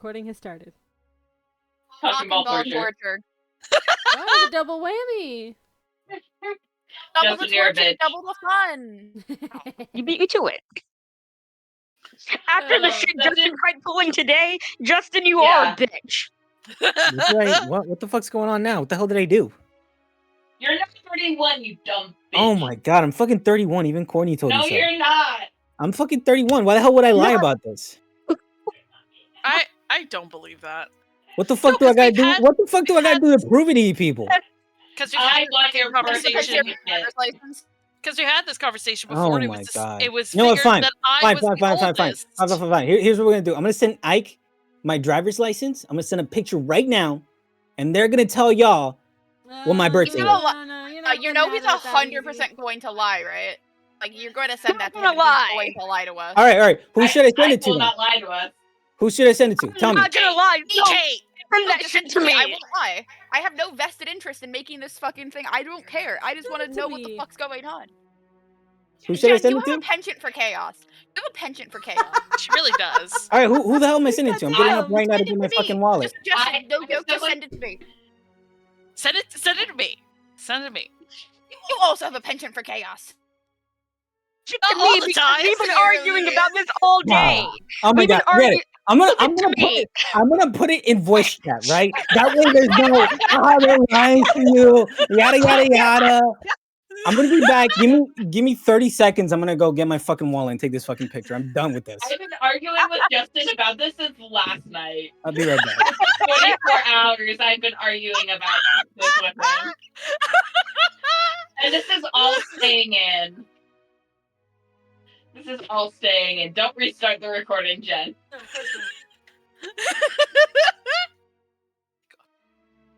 recording has started. Talking about torture. Oh, the double whammy. Double the torture, double the fun. You beat me to it. After the shit Justin tried pulling today, Justin, you are a bitch. What the fuck's going on now? What the hell did I do? You're not 31, you dumb bitch. Oh my god, I'm fucking 31. Even Corny told you so. No, you're not. I'm fucking 31. Why the hell would I lie about this? I don't believe that. What the fuck do I gotta do? What the fuck do I gotta do to prove it to you people? Because you had this conversation. Because you had this conversation before. Oh and my god! It was no, fine. That I Fine. Here's what we're gonna do. I'm gonna send Ike my driver's license. I'm gonna send a picture right now, and they're gonna tell y'all what my birthday is. You know he's 100% going to lie, right? Like you're going to send that to him. He's going to lie to us. All right. Who should I send it to? Will not lie to us. Who should I send it to? Tell me. I'm not gonna lie. Kate, send that shit to me. I won't lie. I have no vested interest in making this fucking thing. I don't care. I just want to know what the fuck's going on. Who should I send it to? You have a penchant for chaos. You have a penchant for chaos. She really does. All right, who the hell am I sending it to? I'm getting up right now to get my fucking wallet. Just send it to me. Send it to me. Send it to me. You also have a penchant for chaos. Not all the time. We've been arguing about this all day. Oh my god! I'm gonna put it in voice chat, right? That way there's no they're lying to you, yada yada yada. I'm gonna be back. Give me 30 seconds. I'm gonna go get my fucking wallet and take this fucking picture. I'm done with this. I've been arguing with Justin about this since last night. I'll be right back. 24 hours I've been arguing about this with him. And this is all staying in. This is all staying in. Don't restart the recording, Jen. No,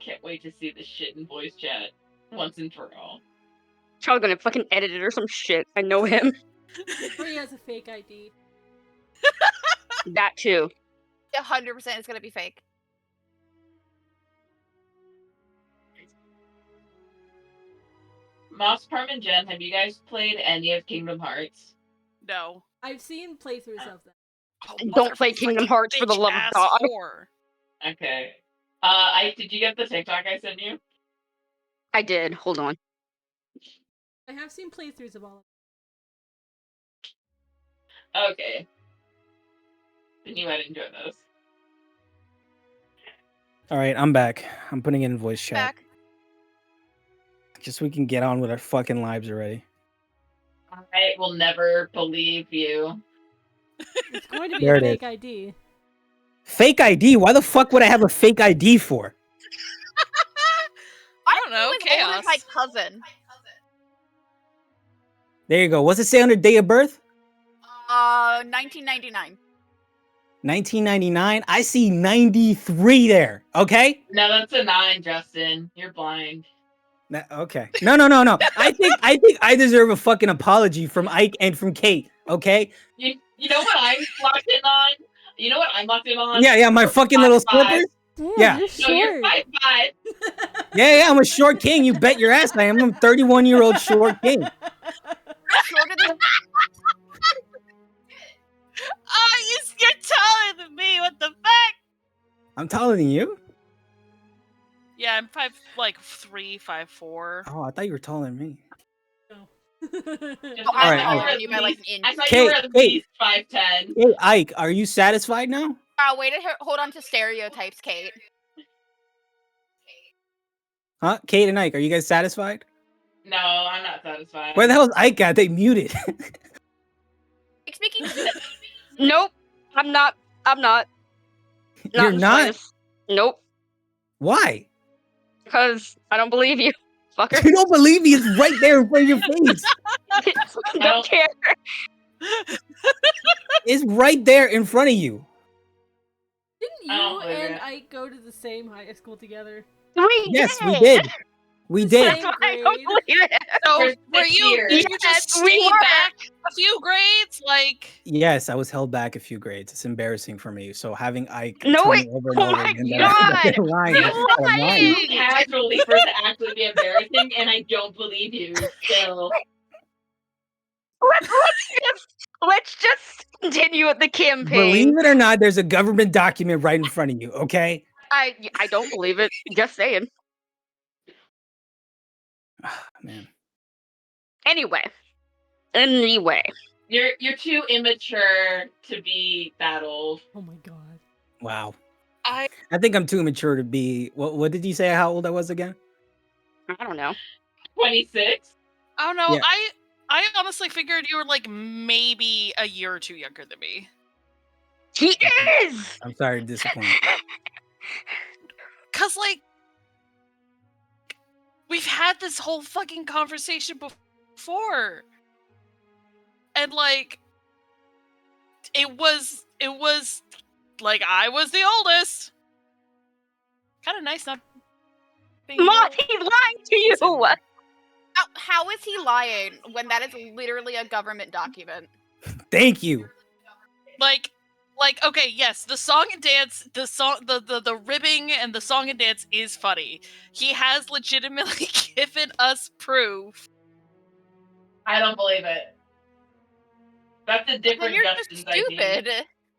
can't wait to see this shit in voice chat once and for all. Charles gonna fucking edit it or some shit. I know him. Or he has a fake ID. That too. 100% is gonna be fake. Moss, Parm, and Jen, have you guys played any of Kingdom Hearts? No. I've seen playthroughs of them. Oh, don't play Kingdom Hearts for the love of God. Okay. Did you get the TikTok I sent you? I did. Hold on. I have seen playthroughs of all of them. Okay. Then you might enjoy those. Alright, I'm back. I'm putting it in voice chat. Back. Just so we can get on with our fucking lives already. I will never believe you. It's going to be a fake ID. Fake ID? Why the fuck would I have a fake ID for? I don't know. Chaos. My cousin. There you go. What's it say on her date of birth? 1999. 1999? I see 93 there. Okay? No, that's a 9, Justin. You're blind. Okay. No. I think I deserve a fucking apology from Ike and from Kate. Okay? You know what I'm locked in on? You know what I'm locked in on? Yeah, my fucking little slippers. Damn, yeah. You're 5'5". Yeah, I'm a short king. You bet your ass I am. I'm a 31-year-old short king. Shorter than... You're taller than me. What the fuck? I'm taller than you? Yeah, I'm 3, 5'4". Oh, I thought you were taller than me. No. I thought you were at least 5'10". Hey, Ike, are you satisfied now? Way to hold on to stereotypes, Kate. Huh? Kate and Ike, are you guys satisfied? No, I'm not satisfied. Where the hell is Ike at? They muted. Speaking Nope. I'm not. You're not? Nope. Why? Because I don't believe you, fucker. You don't believe me? It's right there in front of your face. I don't care. It's right there in front of you. Didn't you and Ike go to the same high school together? Yes, we did. We did. That's why I don't believe it. So were you just stay back a few grades? Yes, I was held back a few grades. It's embarrassing for me. So having Ike over and over again. You're lying casually for it to actually be embarrassing, and I don't believe you still. Let's just continue with the campaign. Believe it or not, there's a government document right in front of you, okay? I don't believe it. Just saying. Man. Anyway. You're too immature to be that old. Oh my god. Wow. I think I'm too immature to be. What did you say? How old I was again? I don't know. 26. I don't know. Yeah. I honestly figured you were like maybe a year or two younger than me. He is. I'm sorry to disappoint. Cause like we've had this whole fucking conversation before, and like it was like I was the oldest. Kind of nice not being. Mom, he's lying to you. How is he lying when that is literally a government document? Thank you. Like okay, yes, the song and dance, the ribbing and the song and dance is funny. He has legitimately given us proof. I don't believe it. That's a Then different you're just Justin's idea. stupid.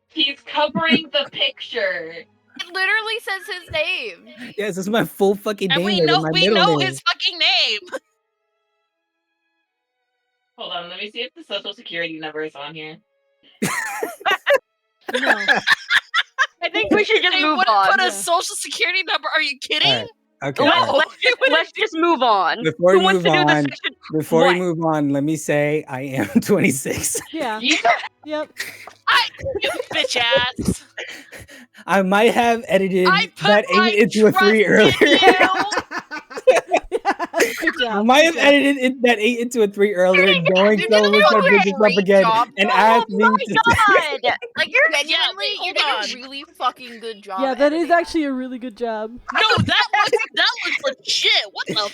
He's covering the picture. It literally says his name. Yes, this is my full fucking And name. we like, know my middle name. his fucking name. Hold on, let me see if the social security number is on here. No. I think we should just They move wouldn't on. put a social security number. Are you kidding? All right. Okay. Let's just move on. Before Who we wants move to do on, this section? before What? we move on, let me say I am 26. Yeah. You Yep. You bitch ass. I might have edited I put that my 8 into a 3 trust in earlier. Good job. I might have good job. edited that 8 into a 3 earlier, You knowing did someone was a gonna bring this up great again job, and though. ask me Oh to. my god! Like, genuinely, wait, you hold did on. a really fucking good job. Yeah, that is editing actually a really good job. No, that looks legit. What the fuck?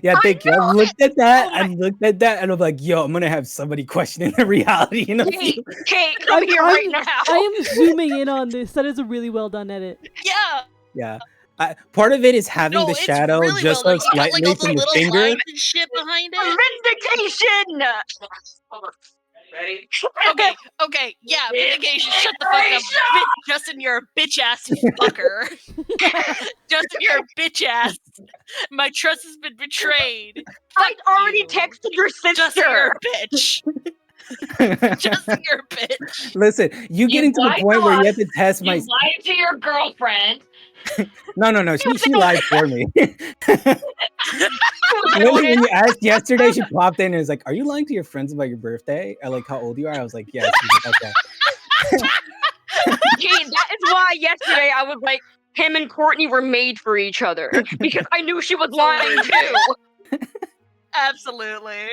Yeah, thank you. I looked at that. Oh my- I looked at that, and I'm like, "Yo, I'm gonna have somebody questioning the reality." You know, Kate, come here right now. I am zooming in on this. That is a really well done edit. Yeah. yeah. Part of it is having No, the it's shadow really just well so done. You got slightly like all the from the little finger. lines and shit behind it. Vindication! ready? Okay, yeah, vindication. Shut the fuck up, Justin. You're a bitch ass fucker. Justin, you're a bitch ass. My trust has been betrayed. I'd already you. texted your sister. Justin, you're a bitch. Justin, you're a bitch. Listen, you getting to the lied point to where you us. have to test You my. lied to your girlfriend. No. She lied for me. Literally, when you asked yesterday, she popped in and was like, "Are you lying to your friends about your birthday? Or like how old you are?" I was like, "Yes." She's like, "Okay." Kate, that is why yesterday I was like, him and Courtney were made for each other. Because I knew she was lying too. Absolutely.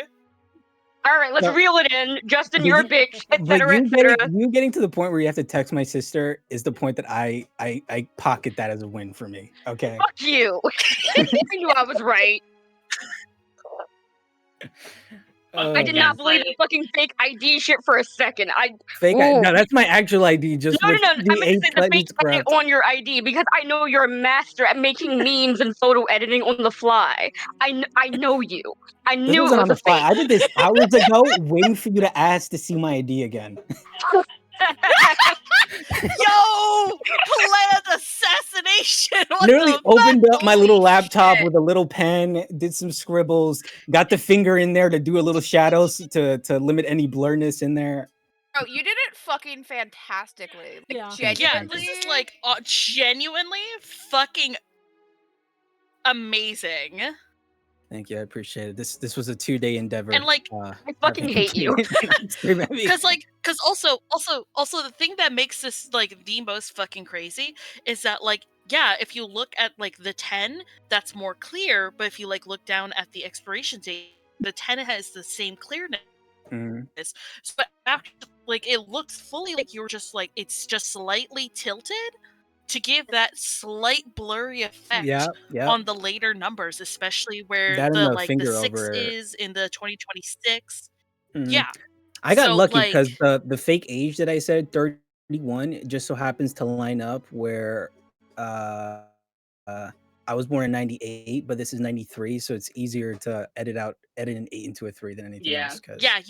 Alright, let's So- reel it in. Justin, But you're a you- bitch, But etc., you etc. getting to the point where you have to text my sister is the point that I pocket that as a win for me. Okay. Fuck you. I knew I was right. I did not believe in fucking fake ID shit for a second. Fake. Ooh. No, that's my actual ID. Just No, with I the meant to age say the slightly fake ID scrubbed. on your ID because I know you're a master at making memes and photo editing on the fly. I know you. I This knew it wasn't was on the a fly. fake. I did this hours ago, waiting for you to ask to see my ID again. Yo, planned assassination. What Literally the opened fuck? up my little Holy laptop shit. with a little pen, did some scribbles, got the finger in there to do a little shadows to limit any blurriness in there. Bro, you did it fucking fantastically. Like, Yeah. Yeah, genuinely. this is like genuinely fucking amazing. Thank you, I appreciate it. This was a 2-day endeavor. And like I fucking hate you. because also the thing that makes this like the most fucking crazy is that like yeah, if you look at like the 10, that's more clear, but if you like look down at the expiration date, the 10 has the same clearness. So after, like it looks fully like you're just like it's just slightly tilted to give that slight blurry effect Yeah. on the later numbers, especially where That and the the like the finger 6 over. is in the 2026. Mhm. Yeah. I got So, lucky like- because the fake age that I said, 31, it just so happens to line up where I I was born in 98, but this is 93, so it's easier to edit an 8 into a 3 than anything Yeah. else. 'Cause Yeah,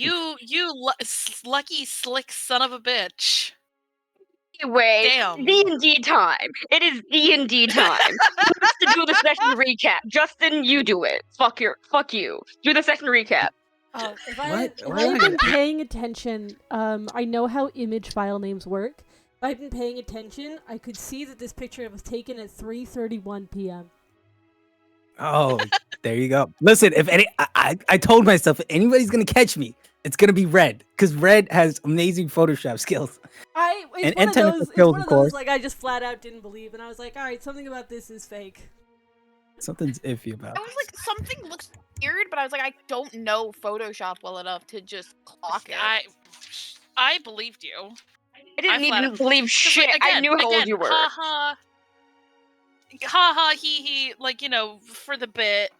lucky slick son of a bitch. Anyway, Damn. D&D time. It is D&D time. Who wants to do the session recap? Justin, you do it. Fuck you. Do the session recap. If What? I Why am I had been gonna- paying attention, I know how image file names work. If I'd been paying attention, I could see that this picture was taken at 3:31 p.m. Oh, there you go. Listen, if I told myself if anybody's gonna catch me, it's gonna be Red, because Red has amazing Photoshop skills. It's And technical it's skills, one of of those course. like I just flat out didn't believe, and I was like, all right, something about this is fake. Something's iffy about I was like, something looks weird, but I was like, I don't know Photoshop well enough to just clock it. I believed you. I didn't flat even out- believe 'Cause, shit. like, I knew how old you were. Ha ha, he, like, for the bit.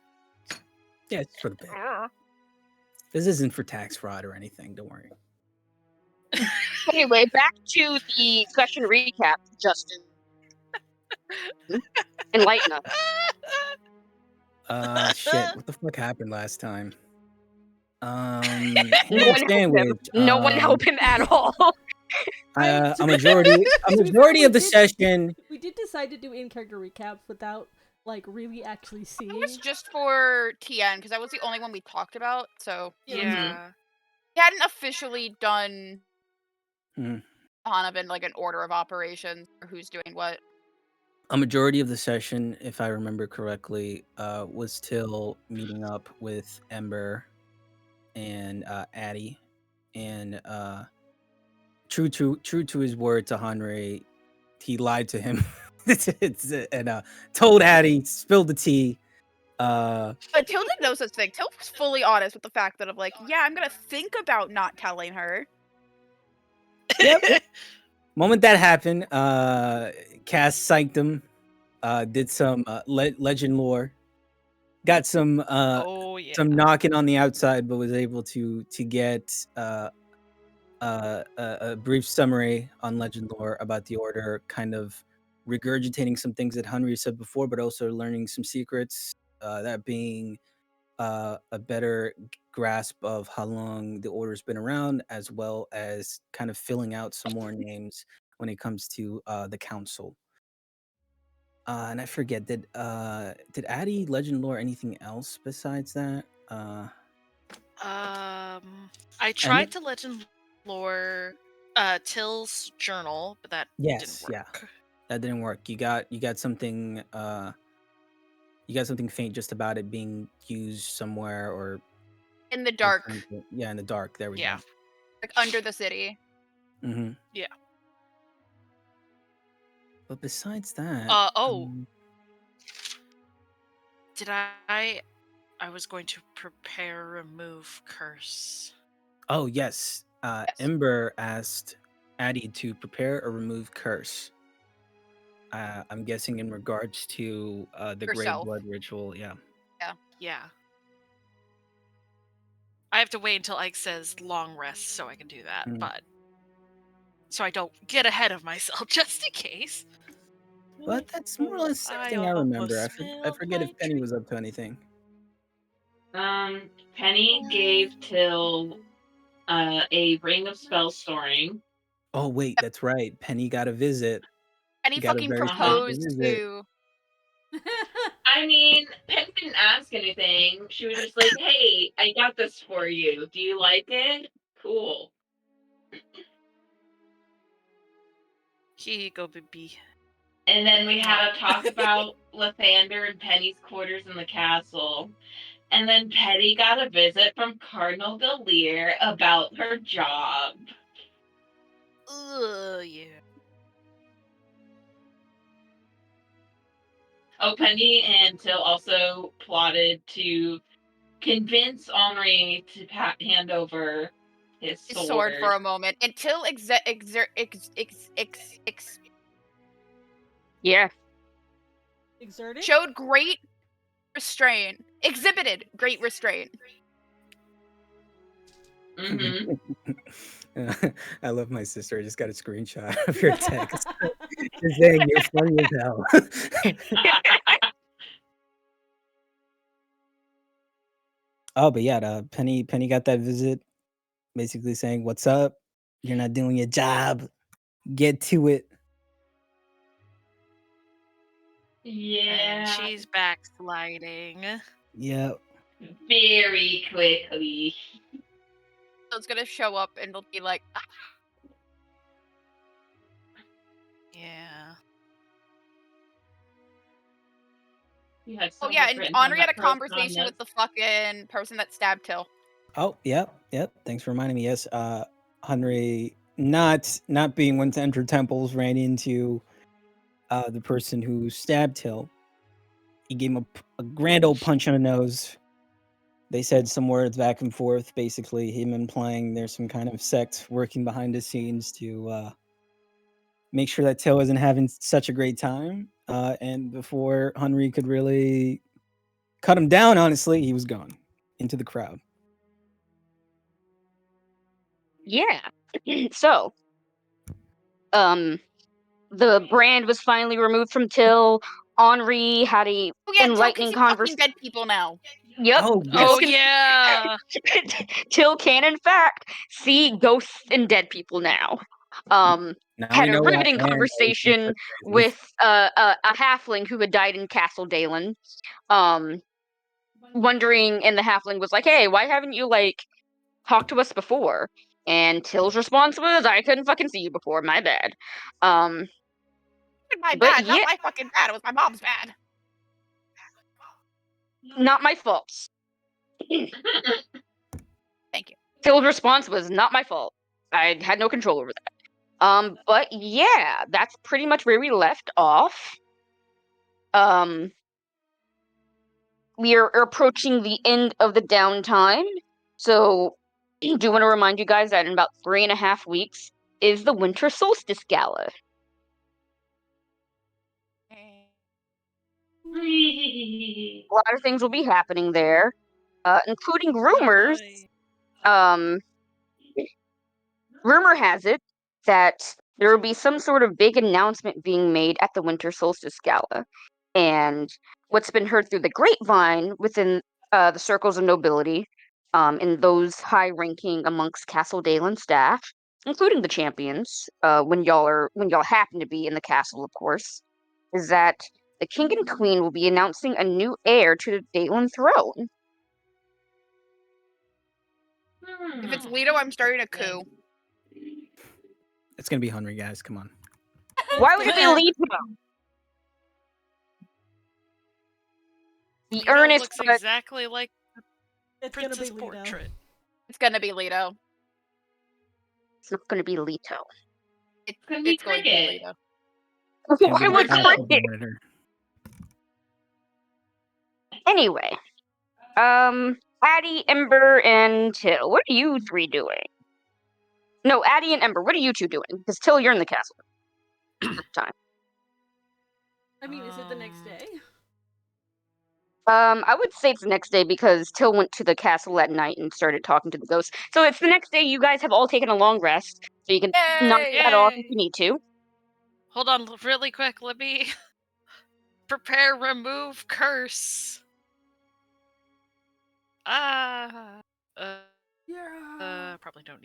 Yeah, it's for the bit. This isn't for tax fraud or anything. Don't worry. Anyway, back to the session recap, Justin. Enlighten us. Shit. What the fuck happened last time? No Ham one help him. sandwich. No one help him at all. A majority of the session. We did decide to do in-character recaps without like really actually seeing. It was just for TN because that was the only one we talked about. So Yeah. he hadn't officially done Mhm. Sihonavan like an order of operations or who's doing what. A majority of the session, if I remember correctly, was Till meeting up with Ember and Addie, and true to his word to Henry, he lied to him and told Addie, spilled the tea. But Till didn't know such thing. Till was fully honest with the fact that I'm like, yeah, I'm gonna think about not telling her. Yep. Moment that happened, Cass psyched him, did some legend lore, got some Oh yeah. some knocking on the outside, but was able to get a brief summary on legend lore about the order, kind of regurgitating some things that Henry said before, but also learning some secrets. That being a better grasp of how long the order's been around, as well as kind of filling out some more names when it comes to the council. And I forget, did Addie legend lore anything else besides that? I tried to legend lore Till's journal, but that Yes, didn't work. yeah. That didn't work. You got something faint just about it being used somewhere or In the dark, yeah, in the dark. There we Yeah. go. like under the city. Mm-hmm. Yeah. But besides that, did I was going to prepare remove curse. oh yes, Ember asked Addie to prepare or remove curse. I'm guessing in regards to the Grey Herself. Blood ritual. Yeah. Yeah. I have to wait until Ike says long rest so I can do that, but so I don't get ahead of myself, just in case. But that's more or less everything I remember. I forget if Penny was up to anything. Penny gave Till a ring of spell storing. Oh wait, that's right. Penny got a visit. And he got a fucking very proposed special visit. to. I mean, Penny didn't ask anything. She was just like, hey, I got this for you. Do you like it? Cool. Here you go, baby. And then we had a talk about Lathander and Penny's quarters in the castle. And then Penny got a visit from Cardinal Delir about her job. Yeah. Oh, Penny and Till also plotted to convince Henri to hand over his sword For a moment until Yeah. Exerted? showed great restraint, exhibited great restraint. Mm-hmm. I love my sister. I just got a screenshot of your text. Just saying you're funny as hell. Oh, but yeah, Penny got that visit, basically saying, "What's up? You're not doing your job. Get to it." Yeah. And she's backsliding. Yep. Very quickly. So it's gonna show up and it'll be like, Yeah. You had so oh yeah, much and written down Henri had a about pros, conversation cons. with the fucking person that stabbed Till. Oh, yep. Thanks for reminding me. Yes, Henry, not being one to enter temples, ran into the person who stabbed Till. He gave him a grand old punch on the nose. They said some words back and forth, basically him implying there's some kind of sect working behind the scenes to make sure that Till isn't having such a great time. And before Henry could really cut him down, honestly, he was gone into the crowd. Yeah. So, the brand was finally removed from Till. Henri had a Oh yeah, Till can enlightening see fucking conversation. dead people now. Yep. Oh, Oh yes. yeah. Till can, in fact, see ghosts and dead people now. Now we Had a know why riveting Aaron always thinks conversation that's crazy. with a halfling who had died in Castle Dalen. Wondering, and the halfling was like, "Hey, why haven't you talked to us before?" And Till's response was, "I couldn't fucking see you before. My bad." My But bad, yeah, not my fucking bad. It was my mom's bad. not my fault. Thank you. Till's response was, "Not my fault. I had no control over that." But yeah, that's pretty much where we left off. We are approaching the end of the downtime, so I do want to remind you guys that in about 3.5 weeks is the Winter Solstice Gala. A lot of things will be happening there, including rumors. Um, rumor has it that there will be some sort of big announcement being made at the Winter Solstice Gala. And what's been heard through the grapevine within the circles of nobility, and those high ranking amongst Castle Dalen staff, including the champions, when y'all happen to be in the castle, of course, is that the king and queen will be announcing a new heir to the Dalen throne. If it's Leto, I'm starting a coup. It's gonna be Henry, guys. Come on. Why would it be Leto? The Leto earnest, looks but exactly like It's gonna Princess be Leto. portrait. It's gonna be Leto. it's not going to be Leto. It's gonna be It's going to be Cricket. Leto. It's gonna Why be the would castle Cricket? monitor. Anyway, Addie, Ember, and Till, what are you three doing? No, Addie and Ember, what are you two doing? Because Till, you're in the castle at the time. I mean, is it the next day? I would say it's the next day because Till went to the castle at night and started talking to the ghosts. So it's the next day. You guys have all taken a long rest, so you can knock Yay! that off if Yay! you need to. Hold on, really quick. Let me prepare remove curse. Ah. Yeah. Probably don't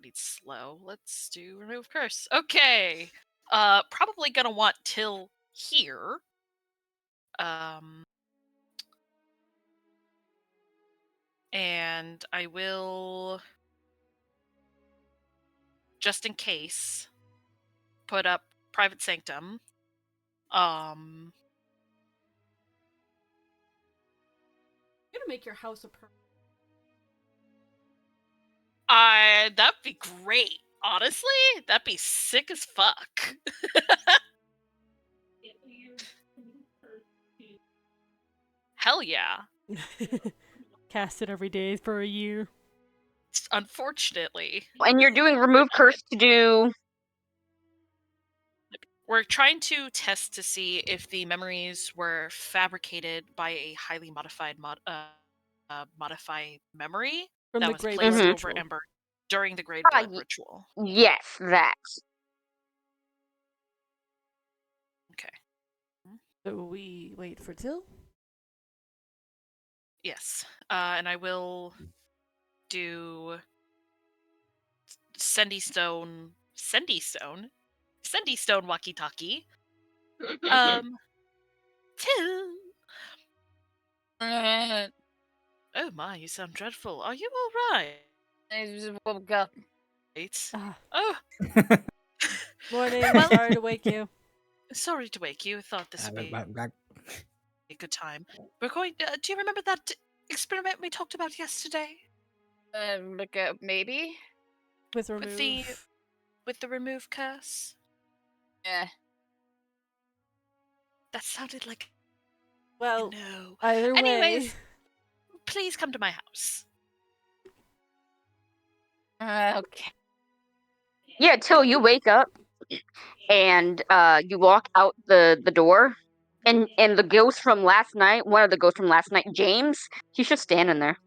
need slow. Let's do remove curse. Okay. Probably gonna want Till here. And I will, just in case, put up private sanctum. You're gonna make your house a That'd be great. Honestly, that'd be sick as fuck. Hell yeah. Cast it every day for a year. Unfortunately, And you're doing remove curse to do. we're trying to test to see if the memories were fabricated by a highly modified modify memory From that the was graveyard placed ritual. over Ember during the graveyard ritual. Yes, that. Okay. So we wait for Till. Yes. And I will do Sendy Stone walkie-talkie. Till. Oh my, you sound dreadful. Are you all right? I just woke up. Ah, Oh, morning. Well- Sorry to wake you. sorry to wake you. Thought this would be a good time. We're going. Do you remember that experiment we talked about yesterday Maybe. With remove. with the remove curse? Yeah. That sounded like Well, no. either way. Anyways, please come to my house. Okay. Yeah, till you wake up and you walk out the door, and the ghost from last night, one of the ghosts from last night, James, he's just standing there.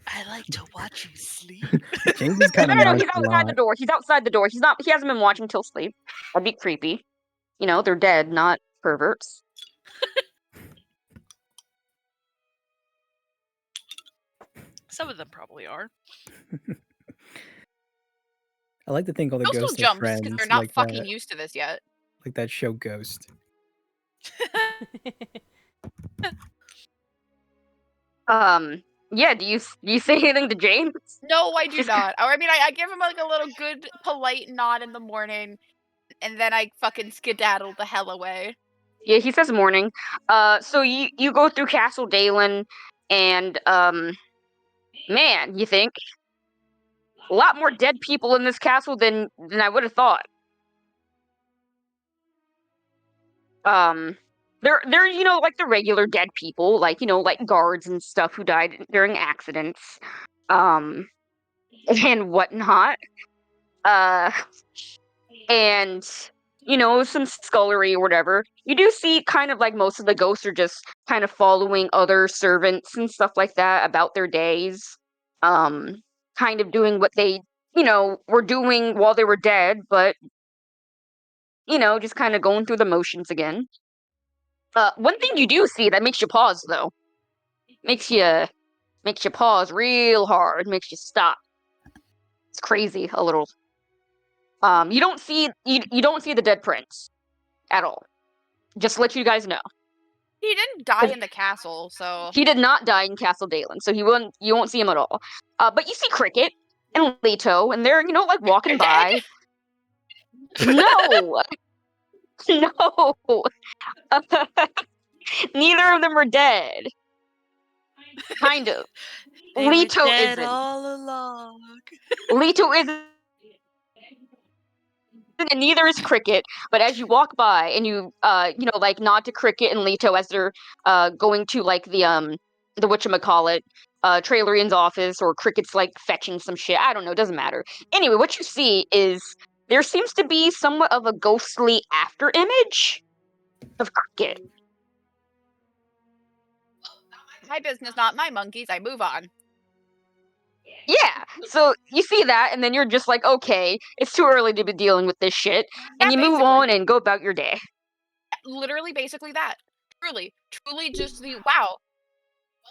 I like to watch you sleep. James is kind No, of no, no, nice he's a outside lot. the door. He's outside the door. He's not. He hasn't been watching till sleep. That'd be creepy. You know, they're dead, not perverts. Some of them probably are. I like to think all the They'll still ghosts are jump friends, because they're not like fucking used to this yet. that show Ghost. Yeah. Do you say anything to James? No, I do Just- not. Or I mean, I give him like a little good, polite nod in the morning, and then I fucking skedaddle the hell away. Yeah, he says morning. So you go through Castle Dalen, and man, you think a lot more dead people in this castle than I would have thought. They're like the regular dead people, like like guards and stuff who died during accidents, um, and whatnot. And some scullery or whatever. You do see kind of like most of the ghosts are just kind of following other servants and stuff like that about their days, um, kind of doing what they were doing while they were dead, but just kind of going through the motions again. One thing you do see that makes you pause though, makes you pause real hard, makes you stop. It's crazy a little. You don't see the dead prince at all. Just to let you guys know. He didn't die in the castle, so He did not die in Castle Dalen, so you won't see him at all. But you see Cricket and Leto, and they're like walking They're by. No, no, neither of them are dead. Kind of. They Leto were dead isn't. all along. Leto isn't, and neither is Cricket. But as you walk by and you like nod to Cricket and Leto as they're going to like the whatchamacallit, Trailerian's office, or Cricket's like fetching some shit. I don't know, doesn't matter. Anyway, what you see is there seems to be somewhat of a ghostly after image of Cricket. my business, not my monkeys. I move on. Yeah, so you see that, and then you're just like, okay, it's too early to be dealing with this shit, and Yeah, you move basically. on and go about your day. Literally, basically that. Truly, just the wow.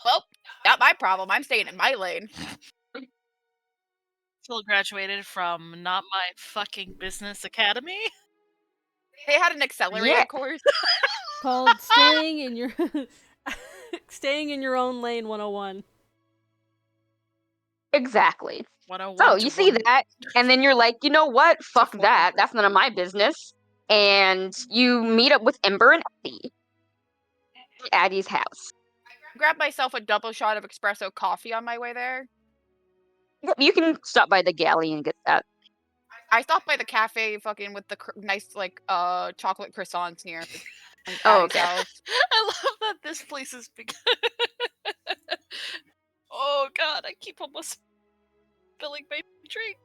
Well, not my problem. I'm staying in my lane. Still graduated from not my fucking business academy. They had an accelerated Yeah. course. Called staying in your staying in your own lane 101. Exactly. 101 So to you see 1. that, and then you're like, you know what? Fuck to that. 400. That's none of my business. And you meet up with Ember and Addie at Addie's house. Grab myself a double shot of espresso coffee on my way there. Yep, you can stop by the galley and get that. I stopped by the cafe, fucking with the nice chocolate croissants near. Oh, Addie's okay. house. I love that this place is big. Oh god, I keep almost spilling my drink.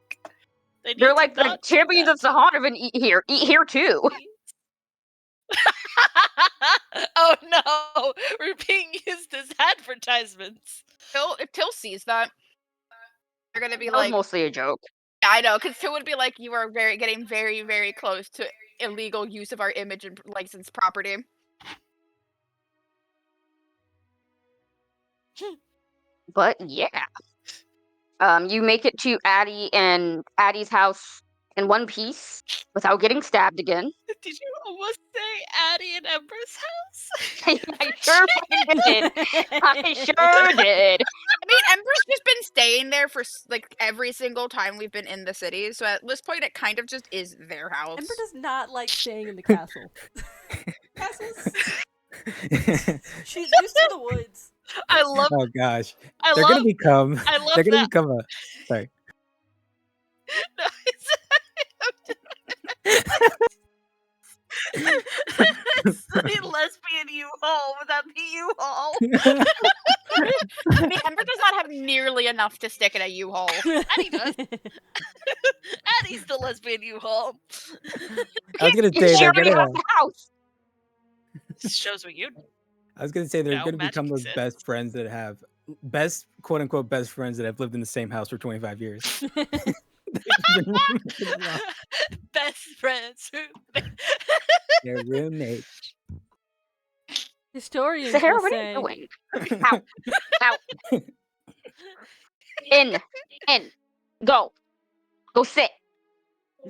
They need They're to like the not do champions of that. Sihonavan eat here too. Oh no, we're being used as advertisements. If Till sees that, they're gonna be That was like, mostly a joke. yeah, I know, because Till would be like, you are getting very, very close to illegal use of our image and licensed property. But yeah. You make it to Addie and Addie's house in one piece without getting stabbed again. Did you almost say Addie and Ember's house? I sure fucking did. I sure did. I mean, Ember's just been staying there for like every single time we've been in the city, so at this point, it kind of just is their house. Ember does not like staying in the castle. Castles. She's used to the woods. I love. Oh gosh, I they're love. gonna become. I love They're gonna that. become a. Sorry. No, it's a lesbian U-Haul without the U-Haul. I mean, Ember does not have nearly enough to stick in a U-Haul. Addie does. Addie's the lesbian U-Haul. I was gonna You say they're already gonna. have the house. This shows what you. I was gonna say they're No, gonna magic become those exists. best friends that have best quote unquote best friends that have lived in the same house for 25 years. Best friends. They're roommates. Historians Sahara, will what are say. you doing? Out. Out. In. Go. Go sit.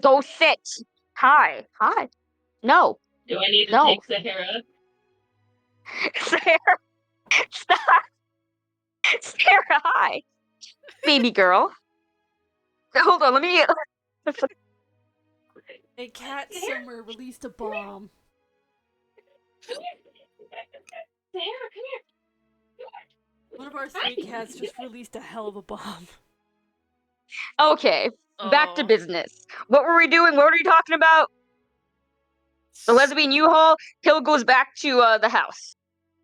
Go sit. Hi. No. Do I need to No. take Sahara? Sarah. Stop. Sarah, hi. Baby girl. Hold on, let me. A cat somewhere released a bomb. Sahara, come here. One of our stray cats just released a hell of a bomb. Okay, back to Oh. business. What were we doing? What were we talking about? The lesbian U-Haul. Hill goes back to the house,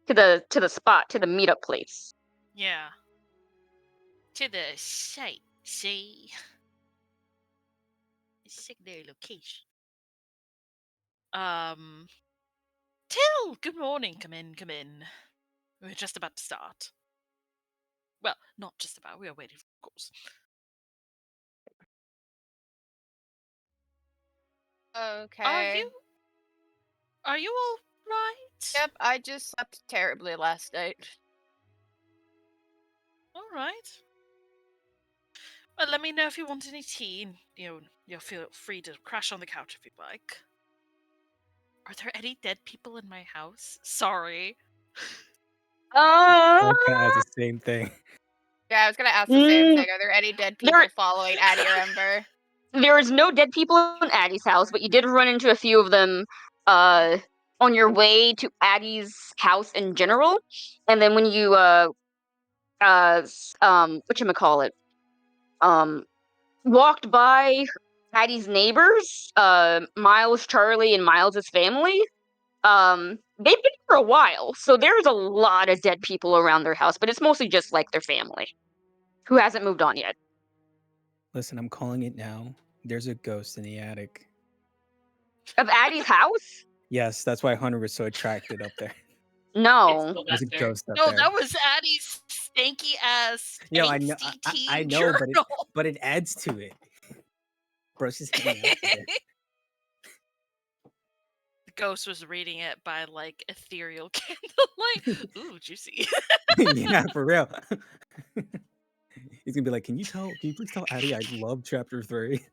to the spot, to the meetup place. Yeah. To the site. See. Secondary location. Till, good morning. Come in. We're just about to start. Well, not just about. We are waiting, of course. Okay. Are you all right? Yep, I just slept terribly last night. All right. Well, let me know if you want any tea, and you'll feel free to crash on the couch if you'd like. Are there any dead people in my house? Sorry. I was gonna ask the same thing. Yeah, I was gonna ask the same Mm, thing. Are there any dead people there- following Addie or Ember? There is no dead people in Addie's house, but you did run into a few of them on your way to Addie's house in general. And then when you whatchamacallit, walked by Addie's neighbors, Miles, Charlie, and Miles's family, they've been here for a while, so there's a lot of dead people around their house, but it's mostly just like their family who hasn't moved on yet. Listen, I'm calling it now. There's a ghost in the attic. Of Addie's house? Yes, that's why Hunter was so attracted up there. No. It's There's a Sylvester. ghost up No, there. that was Addie's stanky ass. Yo, I know, angsty teen I know, journal. but it adds to it. Bro's just hanging out there. The ghost was reading it by like ethereal candlelight. Ooh, juicy. Yeah, for real. He's gonna be like, can you please tell Addie I love chapter 3?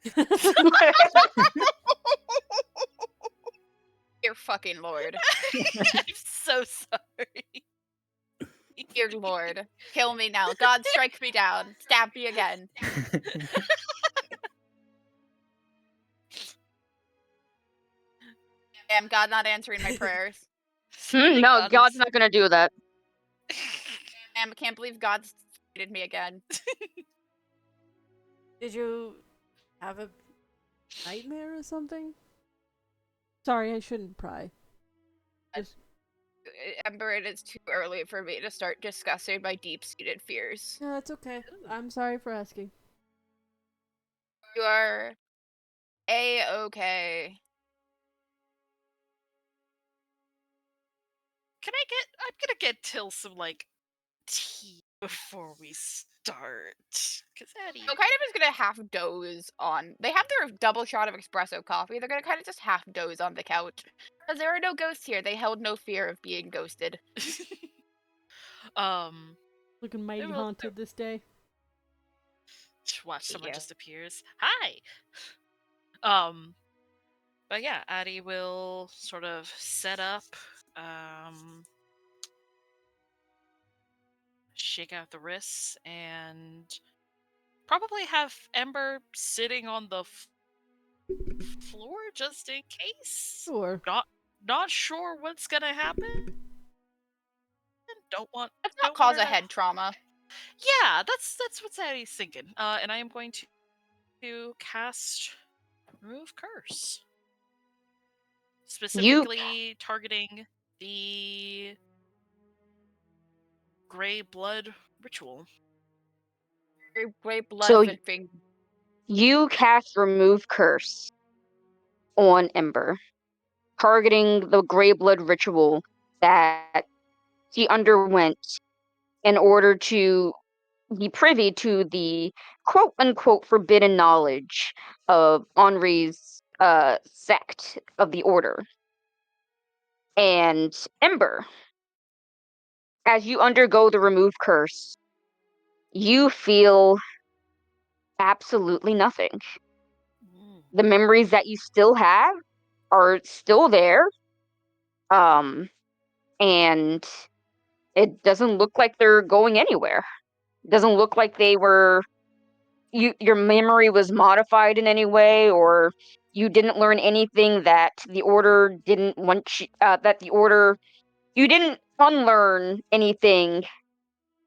Dear fucking lord. I'm so sorry. Dear lord. Kill me now. God, strike me down. Stab me again. Damn, God not answering my prayers. No, God's not gonna do that. Damn, I can't believe God's hated me again. Did you have a nightmare or something? Sorry, I shouldn't pry. Ember, it is too early for me to start discussing my deep-seated fears. No, it's okay. I'm sorry for asking. You are A-okay. I'm gonna get Till some like tea before we start. Cause Addie. I'm kind of just gonna half doze on. They have their double shot of espresso coffee. They're gonna kind of just half doze on the couch. Because there are no ghosts here. They held no fear of being ghosted. Looking mighty will- haunted this day. Watch, someone Yeah. just appears. Hi. But yeah, Addie will sort of set up, shake out the wrists, and probably have Ember sitting on the floor just in case. Sure. Not sure what's gonna happen. Don't want. Let's Don't not cause want her a to- head trauma. Yeah, that's what Addie's thinking. And I am going to cast Remove Curse. Specifically targeting the gray blood ritual. Gray blood So thing. you cast Remove Curse on Ember, targeting the Grey Blood ritual that he underwent in order to be privy to the quote-unquote forbidden knowledge of Henri's sect of the Order. And Ember, as you undergo the Remove Curse, you feel absolutely nothing. The memories that you still have are still there. And it doesn't look like they're going anywhere. It doesn't look like they were your memory was modified in any way, or you didn't learn anything that the Order didn't want you, that the Order you didn't unlearn anything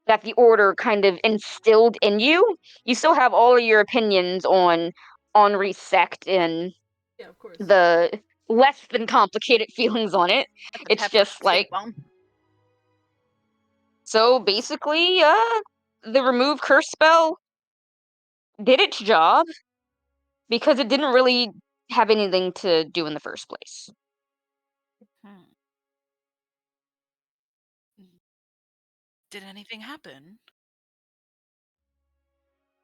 that the Order kind of instilled in you. You still have all of your opinions on Henri's sect and Yeah, of course. the less than complicated feelings on it. The It's pepper just like, steak bone. so basically, the Remove Curse spell did its job because it didn't really have anything to do in the first place. Did anything happen?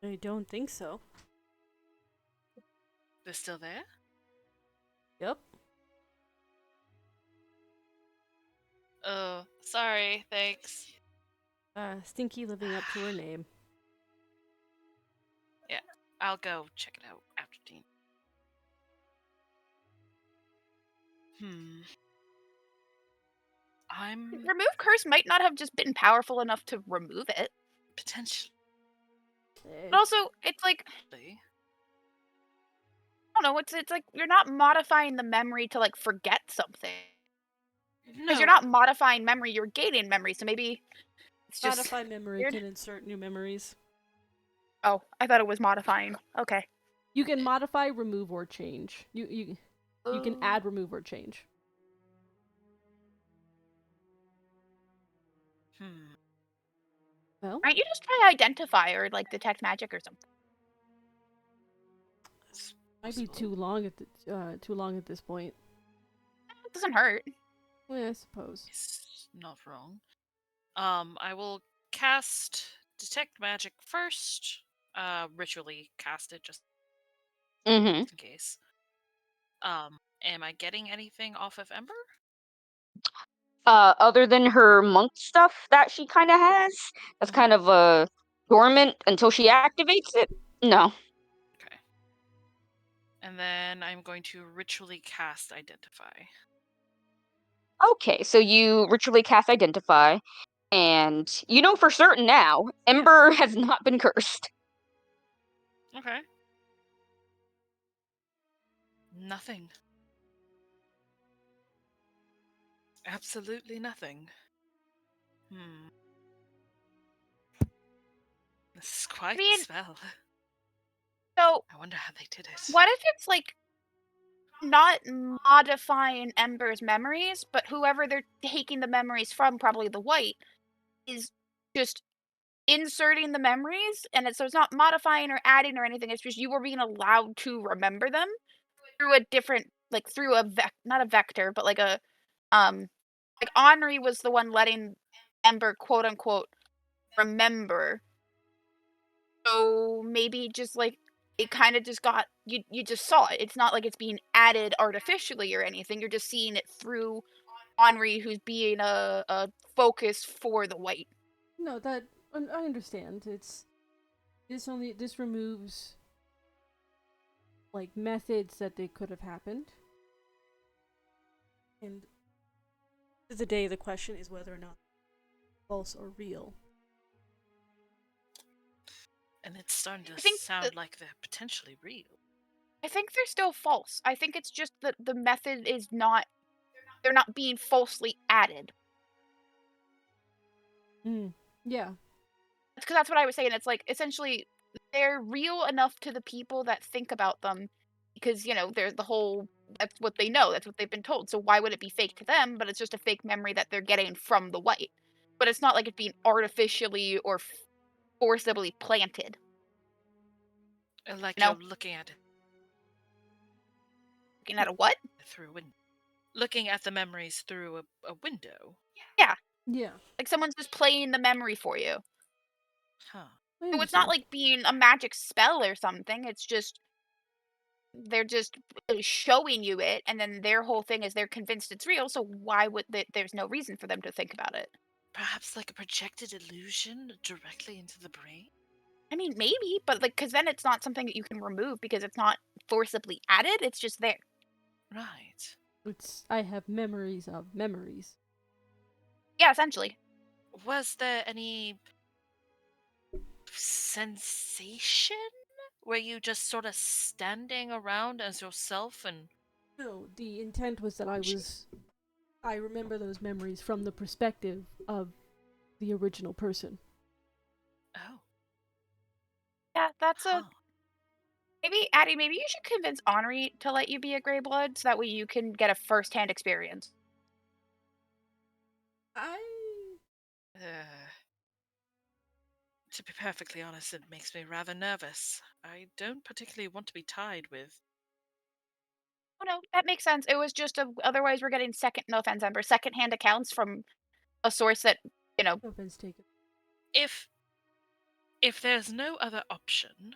I don't think so. They're still there? Yep. Oh, sorry, thanks. Stinky living up to her name. Yeah, I'll go check it out after Dean. I'm Remove curse might not have just been powerful enough to remove it. potentially. But also, it's like, I don't know, it's like you're not modifying the memory to like forget something. Because you're not modifying memory, you're gaining memory, so maybe it's just Modify memory weird. can insert new memories. Oh, I thought it was modifying. Okay. You can modify, remove, or change. You can add, remove, or change. Well, Why don't you just try identify or like detect magic or something? might be too long at this point. It doesn't hurt. Yeah, I suppose. It's not wrong. I will cast Detect Magic first. Ritually cast it just Mm-hmm. in case. Am I getting anything off of Ember? Other than her monk stuff that she kind of has, that's kind of dormant until she activates it. No. Okay. And then I'm going to ritually cast Identify. Okay, so you ritually cast Identify, and you know for certain now, Ember has not been cursed. Okay. Nothing. Absolutely nothing. This is quite the spell. So, I wonder how they did it. what if it's like not modifying Ember's memories, but whoever they're taking the memories from, probably the white, is just inserting the memories, and so it's not modifying or adding or anything. It's just you were being allowed to remember them through a different, like through a not a vector, but like a like Henri was the one letting Ember quote unquote remember. So maybe just like it kind of just got you just saw it. It's not like it's being added artificially or anything. You're just seeing it through Henri, who's being a focus for the white. No, that I understand. This removes like methods that they could have happened. And to the day, the question is whether or not false or real. And it's starting to I think sound like they're potentially real. I think they're still false. I think it's just that the method is not. They're not being falsely added. Yeah. Because that's what I was saying. It's like essentially they're real enough to the people that think about them, because they're the whole. That's what they know. That's what they've been told. So why would it be fake to them? But it's just a fake memory that they're getting from the white. But it's not like it's being artificially or forcibly planted. Like You know? you're looking at it Looking at a what? through a window. Looking at the memories through a window. Yeah. Yeah. Like someone's just playing the memory for you. Huh. So it's not like being a magic spell or something. It's just they're just showing you it, and then their whole thing is they're convinced it's real. So why would there's no reason for them to think about it? Perhaps like a projected illusion directly into the brain? I mean, maybe, but because then it's not something that you can remove because it's not forcibly added. It's just there. Right. I have memories of memories. Yeah, essentially. Was there any sensation? Were you just sort of standing around as yourself and... No, the intent was that I remember those memories from the perspective of the original person. Oh. Yeah, that's Huh. maybe Addie. Maybe you should convince Henri to let you be a Grey Blood, so that way you can get a first-hand experience. To be perfectly honest, it makes me rather nervous. I don't particularly want to be tied with... Oh no, that makes sense. It was just otherwise we're getting no offense, Ember, second-hand accounts from a source that No offense taken. If there's no other option,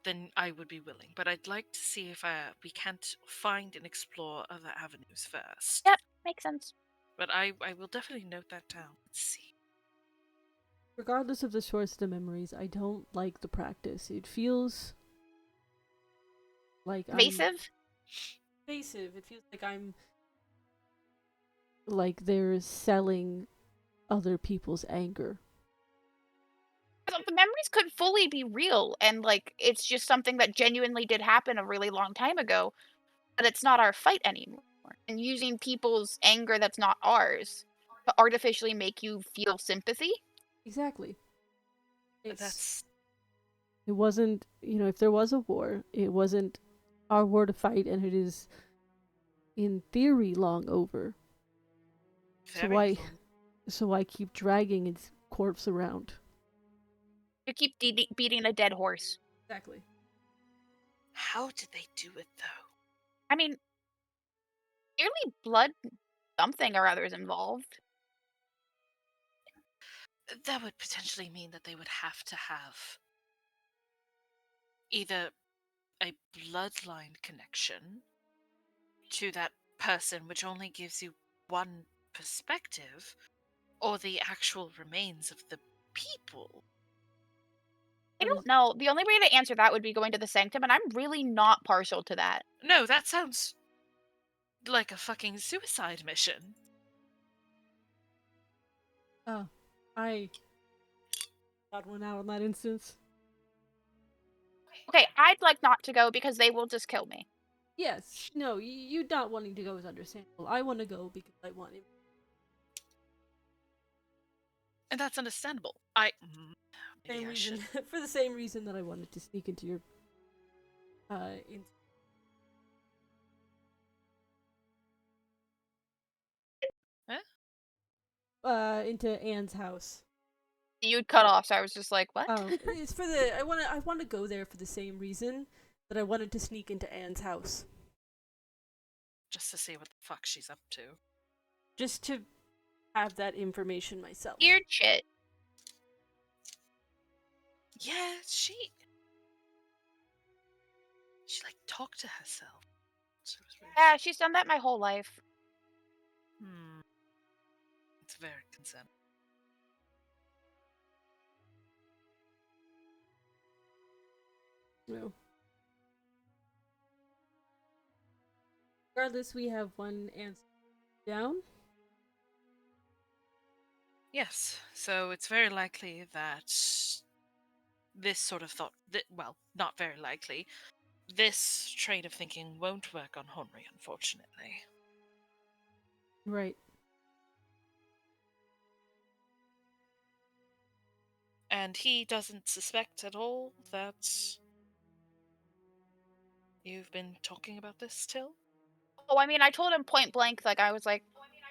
then I would be willing. But I'd like to see if we can't find and explore other avenues first. Yep, makes sense. But I will definitely note that down. Let's see. Regardless of the source of the memories, I don't like the practice. It feels like Invasive? Invasive. It feels like they're selling other people's anger. The memories could fully be real, and it's just something that genuinely did happen a really long time ago, but it's not our fight anymore. And using people's anger that's not ours to artificially make you feel sympathy. Exactly. It wasn't, if there was a war, it wasn't our war to fight, and it is, in theory, long over. So why keep dragging its corpse around? You keep beating a dead horse. Exactly. How did they do it, though? I mean, clearly blood something or other is involved. That would potentially mean that they would have to have either a bloodline connection to that person, which only gives you one perspective, or the actual remains of the people. I don't know. The only way to answer that would be going to the sanctum, and I'm really not partial to that. No, that sounds like a fucking suicide mission. Oh, I got one out in that instance. Okay, I'd like not to go because they will just kill me. Yes. No, you not wanting to go is understandable. I want to go because I want it. And that's understandable. For the same reason that I wanted to sneak into your into Anne's house. You'd cut off, so I was just like, what? Oh, it's for the I want to go there for the same reason that I wanted to sneak into Anne's house. Just to see what the fuck she's up to. Just to have that information myself. Weird shit. Yeah, she like talked to herself. So it was really Yeah, she's done that my whole life. It's very concerning. No. Regardless, we have one answer down. Yes, so it's very likely that this sort of thought, well, not very likely, this train of thinking won't work on Henry, unfortunately. Right. And he doesn't suspect at all that you've been talking about this still? Oh, I mean, I told him point blank, like, I was like,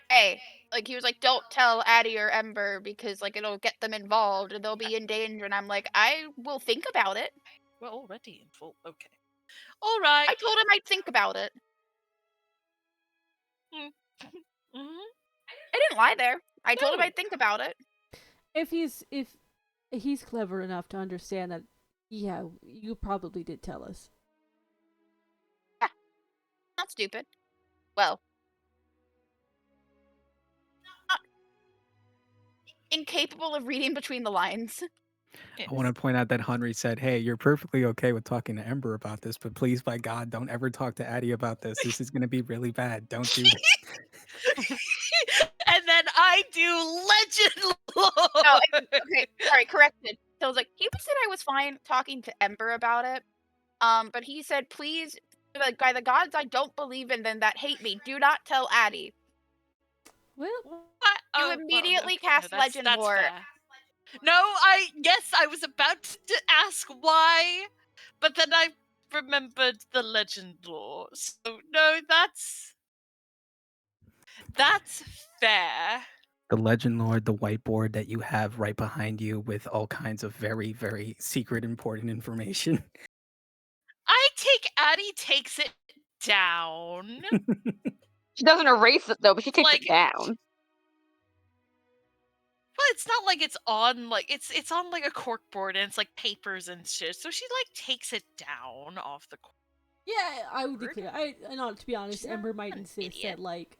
hey, like, he was like, don't tell Addie or Ember because, like, it'll get them involved and they'll be in danger. And I'm like, I will think about it. We're already in full. Okay. All right. I told him I'd think about it. Mm-hmm. I didn't lie there. I told him No. I'd think about it. If he's clever enough to understand that, yeah, you probably did tell us. Yeah. Not stupid. Well, not incapable of reading between the lines. Yes. I want to point out that Henry said, "Hey, you're perfectly okay with talking to Ember about this, but please, by God, don't ever talk to Addie about this. This is going to be really bad. Don't do this." And then I do Legend Lore. No, okay, sorry, corrected. So I was like, he said I was fine talking to Ember about it. But he said, please, like, by the gods I don't believe in them that hate me, do not tell Addie. Well, You immediately cast Legend Lore. Fair. No, yes, I was about to ask why, but then I remembered the Legend Lore. So no, that's fair. The Legend Lord, the whiteboard that you have right behind you with all kinds of very, very secret, important information. Addie takes it down. She doesn't erase it though, but she takes Like- it down. Well, it's not like it's on like it's on like a cork board and it's like papers and shit. So she like takes it down off the cork. yeah, I would be clear. Not to be honest, She's Ember not might an insist idiot. that like,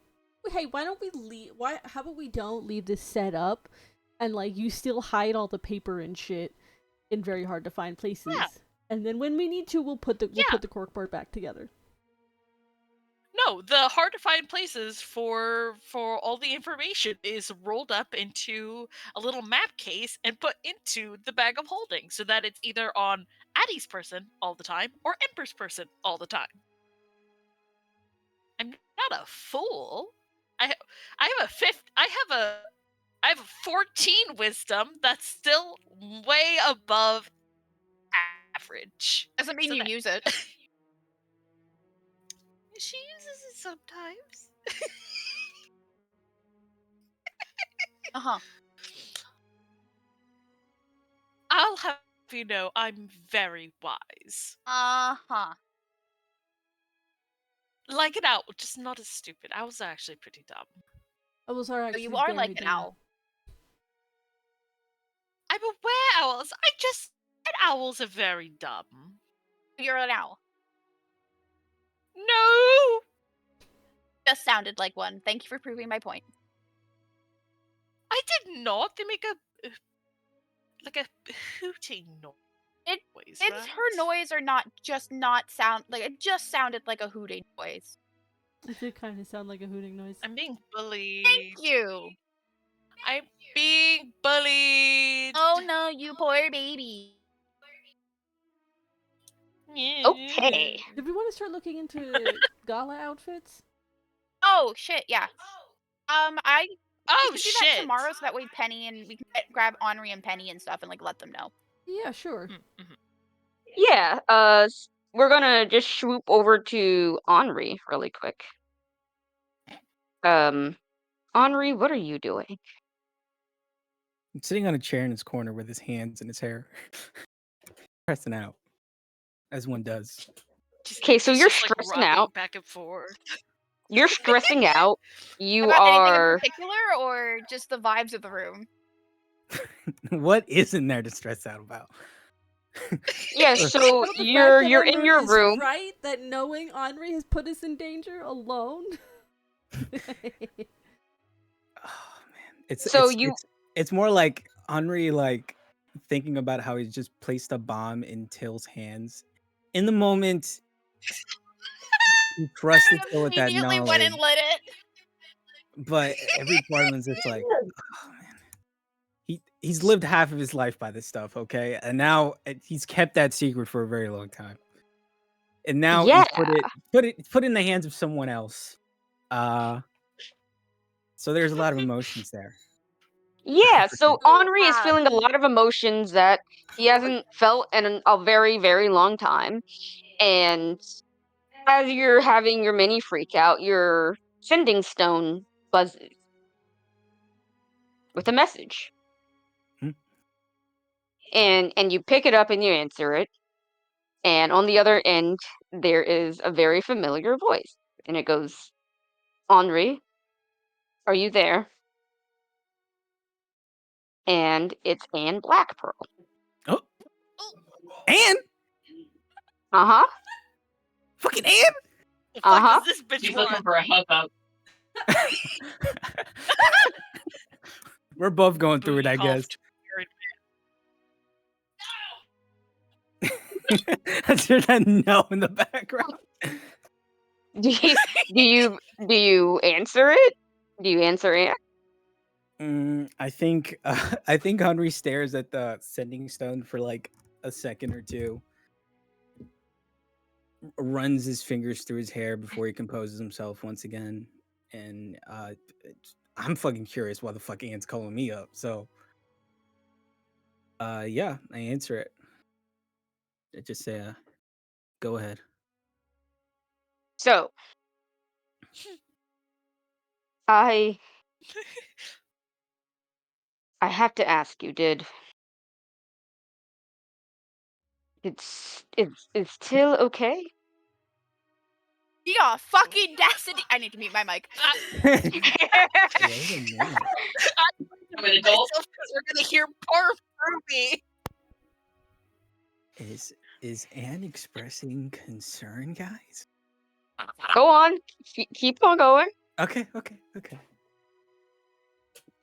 hey, why don't we leave? How about we don't leave this set up, and like you still hide all the paper and shit in very hard to find places, and then when we need to, we'll put the corkboard back together. No, the hard to find places for all the information is rolled up into a little map case and put into the bag of holding so that it's either on Addie's person all the time or Ember's person all the time. I'm not a fool. I have a 14 wisdom that's still way above average. Doesn't mean So you that- use it. She uses it sometimes. Uh-huh. I'll have you know I'm very wise. Uh-huh. Like an owl, just not as stupid. Owls are actually pretty dumb. Owls are So actually you are very like an dumb. owl. I'm aware owls. I just said owls are very dumb. You're an owl. No! Just sounded like one. Thank you for proving my point. I did not. They make a hooting noise. It's right? her noise or not sound like it just sounded like a hooting noise. It did kind of sound like a hooting noise. I'm being bullied. Thank you. I'm being bullied. Oh no, you poor baby. Okay. Did we want to start looking into gala outfits? Oh shit, yeah. We Oh should do that shit! tomorrow so that way Penny and we can grab Henri and Penny and stuff and like let them know. Yeah, sure. Mm-hmm. Yeah, we're gonna just swoop over to Henri really quick. Henri, what are you doing? Sitting on a chair in his corner with his hands in his hair, pressing out, as one does. Okay, so She's you're just, stressing rocking out. back and forth. You're stressing out. You About anything in are. particular or just the vibes of the room? What isn't there to stress out about? Yeah, so Well, the you're fact that in Ember your is room. right that knowing Henri has put us in danger alone. Oh man, So it's more like Henri like thinking about how he's just placed a bomb in Till's hands in the moment, he trusted Till with that Immediately knowledge. went and lit it. But every part of him is just like, oh man. He's lived half of his life by this stuff, okay? And now he's kept that secret for a very long time. And now he's put it in the hands of someone else. So there's a lot of emotions there. Yeah, so Henri is feeling a lot of emotions that he hasn't felt in a very, very long time. And as you're having your mini freak out, your sending stone buzzes with a message. And you pick it up and you answer it. And on the other end, there is a very familiar voice. And it goes, Henri, are you there? And it's Anne Blackpearl. Oh. Anne? Uh-huh. Fucking Anne? The fuck is this bitch She's want? looking for a hookup. We're both going through it, I guess. There's that no in the background. Do you answer it? Do you answer it? I think Henry stares at the sending stone for like a second or two, runs his fingers through his hair before he composes himself once again, and I'm fucking curious why the fuck Anne's calling me up. So, yeah, I answer it. I just say, go ahead. So, I have to ask you, is Till okay? Yeah, fucking destiny. I need to mute my mic. I'm an adult. We're gonna hear poor Ruby. Is Anne expressing concern, guys? Go on. Keep on going. Okay.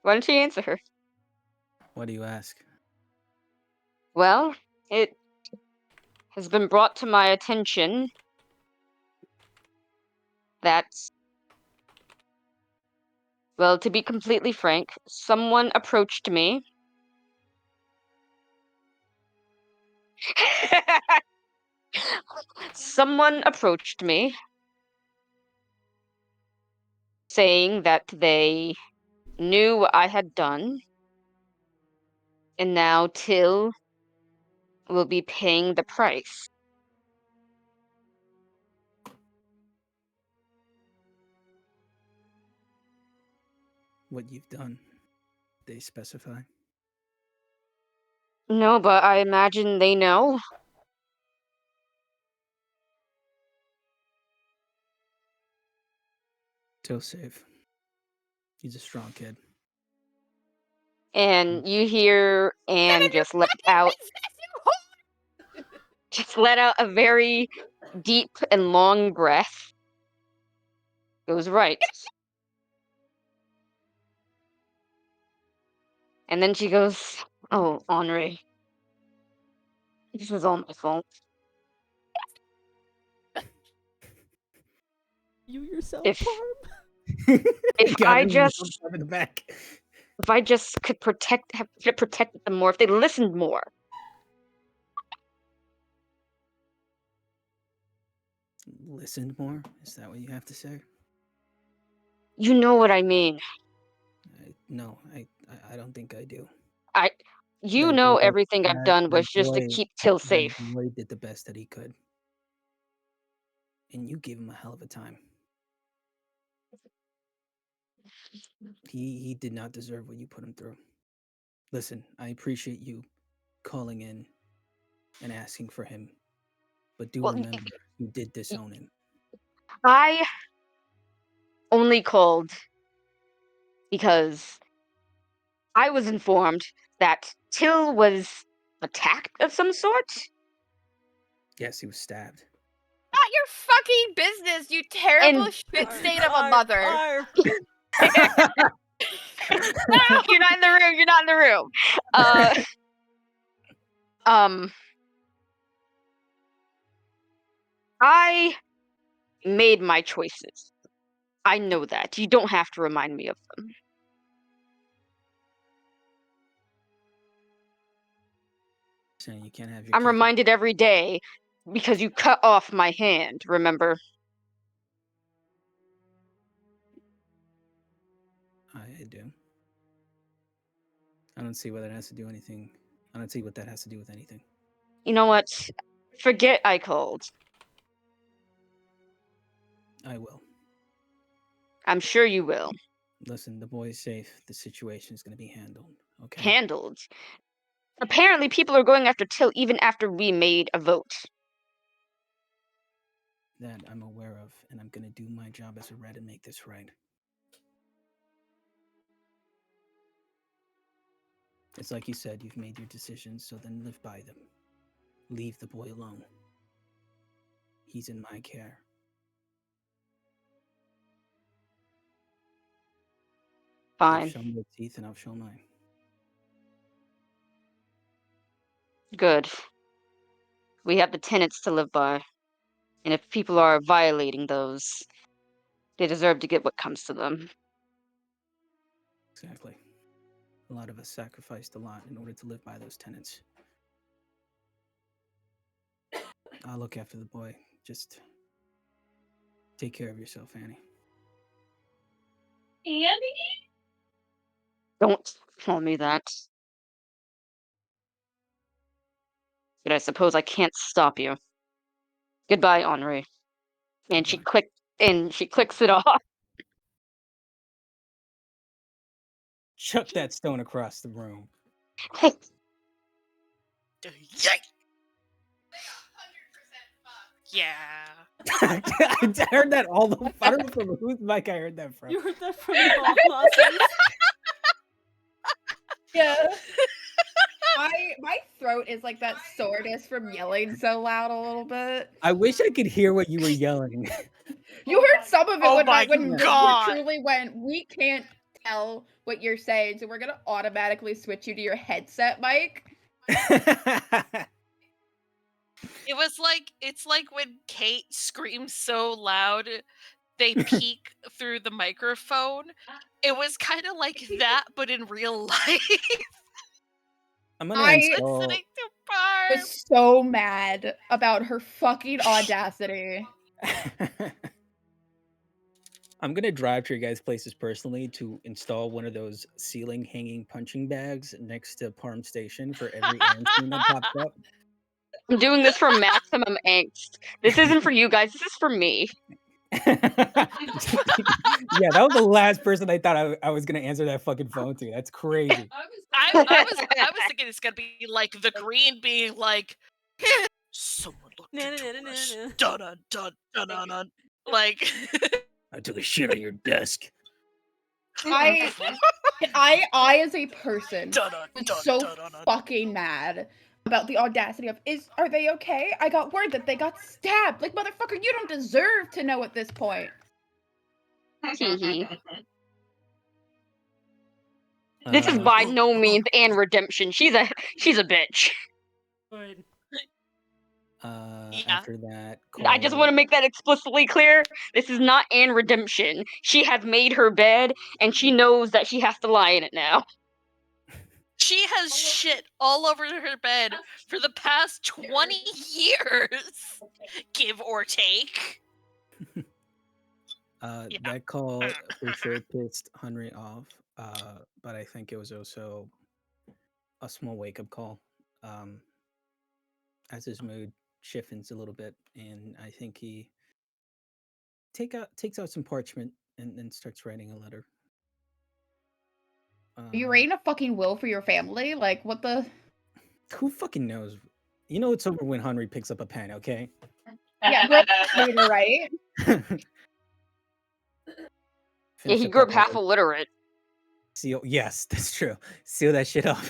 Why don't you answer her? What do you ask? Well, it has been brought to my attention that, well, to be completely frank, someone approached me. Someone approached me saying that they knew what I had done, and now Till will be paying the price. What you've done? They specify? No, but I imagine they know. Till's safe. He's a strong kid. And you hear Anne just let out a very deep and long breath. Goes right. And then she goes, "Oh, Henri, this was all my fault. You yourself, If- Parm? If I just could have protected them more, if they listened more." Listened more? Is that what you have to say? You know what I mean. No, I don't think I do. You know everything I've done was just to keep Till safe. That boy did the best that he could. And you gave him a hell of a time. He did not deserve what you put him through. Listen, I appreciate you calling in and asking for him. But remember, you did disown him. I only called because I was informed that Till was attacked of some sort. Yes, he was stabbed. Not your fucking business, you terrible shit state of a mother. No, you're not in the room. You're not in the room. I made my choices. I know that. You don't have to remind me of them. Saying you can't have your I'm cake. reminded every day because you cut off my hand, remember? I do. I don't see what that has to do anything. I don't see what that has to do with anything. You know what? Forget I called. I will. I'm sure you will. Listen, the boy's safe. The situation is going to be handled. Okay. Handled. Apparently, people are going after Till even after we made a vote. That I'm aware of, and I'm going to do my job as a red and make this right. It's like you said, you've made your decisions, so then live by them. Leave the boy alone. He's in my care. Fine. They've shown their teeth, and I'll show mine. Good. We have the tenets to live by. And if people are violating those, they deserve to get what comes to them. Exactly. A lot of us sacrificed a lot in order to live by those tenets. I'll look after the boy. Just take care of yourself, Annie. Annie? Don't tell me that. But I suppose I can't stop you. Goodbye, Henri. And she Goodbye. clicks it off. Chuck that stone across the room. Yay! Yeah. I heard that all the. I don't know from whose mic I heard that from. You heard that from Lawson's. Yeah. My throat is like that soreness from yelling so loud a little bit. I wish I could hear what you were yelling. You heard some of it Oh when my when God. we truly went, we can't tell what you're saying, so we're gonna automatically switch you to your headset mic. It's like when Kate screams so loud they peek through the microphone. It was kind of like that, but in real life. I'm gonna I install. Listening to Barb. was so mad about her fucking audacity. I'm gonna drive to your guys' places personally to install one of those ceiling hanging punching bags next to Parm Station for every Aaron scene that pops up. I'm doing this for maximum angst. This isn't for you guys, this is for me. Yeah, that was the last person I thought I was gonna answer that fucking phone to. That's crazy. I was thinking it's gonna be like the green being like, someone looked into us. Dun dun dun dun dun dun. Like, I took a shit on your desk. I as a person was so fucking mad about the audacity of are they okay? I got word that they got stabbed. Like, motherfucker, you don't deserve to know at this point. This is by no means Anne redemption. She's a bitch. Good. After that, I just want to make that explicitly clear. This is not Anne redemption. She has made her bed, and she knows that she has to lie in it now. she has shit all over her bed for the past 20 years, give or take. That call for sure pissed Henry off, but I think it was also a small wake-up call. As his mood shifts a little bit, and I think he takes out some parchment and then starts writing a letter. Are you writing a fucking will for your family? Like, what the? Who fucking knows? You know it's over when Henry picks up a pen, okay? Yeah, later, right? Yeah, he grew up half illiterate. Seal, yes, that's true. Seal that shit up.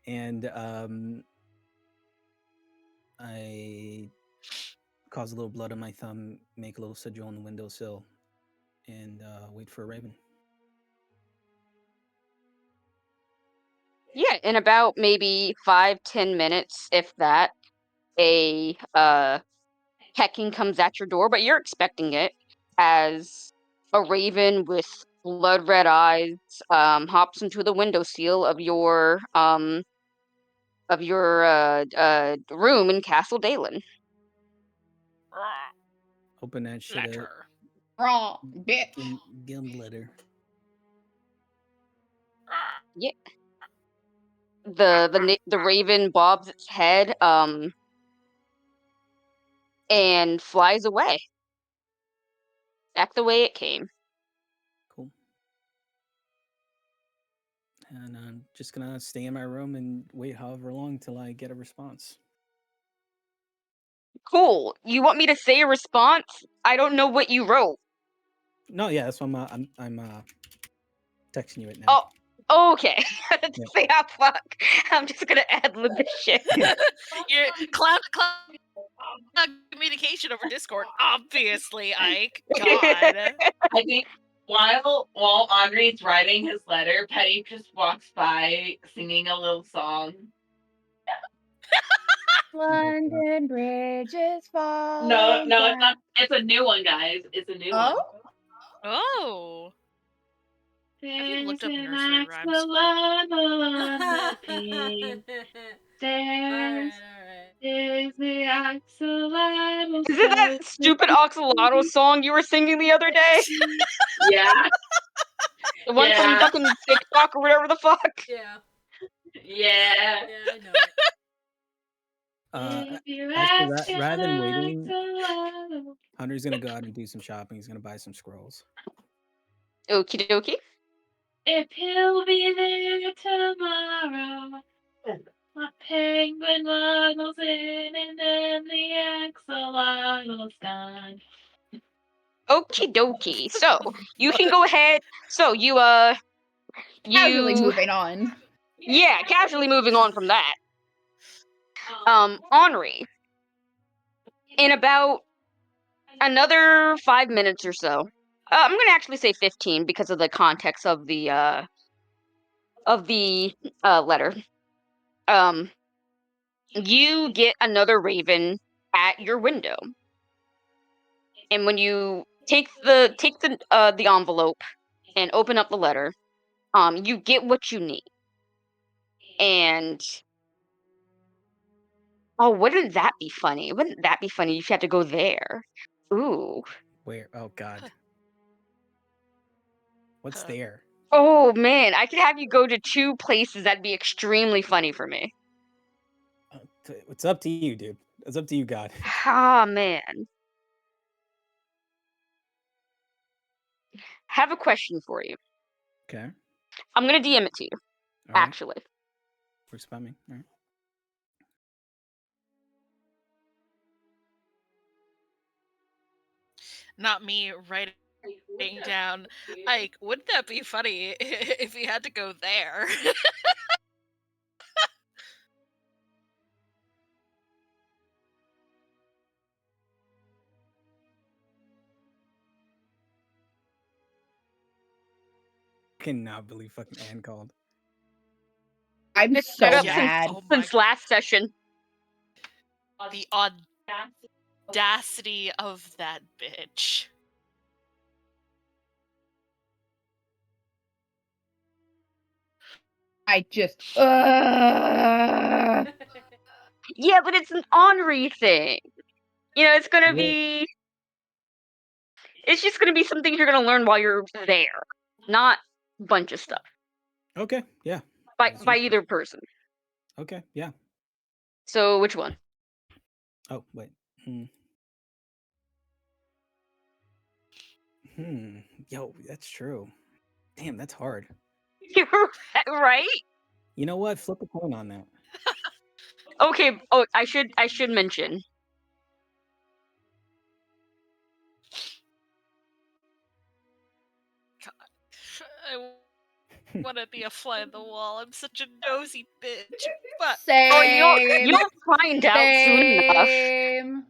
And I cause a little blood on my thumb, make a little sigil on the windowsill, and wait for a raven. Yeah, in about maybe 5-10 minutes, if that, a hecking comes at your door, but you're expecting it as a raven with blood red eyes hops into the windowsill of your room in Castle Dalen. Open that shit up. Letter. Raw, bitch. Give him the letter. Yeah. The raven bobs its head and flies away. Back the way it came. Cool. And I'm just gonna stay in my room and wait however long till I get a response. Cool. You want me to say a response? I don't know what you wrote. No, yeah, that's why I'm texting you it now. Oh, okay. Yeah. Say, ah, fuck. I'm just gonna ad-lib this shit. You're cloud communication over Discord, obviously, Ike. God. I think while Andre's writing his letter, Petty just walks by singing a little song. London Bridge is falling. No, it's not. It's a new one, guys. It's a new one. Oh. Have you looked up There's nursery an rhymes? axolotl There's is the axolotl. Is it that stupid axolotl song you were singing the other day? Yeah. The one from fucking TikTok or whatever the fuck? Yeah. Yeah. Yeah, I know it. Actually, rather than waiting, Hunter's gonna go out and do some shopping. He's gonna buy some scrolls. Okie dokie. If he'll be there tomorrow, my penguin waddles in and then the axolotl's gone. Okie dokie. So you can go ahead. So you Casually moving on. Yeah, casually moving on from that. Henri, in about another 5 minutes or so, I'm gonna actually say 15 because of the context of the letter. You get another raven at your window, and when you take the envelope and open up the letter, you get what you need, and oh, wouldn't that be funny? Wouldn't that be funny if you had to go there? Ooh. Where? Oh God. What's there? Oh man, I could have you go to 2 places that'd be extremely funny for me. It's up to you, dude. It's up to you, God. Ah man. Have a question for you. Okay. I'm gonna DM it to you. All right. Actually. Works by me. All right. Not me writing down, Ike, wouldn't that be funny if you had to go there? Cannot believe fucking Anne called. I'm It's so set up mad. since last session. The audacity of that bitch. I just. Yeah, but it's an Henri thing. You know, it's gonna be. It's just gonna be something you're gonna learn while you're there, not a bunch of stuff. Okay. Yeah. By either person. Okay. Yeah. So which one? Oh wait. Yo, that's true. Damn, that's hard. You're right. You know what? Flip a coin on that. Okay. Oh, I should mention. I want to be a fly on the wall. I'm such a nosy bitch. But you don't find out soon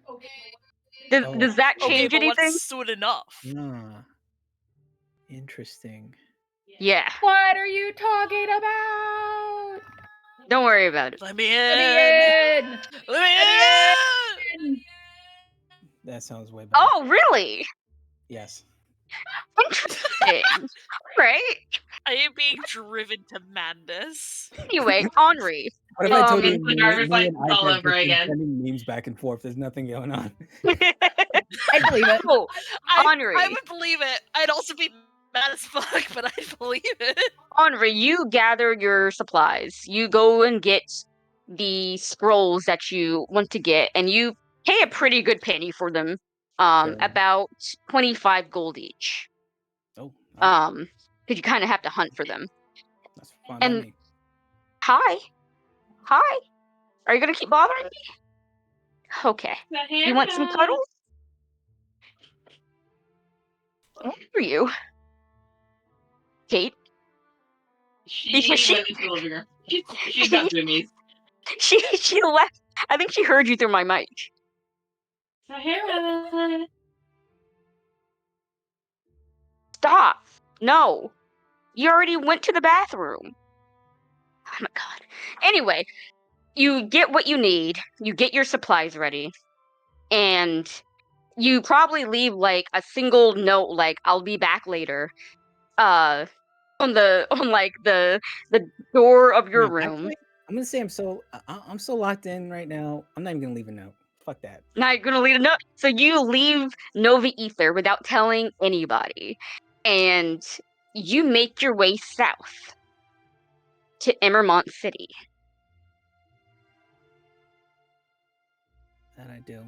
enough. Does that change but anything? what's soon enough? Nah. Interesting. Yeah. What are you talking about? Don't worry about it. Let me in. Let me in. Let me in. That sounds way better. Oh, really? Yes. Interesting. Right. I am being driven to madness. Anyway, Henri. What if I told you The daughter's like, and all Ike over have been again. sending memes back and forth? There's nothing going on. I believe it. Oh, I Henri. would believe it. I'd also be mad as fuck, but I'd believe it. Henri, you gather your supplies. You go and get the scrolls that you want to get, and you pay a pretty good penny for them. Sure. About 25 gold each. Oh, all right. Because you kind of have to hunt for them. That's fine by And me. hi, are you gonna keep bothering me? Okay. You want some cuddles? What for you, Kate? She went into the living room. She's got zoomies. She left. I think she heard you through my mic. Sahara. Stop. No. You already went to the bathroom. Oh my god. Anyway, you get what you need. You get your supplies ready. And you probably leave like a single note like I'll be back later. On the door of your No, room. actually, I'm gonna say I'm so locked in right now. I'm not even gonna leave a note. Fuck that. Now you're gonna leave a note. So you leave Nova Ether without telling anybody. And you make your way south to Emermont City. That I do.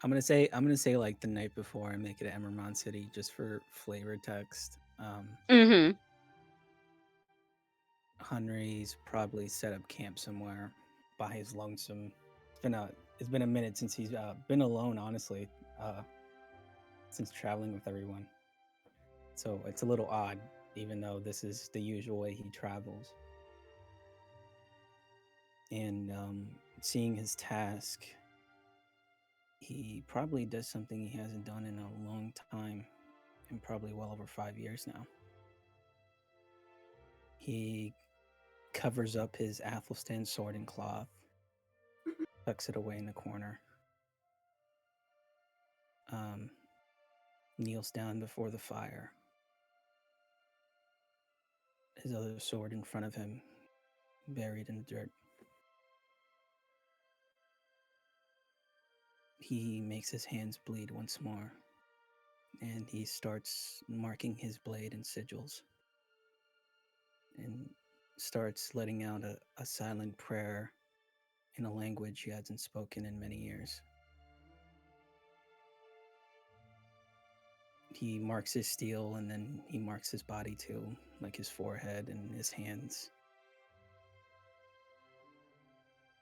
I'm gonna say like the night before I make it to Emermont City just for flavor text. Mm-hmm. Henry's probably set up camp somewhere by his lonesome. It's been a minute since he's been alone, honestly, since traveling with everyone. So it's a little odd, even though this is the usual way he travels. And seeing his task, he probably does something he hasn't done in a long time, and probably well over 5 years now. He covers up his Athelstan sword in cloth, tucks it away in the corner, kneels down before the fire, his other sword in front of him, buried in the dirt. He makes his hands bleed once more, and he starts marking his blade in sigils, and starts letting out a silent prayer in a language he hasn't spoken in many years. He marks his steel, and then he marks his body too, like his forehead and his hands.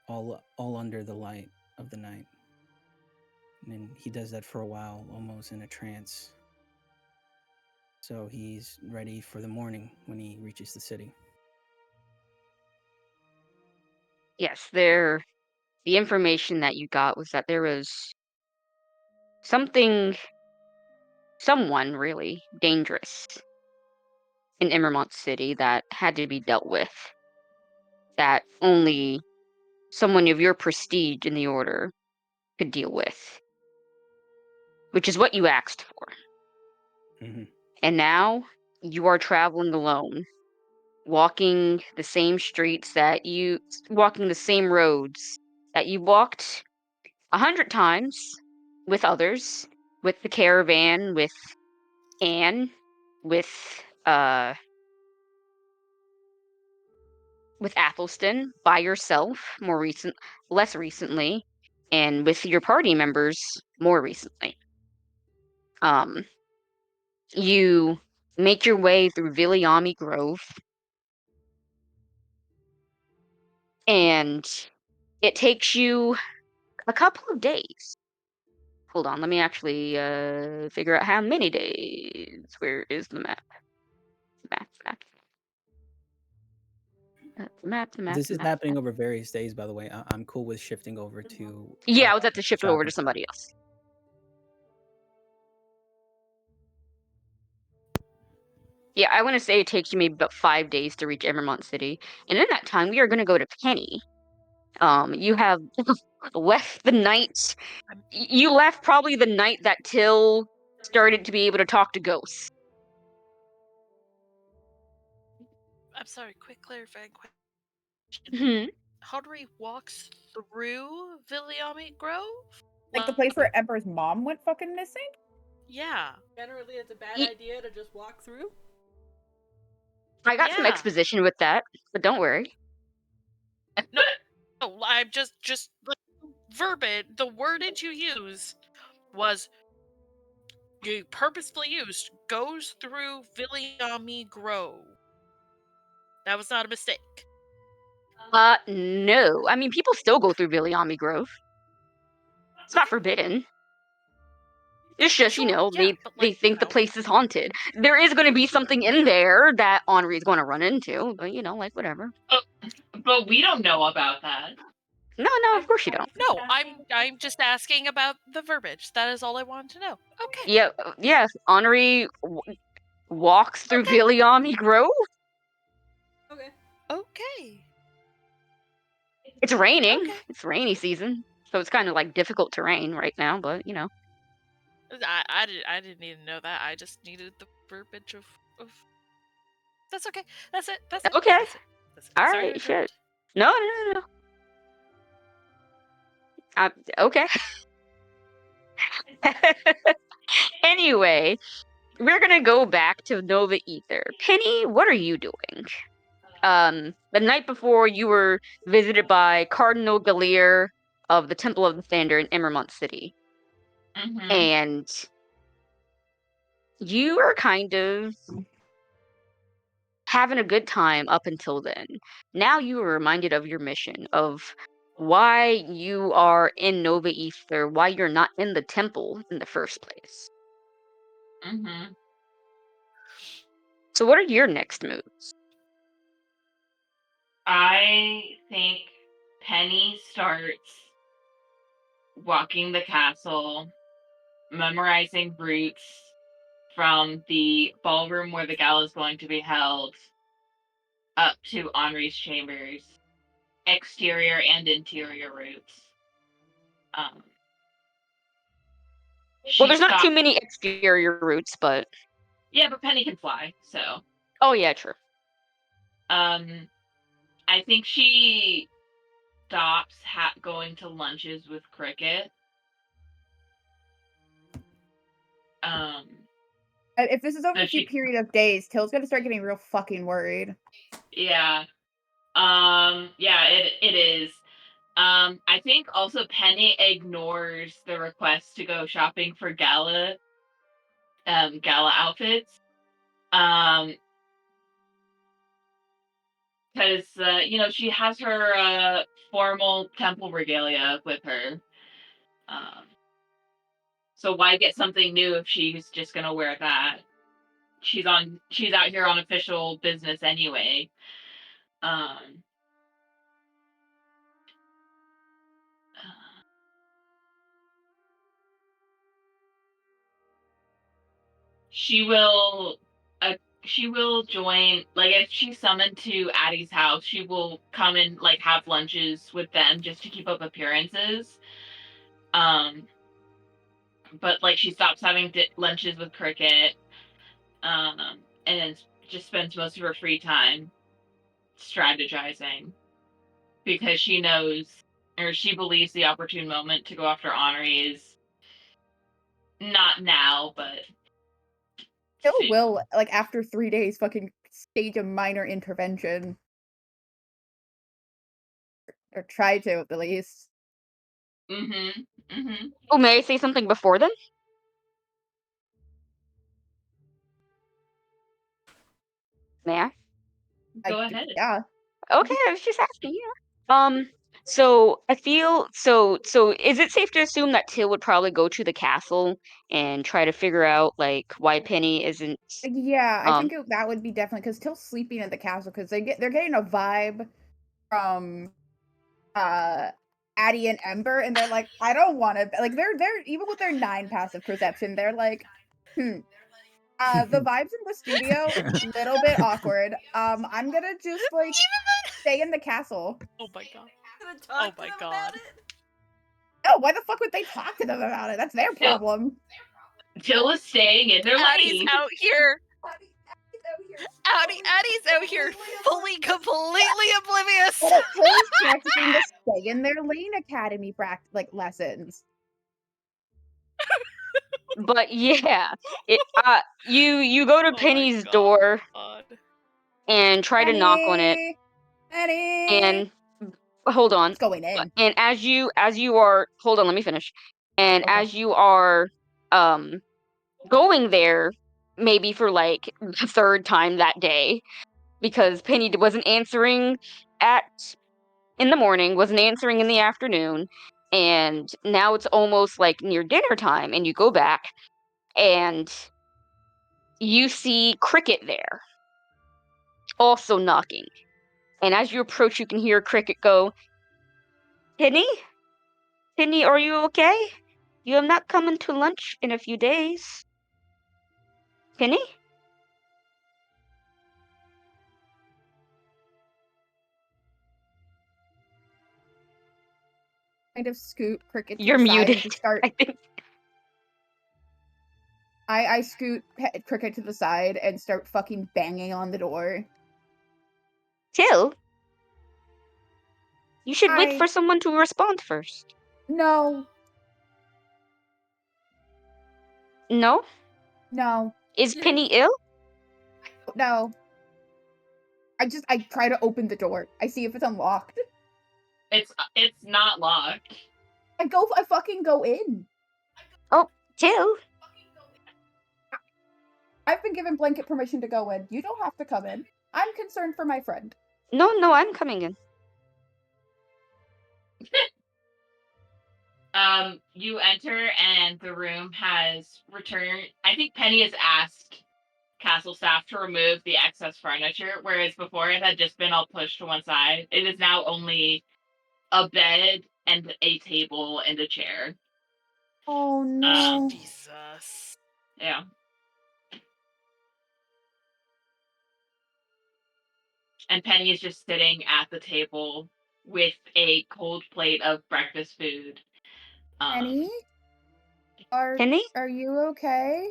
All under the light of the night. And then he does that for a while, almost in a trance. So he's ready for the morning when he reaches the city. Yes, the information that you got was that there was someone really dangerous in Emermont City that had to be dealt with. That only someone of your prestige in the order could deal with. Which is what you asked for. Mm-hmm. And now you are traveling alone, walking the same roads that you walked 100 times with others, with the caravan, with Anne, with Athelstan, by yourself less recently, and with your party members more recently. You make your way through Viliami Grove, and it takes you a couple of days. Hold on, let me actually figure out how many days. Where is the map? The map. This is happening over various days, by the way. I'm cool with shifting over to. Yeah, I was have to shift it over to shopping. somebody else. Yeah, I want to say it takes you maybe about 5 days to reach Emermont City. And in that time, we are going to go to Penny. You have left the night. You left probably the night that Till started to be able to talk to ghosts. I'm sorry, quick clarifying question. Mhm. Hodori walks through Viliami Grove? Like the place where Emperor's mom went fucking missing? Yeah. Generally, it's a bad Ye- idea to just walk through. I got some Yeah. exposition with that, but don't worry. No, I'm just verbiage. The wordage you use was you purposefully used goes through Viliami Grove. That was not a mistake. No. I mean, people still go through Viliami Grove. It's not forbidden. It's just, Sure, yeah, but they like, think the place is haunted. There is going to be something in there that Henri's going to run into, but like whatever. But we don't know about that. No, of course you don't. No, I'm just asking about the verbiage. That is all I wanted to know. Okay. Yeah. Henri walks through Okay. Viliami Grove. Okay. Okay. It's raining. Okay. It's rainy season, so it's kind of like difficult terrain right now. But I didn't even know that. I just needed the verbiage of. That's okay. That's it. That's it. okay. That's it. That's it. All Sorry to right, shit. interrupt. No. Okay. Anyway, we're gonna go back to Nova Ether. Penny, what are you doing? The night before, you were visited by Cardinal Galir of the Temple of the Thunder in Emermont City, and you were kind of having a good time up until then. Now you are reminded of your mission, of why you are in Nova Ether, why you're not in the temple in the first place. So what are your next moves? I think Penny starts walking the castle, memorizing routes from the ballroom where the gala is going to be held up to Henri's chambers, exterior and interior routes. Well, there's not too many exterior routes, but yeah, but Penny can fly, so. Oh yeah, true. I think she stops going to lunches with Cricket. If this is over a few period of days, Till's gonna start getting real fucking worried. Yeah. Yeah, it is. I think also Penny ignores the request to go shopping for gala outfits. Because she has her formal temple regalia with her. So why get something new if she's just gonna wear that? She's out here on official business anyway. She will join, like, if she's summoned to Addie's house, she will come and like have lunches with them just to keep up appearances. But like she stops having lunches with Cricket, and then just spends most of her free time strategizing because she knows, or she believes, the opportune moment to go after Henri is not now, but Till will, like, after 3 days, fucking stage a minor intervention. Or try to, at the least. Oh, may I say something before then? May I? Go ahead. Yeah. Okay, I was just asking you. So I feel so is it safe to assume that Till would probably go to the castle and try to figure out like why Penny isn't Yeah, I think that would be definitely because Till's sleeping at the castle because they're getting a vibe from Addie and Ember, and they're like, I don't want to, like, they're even with their 9 passive perception, they're like, the vibes in the studio, little bit awkward. I'm gonna just like stay in the castle. Oh my god. gonna talk to them about it? No, why the fuck would they talk to them about it? That's their problem. Jill is staying in their Addie's lane. out here. Addie's out here fully, completely oblivious. But Tilly's practicing to stay in their lane academy lessons. But yeah, you go to Penny's door and try to knock on it. Penny. And hold on. It's going in. And as you are, hold on, let me finish. And Okay. as you are going there, maybe for like the third time that day, because Penny wasn't answering in the morning, wasn't answering in the afternoon, and now it's almost like near dinner time, and you go back and you see Cricket there, also knocking. And as you approach, you can hear Cricket go, Penny? Penny, are you okay? You have not come into lunch in a few days. Penny? Kind of scoot Cricket to You're the muted. side and start. I think. I scoot Cricket to the side and start fucking banging on the door. Till? You should wait Hi. for someone to respond first. No. No? No. Is Penny ill? No. I try to open the door. I see if it's unlocked. It's not locked. I fucking go in. Oh, Till? I've been given blanket permission to go in. You don't have to come in. I'm concerned for my friend. No, I'm coming in. You enter and the room has returned. I think Penny has asked castle staff to remove the excess furniture, whereas before it had just been all pushed to one side. It is now only a bed and a table and a chair. Oh no. Jesus. Yeah. And Penny is just sitting at the table with a cold plate of breakfast food. Penny? Penny? Are you okay?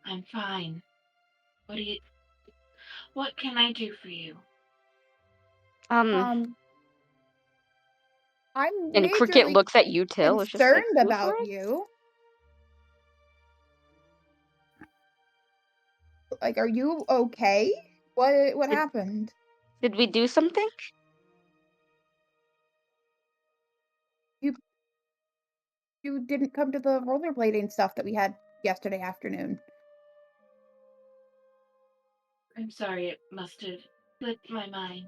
I'm fine. What can I do for you? I'm And Cricket majorly looks at you, Till. It's just like, concerned who about for it? you. Like, are you okay? What happened? Did we do something? You didn't come to the rollerblading stuff that we had yesterday afternoon. I'm sorry, it must have slipped my mind.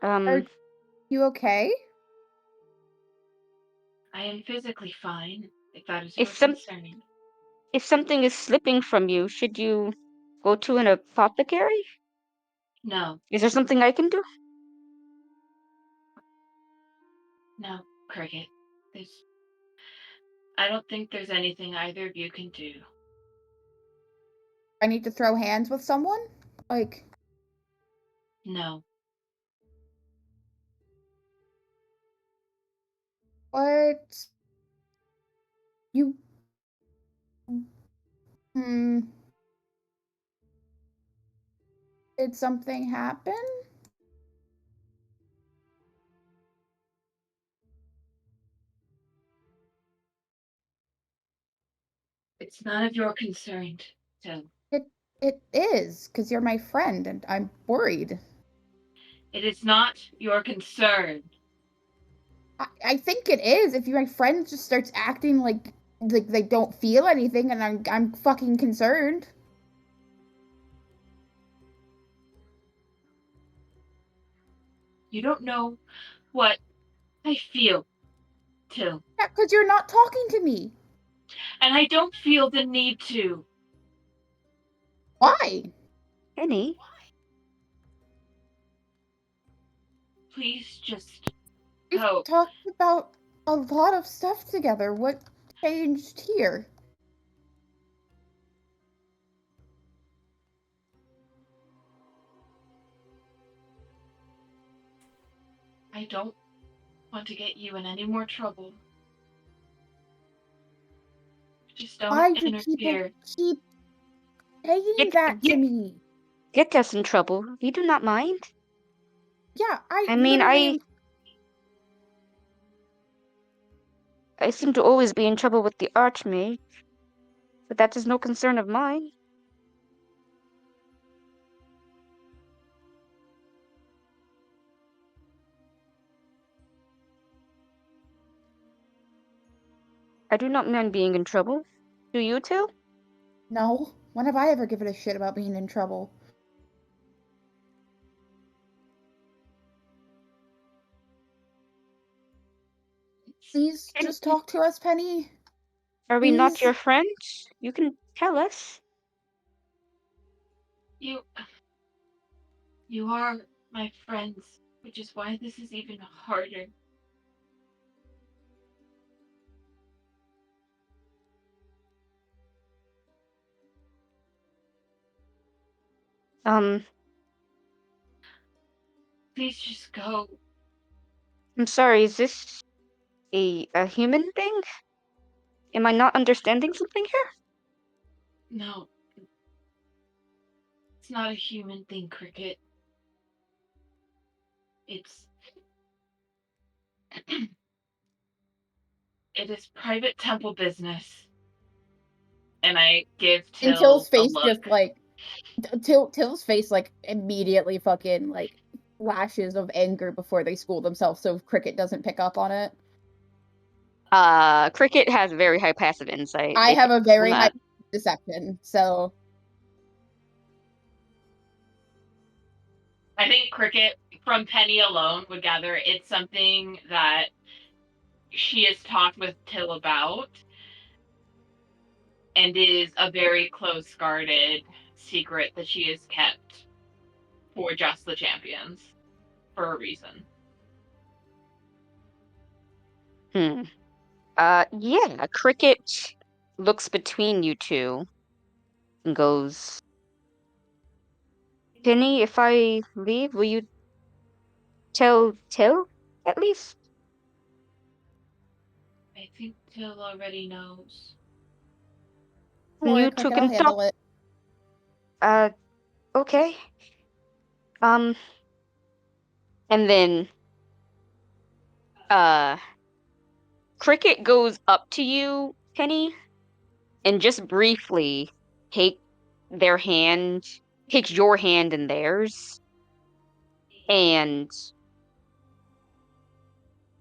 Are you okay? I am physically fine, if that is your concern. If something is slipping from you, should you go to an apothecary? No. Is there something I can do? No, Cricket. I don't think there's anything either of you can do. I need to throw hands with someone? Like... No. What? You... Did something happen? It's none of your concern, so. It is, because you're my friend, and I'm worried. It is not your concern. I think it is. If my friend just starts acting like they don't feel anything, and I'm fucking concerned. You don't know what I feel, Till. Yeah, because you're not talking to me. And I don't feel the need to. Why? Penny? Please just We've go. talked about a lot of stuff together. What changed here? I don't want to get you in any more trouble. Just don't Why do interfere. people keep saying that to me? Get us in trouble. We do not mind. Yeah, I mean, I seem to always be in trouble with the Archmage, but that is no concern of mine. I do not mind being in trouble. Do you two? No. When have I ever given a shit about being in trouble? Please just talk to us, Penny. Are we not Please? your friends? You can tell us. You are my friends, which is why this is even harder. Please just go. I'm sorry, is this a human thing? Am I not understanding something here? No. It's not a human thing, Cricket. It's... It is private temple business. And I give Till And Till's a face look. just like Till's face like immediately fucking like flashes of anger before they school themselves so Cricket doesn't pick up on it. Cricket has very high passive insight. I They have a very will high not. deception, so I think Cricket, from Penny alone, would gather it's something that she has talked with Till about and is a very close guarded secret that she has kept for just the champions for a reason. Yeah, Cricket looks between you two and goes, Penny, if I leave, will you tell Till, at least? I think Till already knows. don't worry, You two Cricket, I'll can talk. handle it. Okay. And then, Cricket goes up to you, Penny, and just briefly take their hand, takes your hand in theirs, and,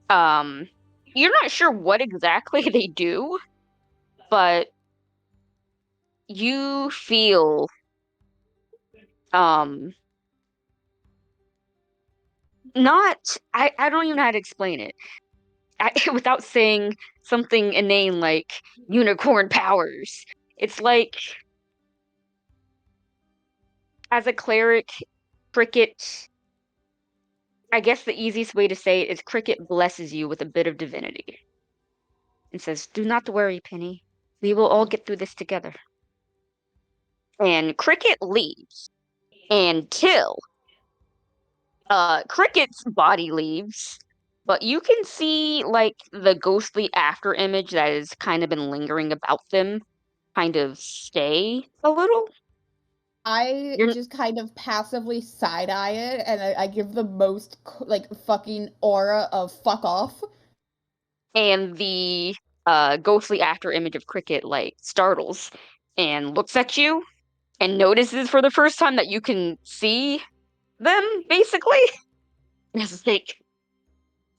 you're not sure what exactly they do, but you feel, not, I don't even know how to explain it. Without saying something inane like unicorn powers. It's like, as a cleric, Cricket, I guess the easiest way to say it is Cricket blesses you with a bit of divinity and says, Do not worry, Penny. We will all get through this together. And Cricket leaves. And Till, Cricket's body leaves, but you can see like the ghostly after image that has kind of been lingering about them kind of stay a little. I You're just kind of passively side-eye it, and I give the most, like, fucking aura of fuck off. and the ghostly after image of Cricket like startles and looks at you and notices for the first time that you can see them basically. And has a like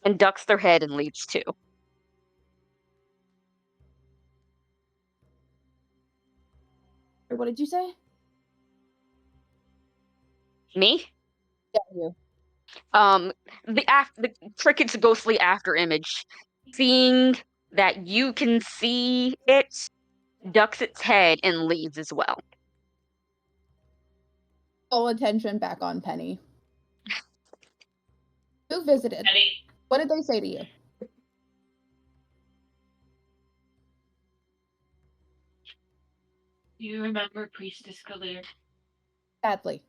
and ducks their head and leaves too. What did you say? Me? Yeah, you. The Cricket's ghostly after image, seeing that you can see it, ducks its head and leaves as well. Full attention back on Penny. Who visited? Penny, What did they say to you? do you remember Priestess Galir? Sadly.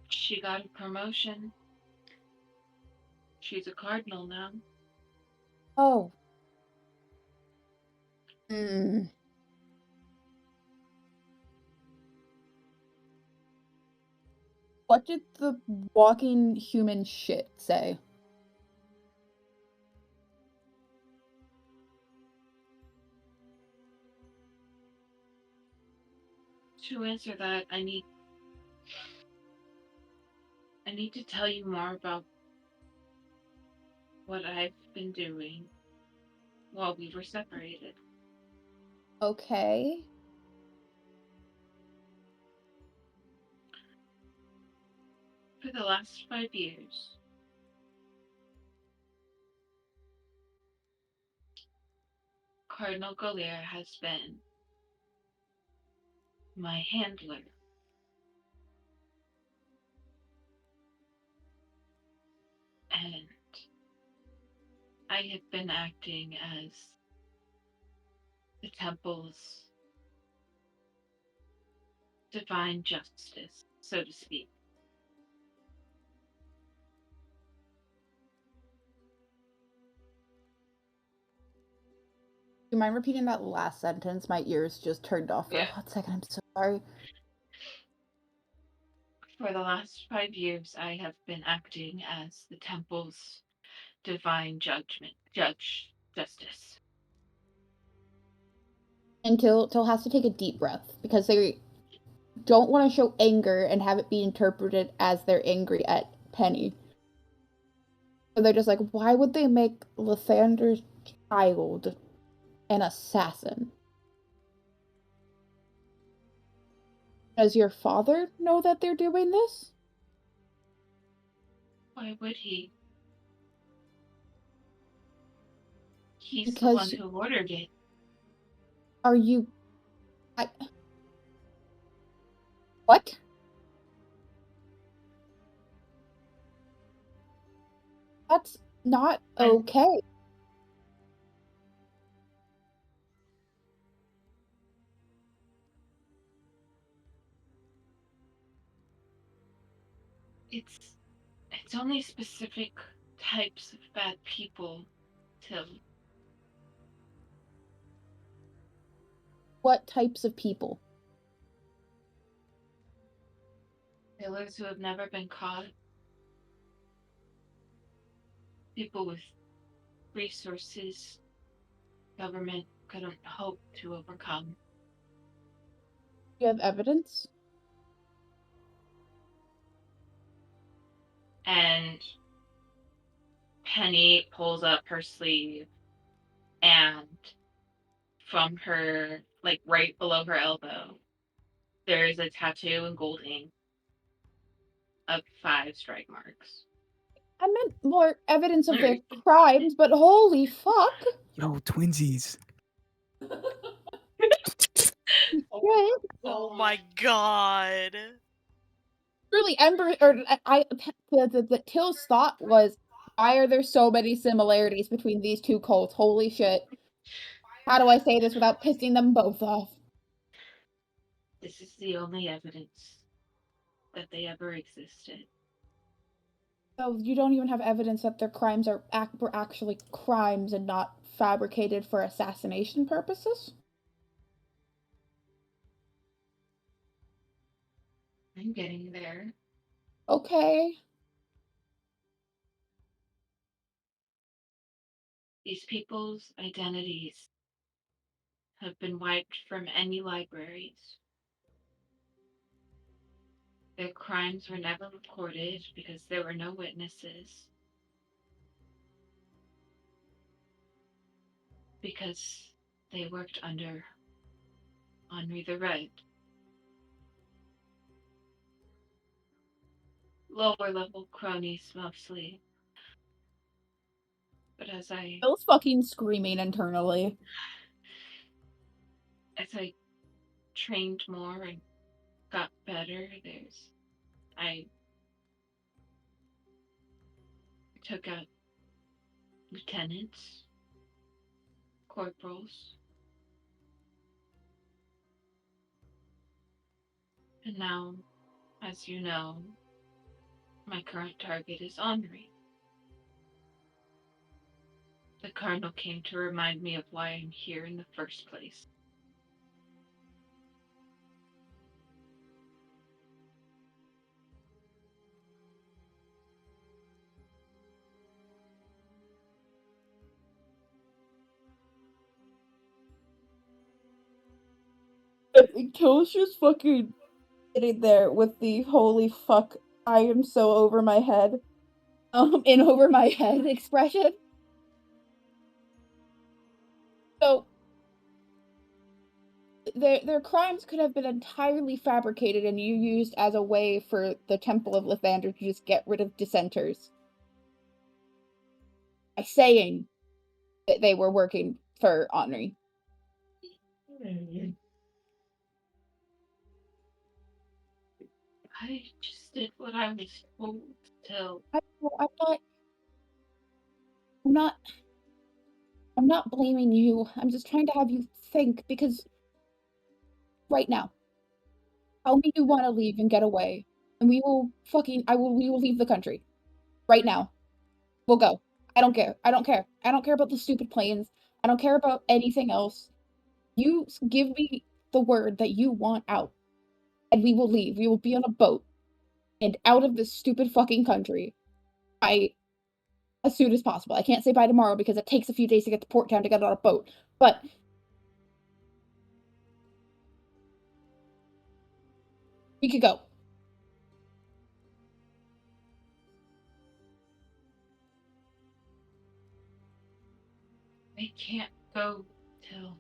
She got a promotion. She's a cardinal now. Oh. What did the walking human shit say? To answer that, I need to tell you more about what I've been doing while we were separated. Okay. For the last 5 years, Cardinal Goliath has been my handler. And I have been acting as the temple's divine justice, so to speak. Do you mind repeating that last sentence? My ears just turned off for a hot second. I'm so sorry. For the last 5 years, I have been acting as the temple's divine justice. And Till has to take a deep breath because they don't want to show anger and have it be interpreted as they're angry at Penny. So they're just like, why would they make Lathander's child an assassin? Does your father know that they're doing this? Why would he? He's Because the one who ordered it. Are you... What? That's not okay. It's only specific types of bad people, Till. What types of people? Sailors who have never been caught. People with resources government couldn't hope to overcome. Do you have evidence? And Penny pulls up her sleeve, and from her, like right below her elbow, there is a tattoo in gold ink of 5 strike marks. I meant more evidence of their crimes, but holy fuck! Yo, twinsies. Oh my god. Really, Ember, or the Till's thought was, why are there so many similarities between these two cults? Holy shit. How do I say this without pissing them both off? This is the only evidence that they ever existed. So you don't even have evidence that their crimes were actually crimes and not fabricated for assassination purposes? I'm getting there. Okay. These people's identities have been wiped from any libraries. Their crimes were never recorded because there were no witnesses. Because they worked under Henri the Red. Lower level cronies mostly. But as I Bill's fucking screaming internally. As I trained more and got better, I took out lieutenants, corporals, and now, as you know, my current target is Henri. Cardinal came to remind me of why I'm here in the first place. Kill's just fucking sitting there with the holy fuck, I am so over my head, in over my head expression. So, their crimes could have been entirely fabricated and you used as a way for the Temple of Lathander to just get rid of dissenters. By saying that they were working for Henri. I just did what I was told to. I'm not blaming you. I'm just trying to have you think, because right now, tell me you want to leave and get away, and we will leave the country. Right now. We'll go. I don't care. I don't care. I don't care about the stupid planes. I don't care about anything else. You give me the word that you want out, and we will leave. We will be on a boat and out of this stupid fucking country as soon as possible. I can't say by tomorrow because it takes a few days to get to Port Town to get on a boat, but we could go. I can't go till.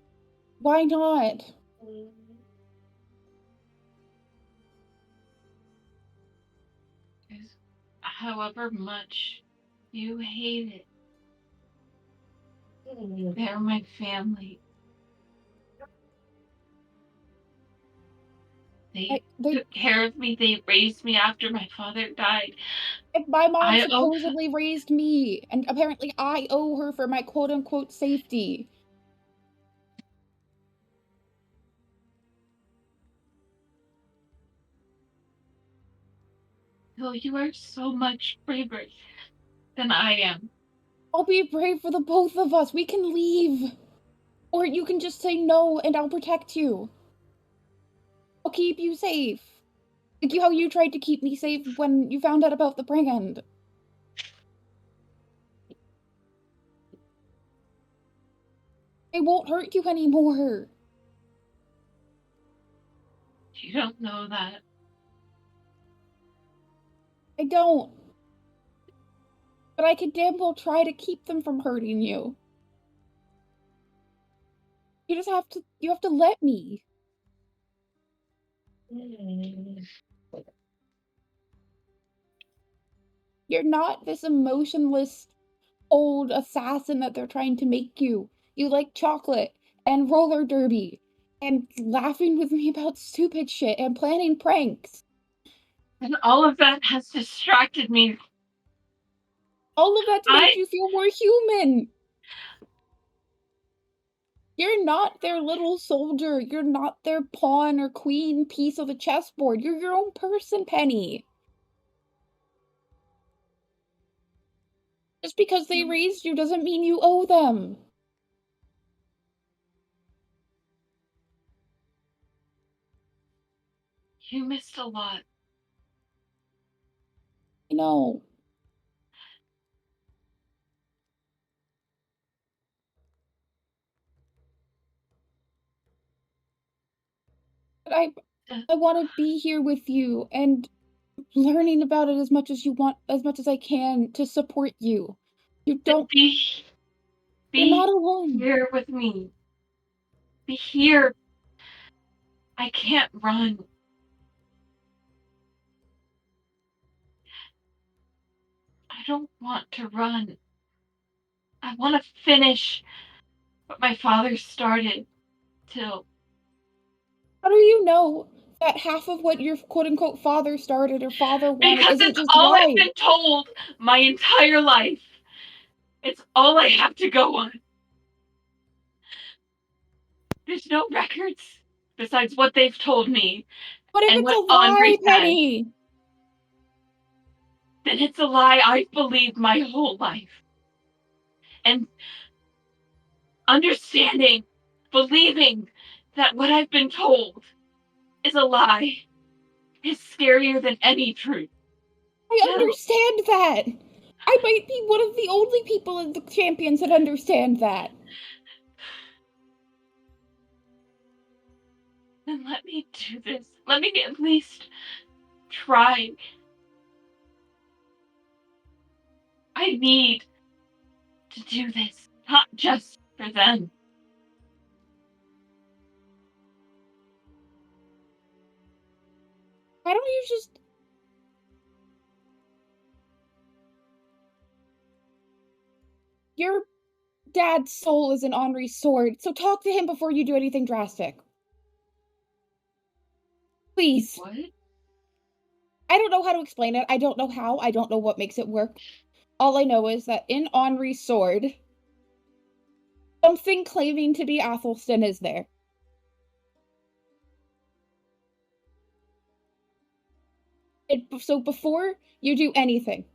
Why not? Because however much you hate it, they're my family. They took care of me. They raised me after my father died. And my mom supposedly raised me, and apparently I owe her for my quote-unquote safety. Phil, you are so much braver than I am. I'll be brave for the both of us. We can leave. Or you can just say no and I'll protect you. I'll keep you safe. Like how you tried to keep me safe when you found out about the brand. It won't hurt you anymore. You don't know that. I don't. But I could damn well try to keep them from hurting you. You have to let me. You're not this emotionless old assassin that they're trying to make you. You like chocolate and roller derby and laughing with me about stupid shit and planning pranks. And all of that has distracted me. All of that to make you feel more human. You're not their little soldier. You're not their pawn or queen piece of the chessboard. You're your own person, Penny. Just because they raised you doesn't mean you owe them. You missed a lot. I know. But I want to be here with you and learning about it as much as I can to support you. You don't be You're not alone. Here with me. Be here. I can't run. I don't want to run. I want to finish what my father started. Till. How do you know that half of what your quote-unquote father started or father wanted Because isn't it's just all right? I've been told my entire life. It's all I have to go on. There's no records besides what they've told me. What if and it's a what lie, Henri Penny? said. Then it's a lie I've believed my whole life. And understanding, believing that what I've been told is a lie is scarier than any truth. I understand that. I might be one of the only people in the champions that understand that. Then let me do this. Let me at least try. I need to do this, not just for them. Why don't you just... Your dad's soul is in Henri's sword, so talk to him before you do anything drastic. Please. What? I don't know how to explain it. I don't know how. I don't know what makes it work. All I know is that in Henri's sword, something claiming to be Athelstan is there. So before you do anything,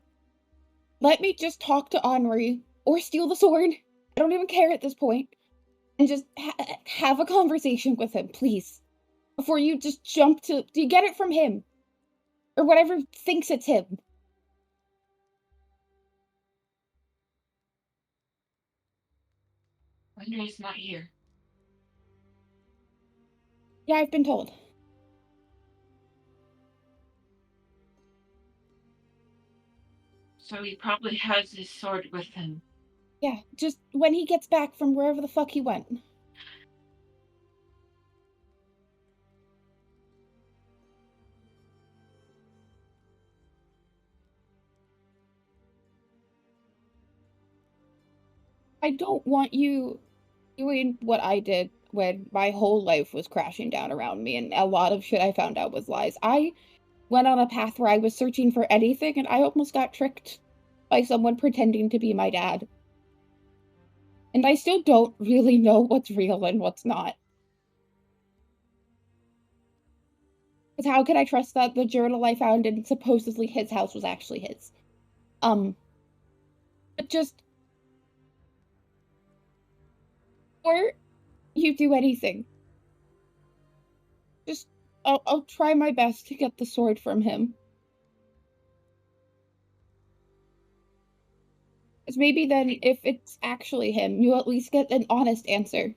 let me just talk to Henri, or steal the sword. I don't even care at this point. And just have a conversation with him, please. Before you just jump to... You get it from him. Or whatever thinks it's him. Henry's not here. Yeah, I've been told. So he probably has his sword with him. Yeah, just when he gets back from wherever the fuck he went. I don't want you doing what I did when my whole life was crashing down around me and a lot of shit I found out was lies. I went on a path where I was searching for anything and I almost got tricked by someone pretending to be my dad. And I still don't really know what's real and what's not. Because how can I trust that the journal I found in supposedly his house was actually his? But just... Before you do anything, just... I'll try my best to get the sword from him. Because maybe then, if it's actually him, you at least get an honest answer.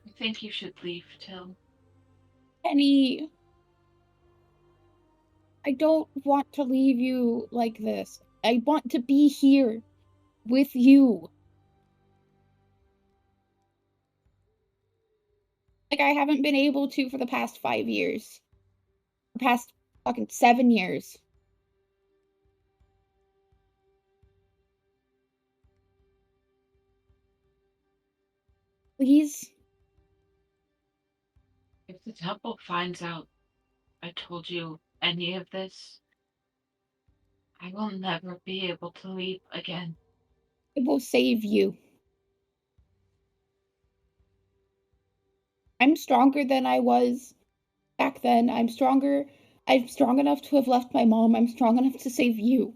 I think you should leave, Till. Penny... I don't want to leave you like this. I want to be here with you. Like I haven't been able to for the past 5 years. The past fucking 7 years. Please? If the temple finds out I told you any of this, I will never be able to leave again. It will save you. I'm stronger than I was back then. I'm strong enough to have left my mom. I'm strong enough to save you.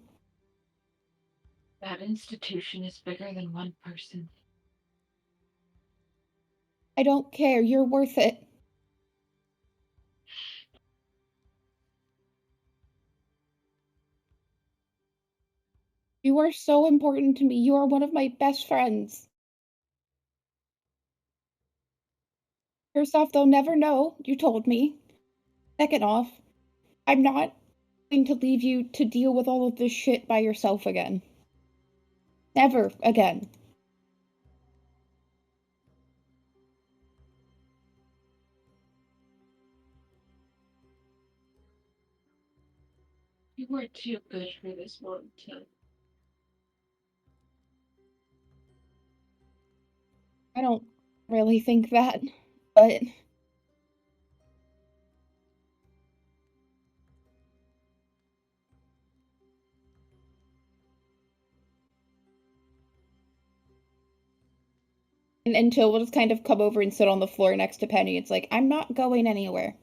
That institution is bigger than one person. I don't care. You're worth it. You are so important to me. You are one of my best friends. First off, they'll never know you told me. Second off, I'm not going to leave you to deal with all of this shit by yourself again. Never again. You were too good for this one, Till. I don't really think that, but... And Chill will just kind of come over and sit on the floor next to Penny. It's like, I'm not going anywhere.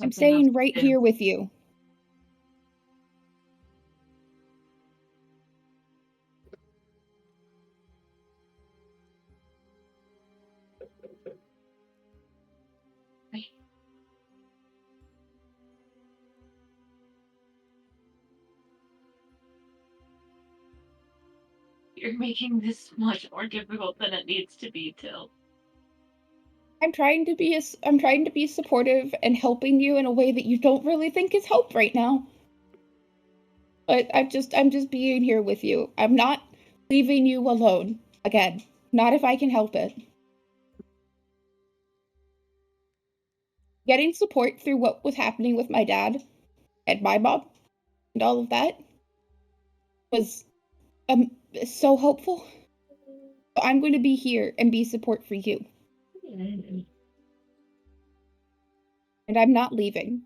I'm staying right here with you. You're making this much more difficult than it needs to be, Till. I'm trying to be supportive and helping you in a way that you don't really think is help right now. But I'm just being here with you. I'm not leaving you alone again. Not if I can help it. Getting support through what was happening with my dad and my mom and all of that was so helpful. I'm going to be here and be support for you. And I'm not leaving.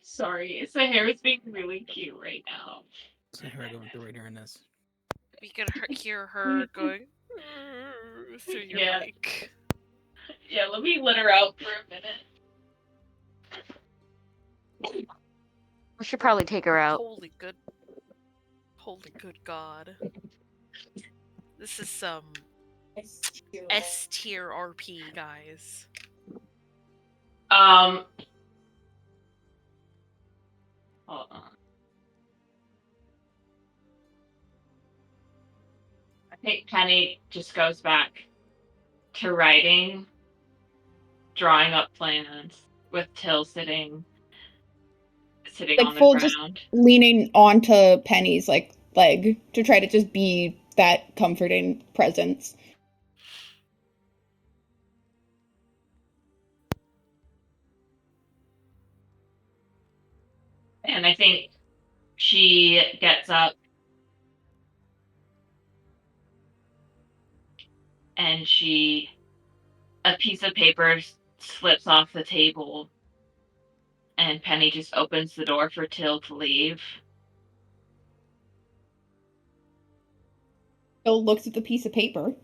Sorry, Sahara is being really cute right now. Sahara going through right here in this. We could hear her going through your mic. Yeah, let me let her out for a minute. We should probably take her out. Holy good God. This is some S tier RP, guys. Hold on. I think Penny just goes back to writing, drawing up plans with Till sitting Like on the full ground. just leaning onto Penny's like leg to try to just be that comforting presence. And I think she gets up and a piece of paper slips off the table and Penny just opens the door for Till to leave. Till looks at the piece of paper.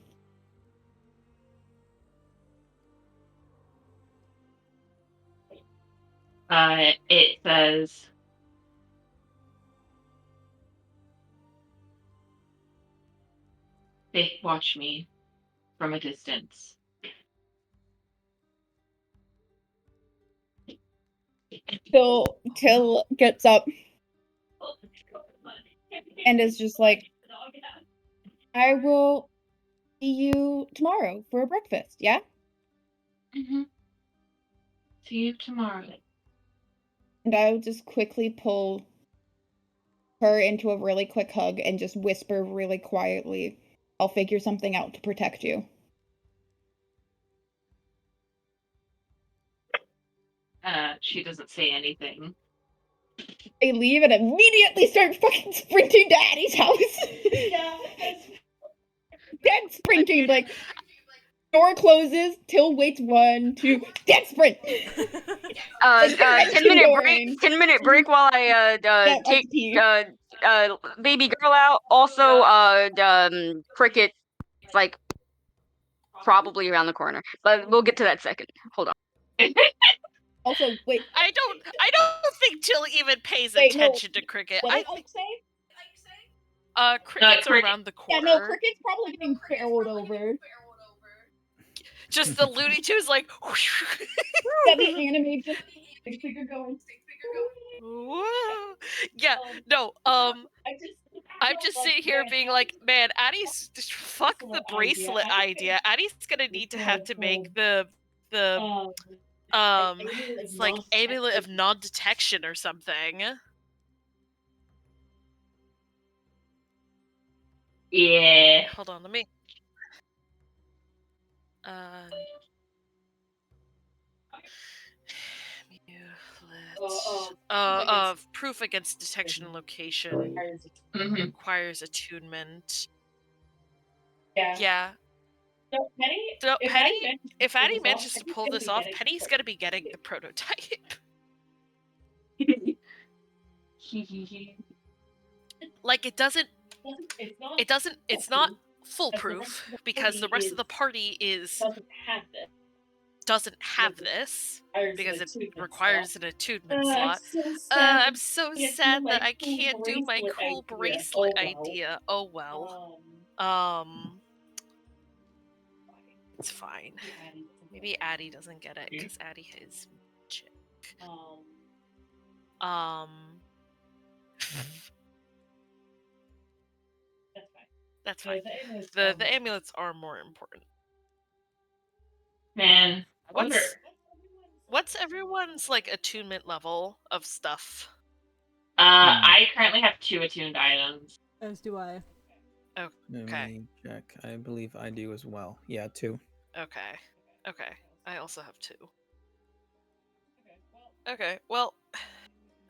It says, "They watch me from a distance." Till gets up and is just like, I will see you tomorrow for breakfast, yeah? Mm-hmm. See you tomorrow. And I will just quickly pull her into a really quick hug and just whisper really quietly, I'll figure something out to protect you. She doesn't say anything. They leave and immediately start fucking sprinting to Addie's house. Dead sprinting, like, door closes, Till waits 1, 2, dead sprint. 10-minute break while I take baby girl out. Also, Cricket, like probably around the corner, but we'll get to that second. Hold on. Also, wait. I don't think Till even pays attention to Cricket. What did I say? Cricket's around the corner. Yeah, no, Cricket's probably getting barreled over. Just the Looney Tunes like Yeah, the anime just stick figure going. Yeah, no, I'm just sitting here being like, man, Addie's just fuck the bracelet idea. Addie's gonna need to have to make the it's like amulet of non-detection or something. Yeah. Hold on, let me proof against detection and location requires attunement. Yeah. So if Addie manages to pull this off, Penny's gonna be getting the prototype. Like it's not foolproof because the rest of the party doesn't have this because it requires an attunement slot. I'm so sad that I can't do my cool bracelet idea. Oh well. It's fine. Maybe Addie doesn't get it because Addie is magic. That's fine. The amulets are more important. Man, What's everyone's like attunement level of stuff? I currently have 2 attuned items. As do I. Let me check. I believe I do as well. Yeah, 2. Okay. I also have 2. Okay. Well,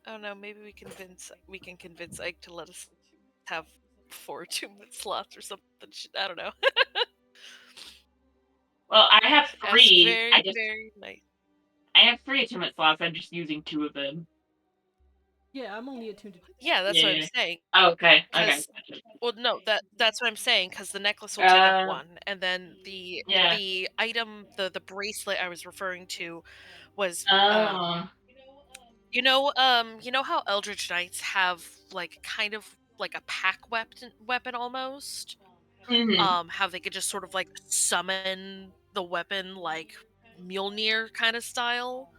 I don't know. Maybe we can convince Ike to let us have 4 attunement slots or something. I don't know. Well, I have 3. Very nice. I have 3 attunement slots. I'm just using 2 of them. Yeah, I'm only attuned to. Yeah, that's what I'm saying. Okay. Well, no, that's what I'm saying because the necklace will take up 1, and then the item, the bracelet I was referring to, was you know how Eldritch Knights have like kind of like a pack weapon almost. How they could just sort of like summon the weapon like Mjolnir kind of style.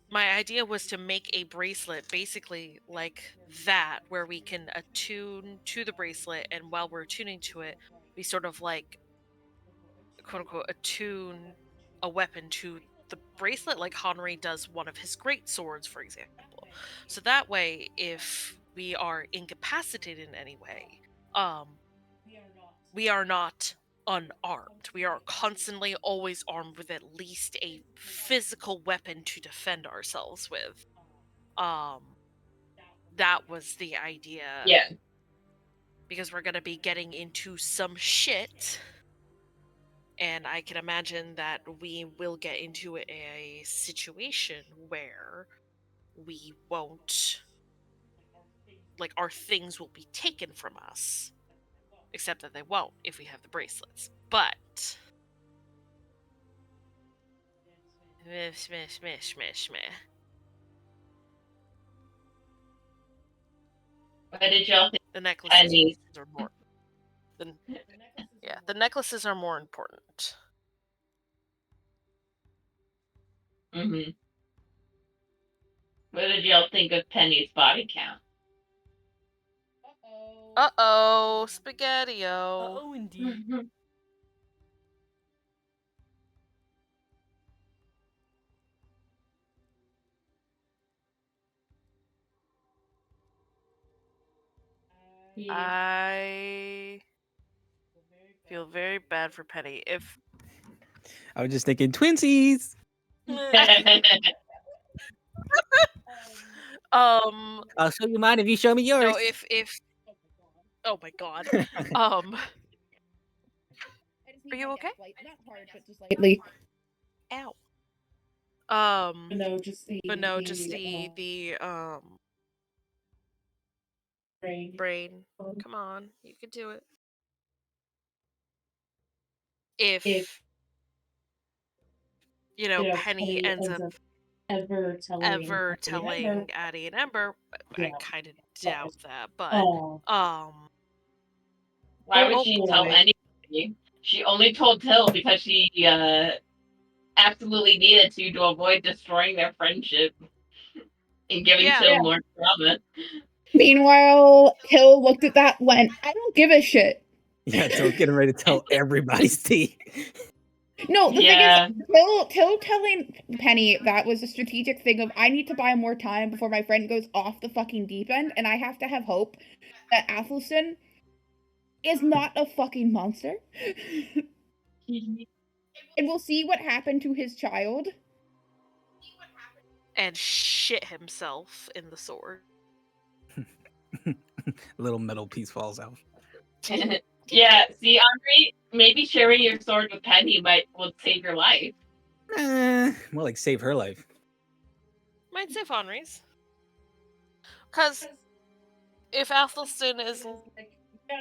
My idea was to make a bracelet basically like that, where we can attune to the bracelet, and while we're attuning to it, we sort of like, quote unquote, attune a weapon to the bracelet, like Honore does one of his great swords, for example. So that way, if we are incapacitated in any way, we are not unarmed. We are constantly always armed with at least a physical weapon to defend ourselves with. That was the idea. Yeah. Because we're gonna be getting into some shit. And I can imagine that we will get into a situation where we won't, like, our things will be taken from us. Except that they won't if we have the bracelets. But What did y'all think? The necklaces are more. The necklaces are more important. What did y'all think of Penny's body count? Uh-oh, Spaghetti-O. Uh-oh, indeed. I feel very bad for Penny. If I was just thinking twinsies. I'll show you mine if you show me yours. No, if oh my god. Are you okay? Not hard, but just slightly. Ow. Just the brain. Come on, you could do it. If Penny ends up ever telling Addie and Ember, I kind of doubt that, but why would she tell anybody? She only told Till because she absolutely needed to avoid destroying their friendship and giving Till more trauma. Meanwhile, Till looked at that, went, I don't give a shit. Yeah, Till getting ready to tell everybody's tea. No, the thing is, Till telling Penny that was a strategic thing of, I need to buy more time before my friend goes off the fucking deep end, and I have to have hope that Athelstan is not a fucking monster. And we'll see what happened to his child. And shit himself in the sword. Little metal piece falls out. Yeah, see, Henri, maybe sharing your sword with Penny will save your life. More like save her life. Might save Henry's. Because if Athelstan is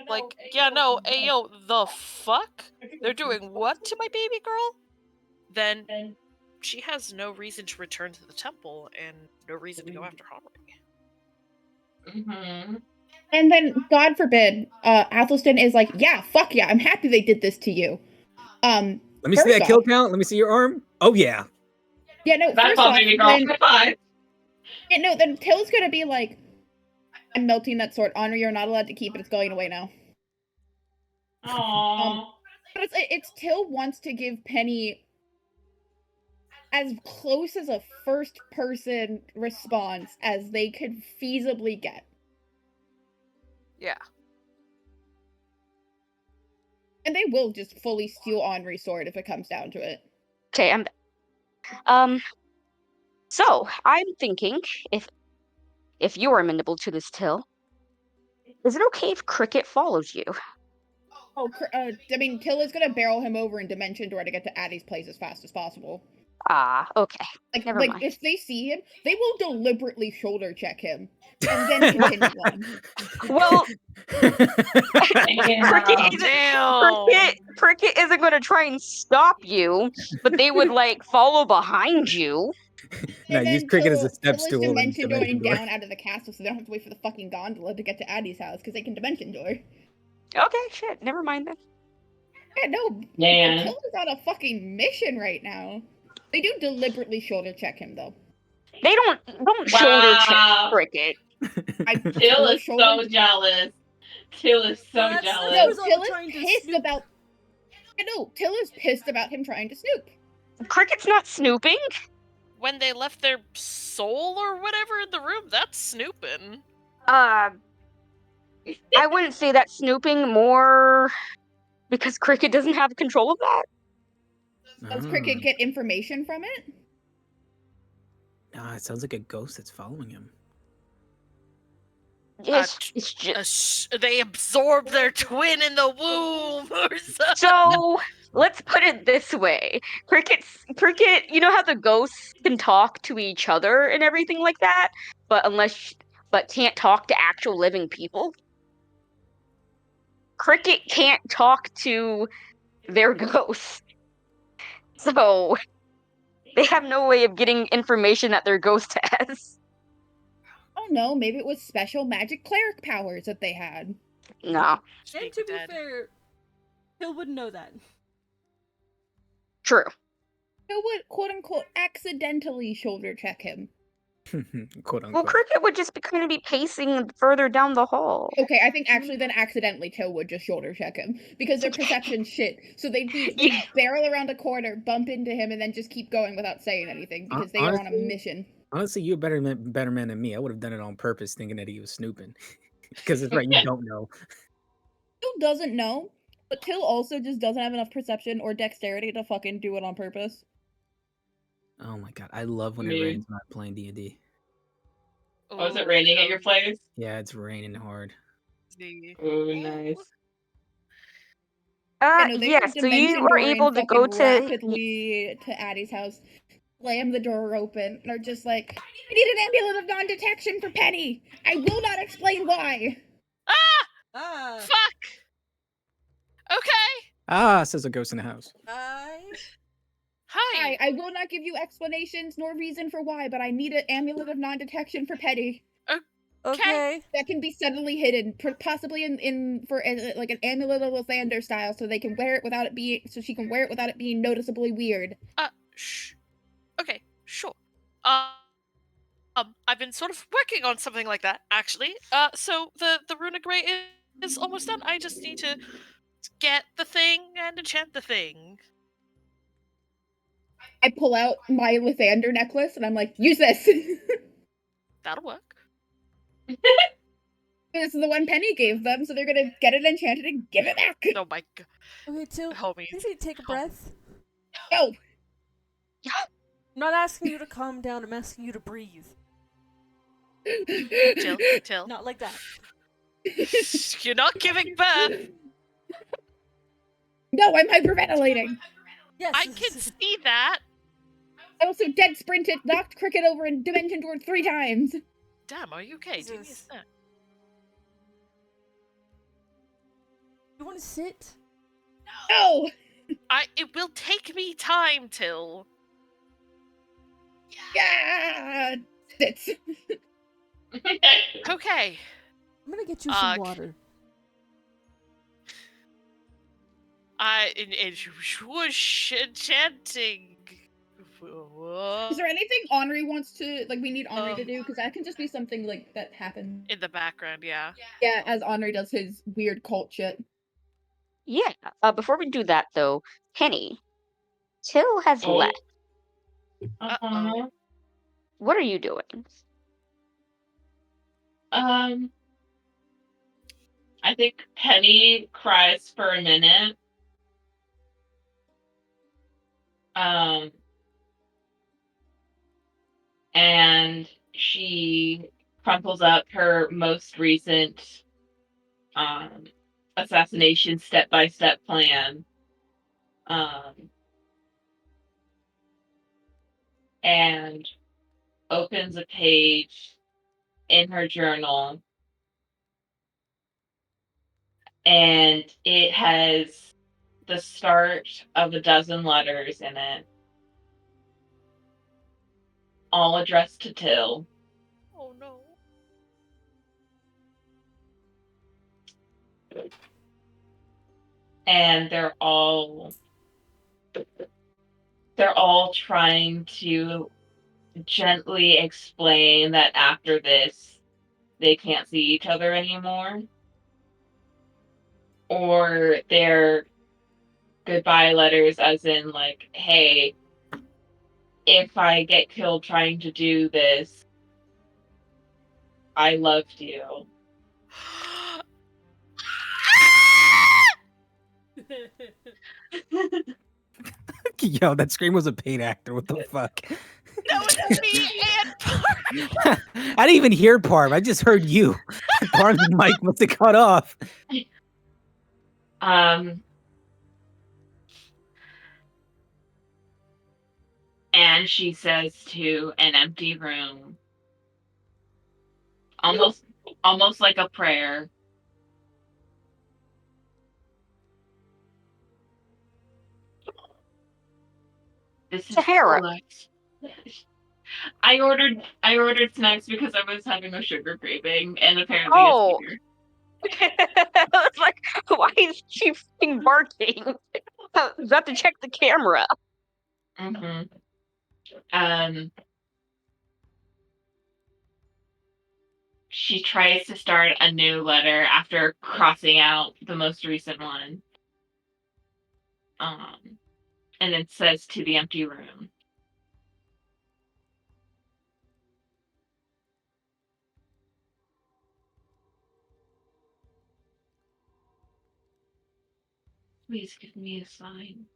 like, yeah, no, ayo, the fuck? They're doing what to my baby girl? Then she has no reason to return to the temple and no reason to go after Henry. Mm-hmm. And then, God forbid, Athelstan is like, yeah, fuck yeah, I'm happy they did this to you. Let me see that kill count. Let me see your arm. Oh, yeah. Yeah, no, That's first all, off, baby girl. Bye. Yeah, no, then Till's gonna be like, I'm melting that sword. Honor, you're not allowed to keep it. It's going away now. Aww. But it's Till wants to give Penny as close as a first-person response as they could feasibly get. Yeah. And they will just fully steal Henri's sword if it comes down to it. Okay, I'm back. So I'm thinking if you are amenable to this, Till, is it okay if Cricket follows you? Oh, I mean, Till is gonna barrel him over in Dimension Door to get to Addie's place as fast as possible. Ah, okay. Never mind. If they see him, they will deliberately shoulder check him and then continue on. Well, Cricket Damn. isn't going to try and stop you, but they would like follow behind you. No, use Cricket as a step stool. Till is Dimension Dooring down out of the castle, so they don't have to wait for the fucking gondola to get to Addie's house because they can Dimension Door. Okay, shit. Never mind then. Yeah, no. Man. Till is on a fucking mission right now. They do deliberately shoulder check him though. They don't shoulder check Cricket. Till is so jealous. Till is so jealous. No, Till is pissed about. No, Till is pissed about him trying to snoop. Cricket's not snooping. When they left their soul or whatever in the room, that's snooping. I wouldn't say that's snooping, more because Cricket doesn't have control of that. Does Cricket get information from it? It sounds like a ghost that's following him. It's just they absorb their twin in the womb or something. So let's put it this way. Cricket, you know how the ghosts can talk to each other and everything like that, but can't talk to actual living people? Cricket can't talk to their ghosts. So they have no way of getting information that their ghost has. Oh no, maybe it was special magic cleric powers that they had. No. And to be fair, Till wouldn't know that. True. Till would, quote unquote, accidentally shoulder check him. Quote unquote. Well, Cricket would just kind of be pacing further down the hall. Okay, I think actually then accidentally Till would just shoulder check him because their perception's shit. So they'd barrel around a corner, bump into him, and then just keep going without saying anything because they are on a mission. Honestly, you're a better man than me. I would have done it on purpose, thinking that he was snooping. Because it's right, you don't know. Till doesn't know, but Till also just doesn't have enough perception or dexterity to fucking do it on purpose. Oh my god, I love when it rains when I'm playing D&D. Oh, is it raining at your place? Yeah, it's raining hard. Oh, nice. Yes, so you were able to go rapidly to Addie's house, slam the door open, and are just like, I need an amulet of non-detection for Penny! I will not explain why! Fuck! Okay! Says a ghost in the house. Hi! I will not give you explanations nor reason for why, but I need an amulet of non-detection for Penny. Okay. That can be subtly hidden, possibly for like an amulet of Lathander style, so they can wear it without it being, so she can wear it without it being noticeably weird. Shh. Okay, sure. I've been sort of working on something like that, actually. So the Runa Grey is almost done. I just need to get the thing and enchant the thing. I pull out my Lathander necklace and I'm like, use this! That'll work. This is the one Penny gave them, so they're gonna get it enchanted and give it back. Oh my god. Okay, Till, Homies. maybe take a breath. No! I'm not asking you to calm down, I'm asking you to breathe. Till. Not like that. You're not giving birth. No, I'm hyperventilating. Yes. I can see that. I also dead sprinted, knocked Cricket over, and Dimension Door 3 times. Damn, are you okay? Do you need a snack? You want to sit? No! It will take me time till. Yeah! Sits. Okay. I'm gonna get you some water. And whoosh chanting. Is there anything Henri wants to, like, we need Henri to do? Because that can just be something, like, that happens. In the background, yeah. Yeah, as Henri does his weird cult shit. Yeah. Before we do that, though, Penny, Till has left. Uh-oh. What are you doing? I think Penny cries for a minute. And she crumples up her most recent assassination step-by-step plan. And opens a page in her journal. And it has the start of a dozen letters in it, all addressed to Till. Oh no. And they're all trying to gently explain that after this they can't see each other anymore, or they're goodbye letters as in like, hey, if I get killed trying to do this, I loved you. Yo, that scream was a paid actor. What the fuck? That was me and Parv. I didn't even hear Parv. I just heard you. Parv's mic must have cut off. And she says to an empty room, almost like a prayer, this is Sahara. I ordered snacks because I was having a sugar craving, and apparently Oh. it's here. I was like, why is she fucking barking? You have to check the camera. She tries to start a new letter after crossing out the most recent one. And it says to the empty room. Please give me a sign.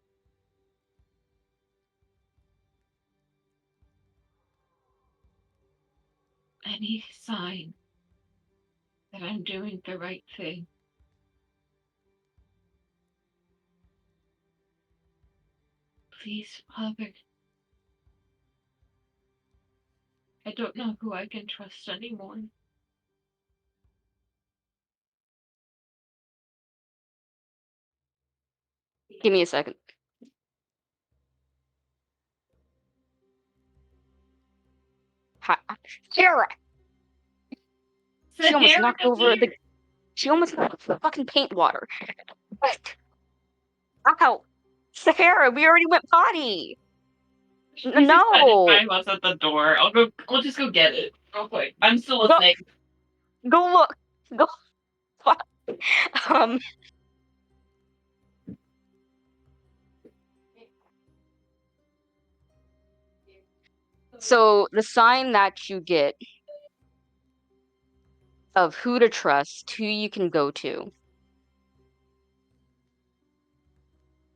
Any sign that I'm doing the right thing. Please, Father. I don't know who I can trust anymore. Give me a second. Sarah! She almost knocked over the... She almost knocked the fucking paint water. What? Ow! Sahara, we already went potty! No! I was at the door. I'll just go get it real quick. I'm still listening. Go look! Go... So, the sign that you get of who to trust, who you can go to,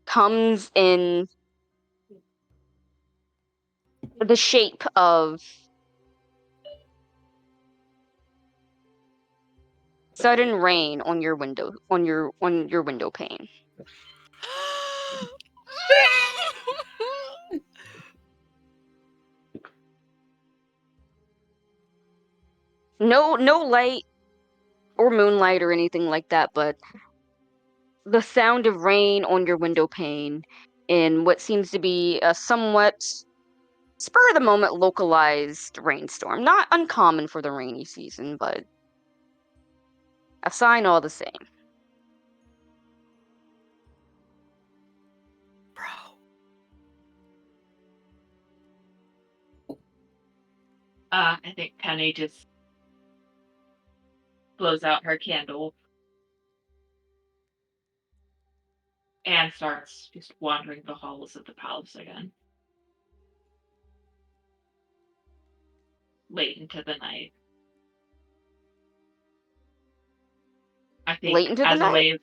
comes in the shape of sudden rain on your window, on your window pane. No light or moonlight or anything like that, but the sound of rain on your window pane in what seems to be a somewhat spur of the moment localized rainstorm. Not uncommon for the rainy season, but a sign all the same. Bro. I think Penny just blows out her candle and starts just wandering the halls of the palace again. Late into the night. I think Late into the as a night? way of,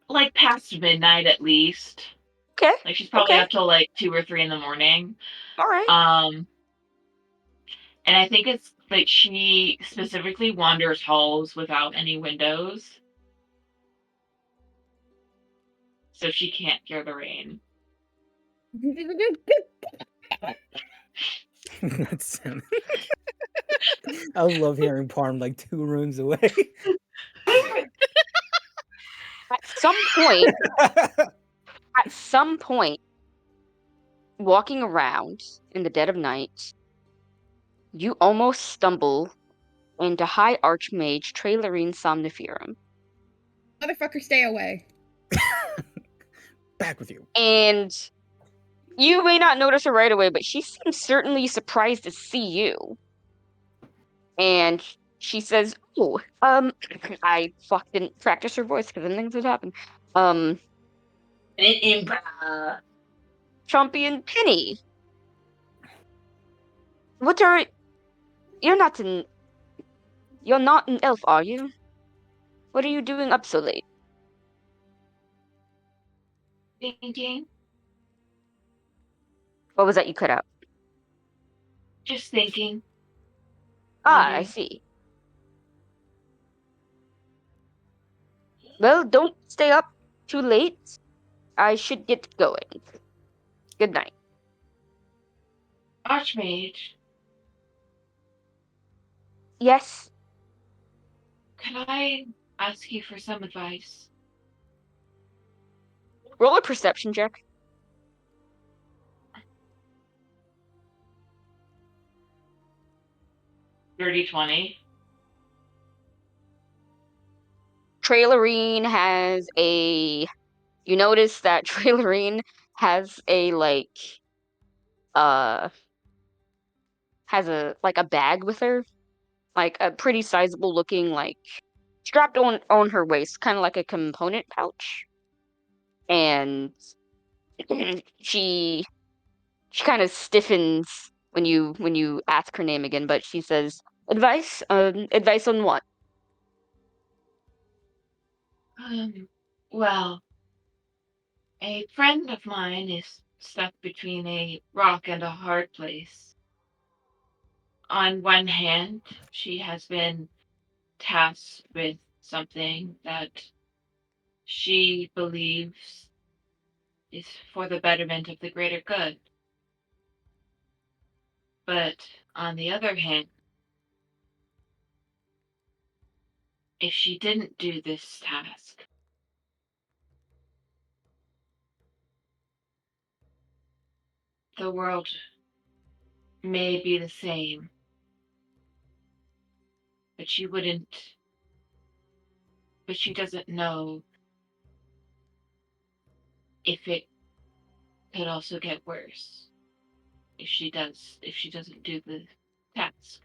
like past midnight at least. Okay. Like she's probably Okay. up till like 2 or 3 in the morning. All right. And I think it's like she specifically wanders halls without any windows. So she can't hear the rain. That's I love hearing Parm like 2 rooms away. At some point, walking around in the dead of night, you almost stumble into High Archmage Trailerine Somniferum. Motherfucker, stay away. Back with you. And you may not notice her right away, but she seems certainly surprised to see you. And she says, "Oh, I didn't practice her voice because then things would happen. Champion Penny. You're not an elf, are you? What are you doing up so late?" Thinking. What was that you cut out? Just thinking. I see. Well, don't stay up too late. I should get going. Good night. Archmage, Yes. can I ask you for some advice? Roll a perception check. Dirty 20. Trailerine has a. You notice that Trailerine has a has a bag with her, like a pretty sizable looking strapped on her waist, kind of like a component pouch, and she kind of stiffens when you ask her name again, but she says, "Advice? Advice on what?" Well, a friend of mine is stuck between a rock and a hard place. On one hand, she has been tasked with something that she believes is for the betterment of the greater good. But on the other hand, if she didn't do this task, the world may be the same, but she doesn't know if it could also get worse if she doesn't do the task.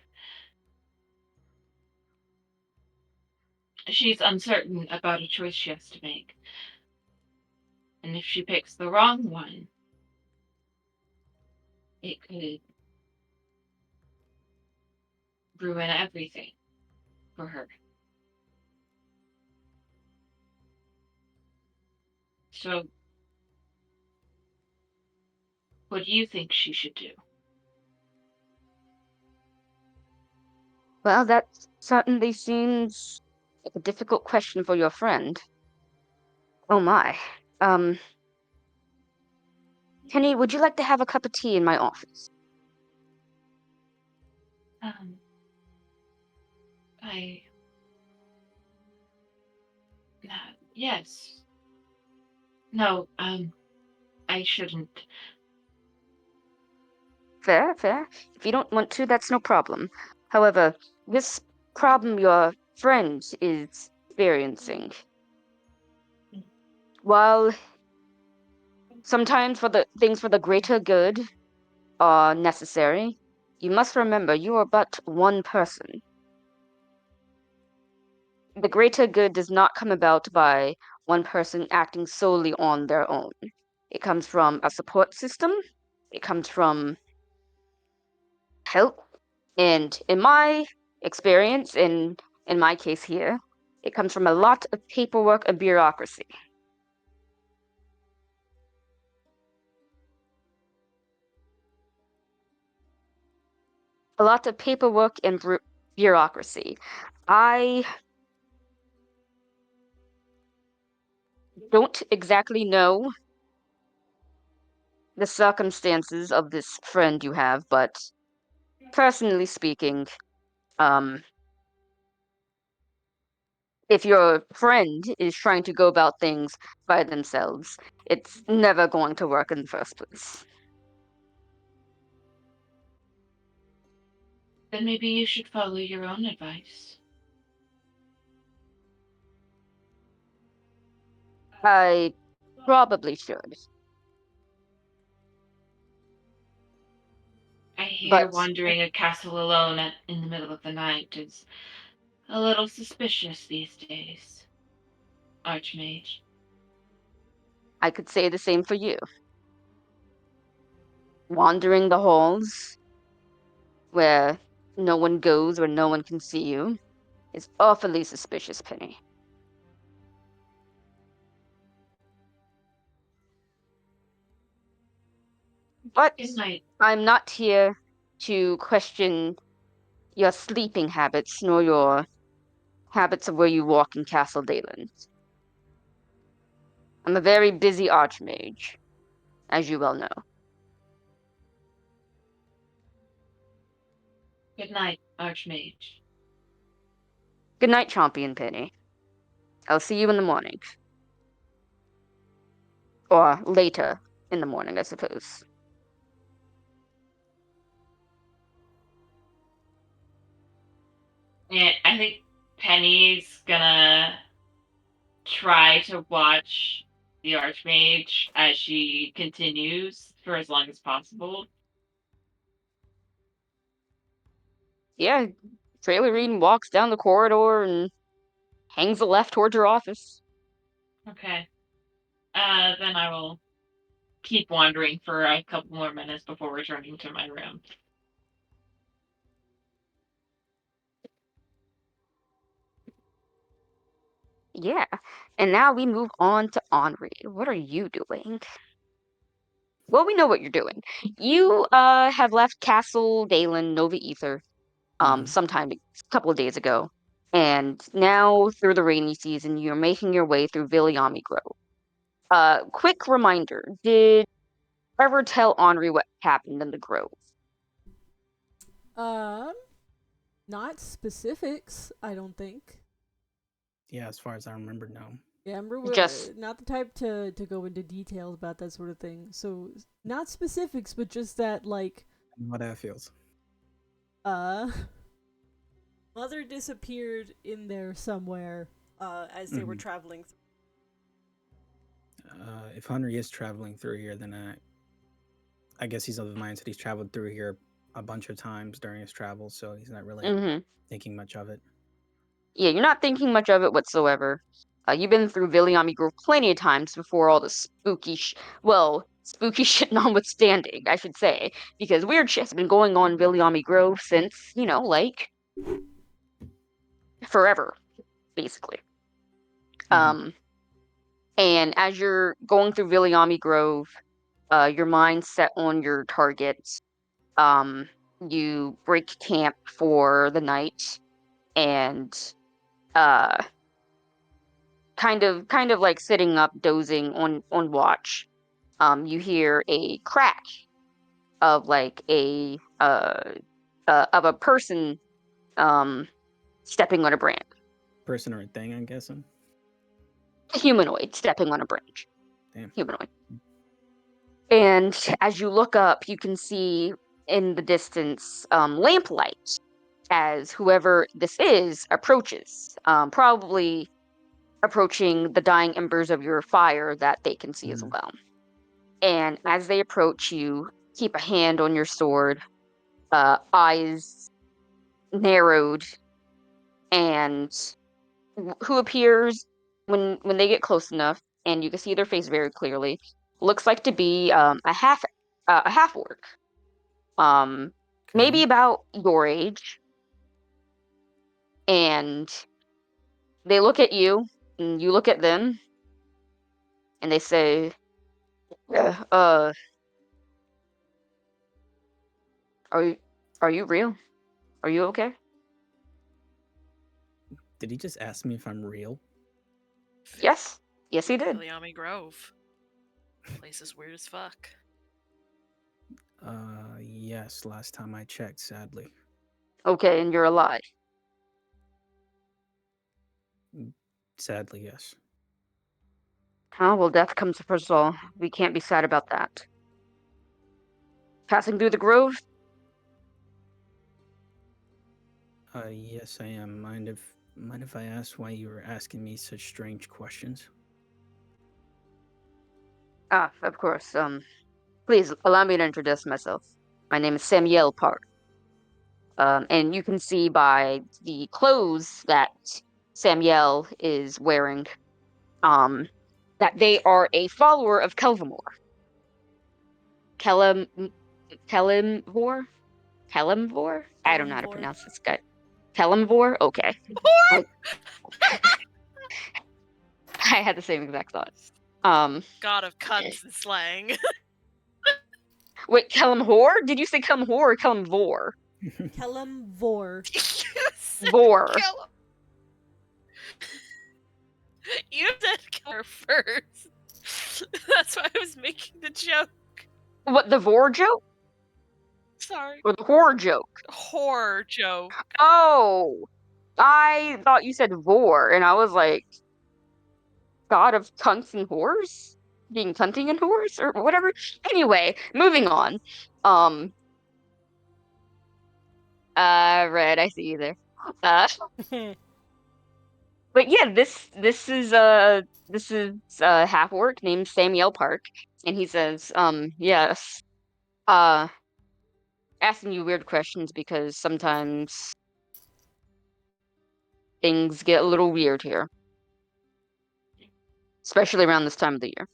She's uncertain about a choice she has to make. And if she picks the wrong one, it could ruin everything for her. So, what do you think she should do? Well, that certainly seems like a difficult question for your friend. Oh my. Kenny, would you like to have a cup of tea in my office? Um, Yes. No, I shouldn't. Fair, fair. If you don't want to, that's no problem. However, this problem your friend is experiencing, while sometimes for the things for the greater good are necessary, you must remember you are but one person. The greater good does not come about by one person acting solely on their own. It comes from a support system. It comes from help. And in my experience, in my case here, it comes from a lot of paperwork and bureaucracy. A lot of paperwork and bureaucracy. I don't exactly know the circumstances of this friend you have, but personally speaking, um, if your friend is trying to go about things by themselves, it's never going to work in the first place. Then maybe you should follow your own advice. I probably should. I hear But wandering a castle alone in the middle of the night is a little suspicious these days, Archmage. I could say the same for you. Wandering the halls where no one goes, where no one can see you, is awfully suspicious, Penny. But Good night. I'm not here to question your sleeping habits, nor your habits of where you walk in Castle Dalen. I'm a very busy archmage, as you well know. Good night, Archmage. Good night, Champion Penny. I'll see you in the morning. Or later in the morning, I suppose. And I think Penny's gonna try to watch the Archmage as she continues for as long as possible. Yeah, Trailerine walks down the corridor and hangs a left towards your office. Okay. Then I will keep wandering for a couple more minutes before returning to my room. Yeah, and now we move on to Henri. What are you doing? Well, we know what you're doing. You have left Castle Dalen Nova Ether sometime a couple of days ago, and now through the rainy season, you're making your way through Viliami Grove. Quick reminder: did you ever tell Henri what happened in the grove? Um, not specifics, I don't think. Yeah, as far as I remember, no. Yeah, Amber Just not the type to go into details about that sort of thing. So not specifics, but just that like How that feels. uh mother disappeared in there somewhere as they were traveling through. If Henry is traveling through here, then I guess he's of the mindset he's traveled through here a bunch of times during his travels, so he's not really thinking much of it. Yeah, you're not thinking much of it whatsoever. You've been through Viliami Grove plenty of times before all the spooky shit notwithstanding, I should say, because weird shit's been going on in Viliami Grove since, like, forever, basically. And as you're going through Viliami Grove, your mind's set on your target. You break camp for the night, and uh, kind of like sitting up, dozing on watch. You hear a crack of like of a person stepping on a branch. Person or a thing, I'm guessing. A humanoid stepping on a branch. Damn. Humanoid. And as you look up, you can see in the distance lamplight as whoever this is approaches. Probably approaching the dying embers of your fire that they can see as well. And as they approach you, keep a hand on your sword, eyes narrowed, and who appears when they get close enough, and you can see their face very clearly. Looks like to be a half orc, maybe about your age, and they look at you, and you look at them, and they say, are you real? Are you okay?" Did he just ask me if I'm real? Yes, he did. Iliami Grove. Place is weird as fuck. Yes, last time I checked, sadly. Okay, and you're alive. Sadly, yes. Oh, well, death comes for us all. We can't be sad about that. Passing through the grove? Yes, I am. Mind if I ask why you were asking me such strange questions? Ah, of course. Please allow me to introduce myself. My name is Samuel Park. And you can see by the clothes that Samuel is wearing, that they are a follower of Kelvamore. Kelimvor? I don't know how to pronounce this guy. Kelimvor? Okay. I had the same exact thought. God of cunts and slang. Wait, Kelimhor? Did you say Kelimhor or Kelimvor? Kelimvor. Vor. You said Keller first. That's why I was making the joke. What, the Vor joke? Sorry. Or the horror joke? Horror joke. Oh! I thought you said Vor, and I was like, God of cunts and whores? Being cunting and whores? Or whatever? Anyway, moving on. Red, I see you there. But yeah, this is a half orc named Samuel Park, and he says, yes, asking you weird questions because sometimes things get a little weird here, especially around this time of the year.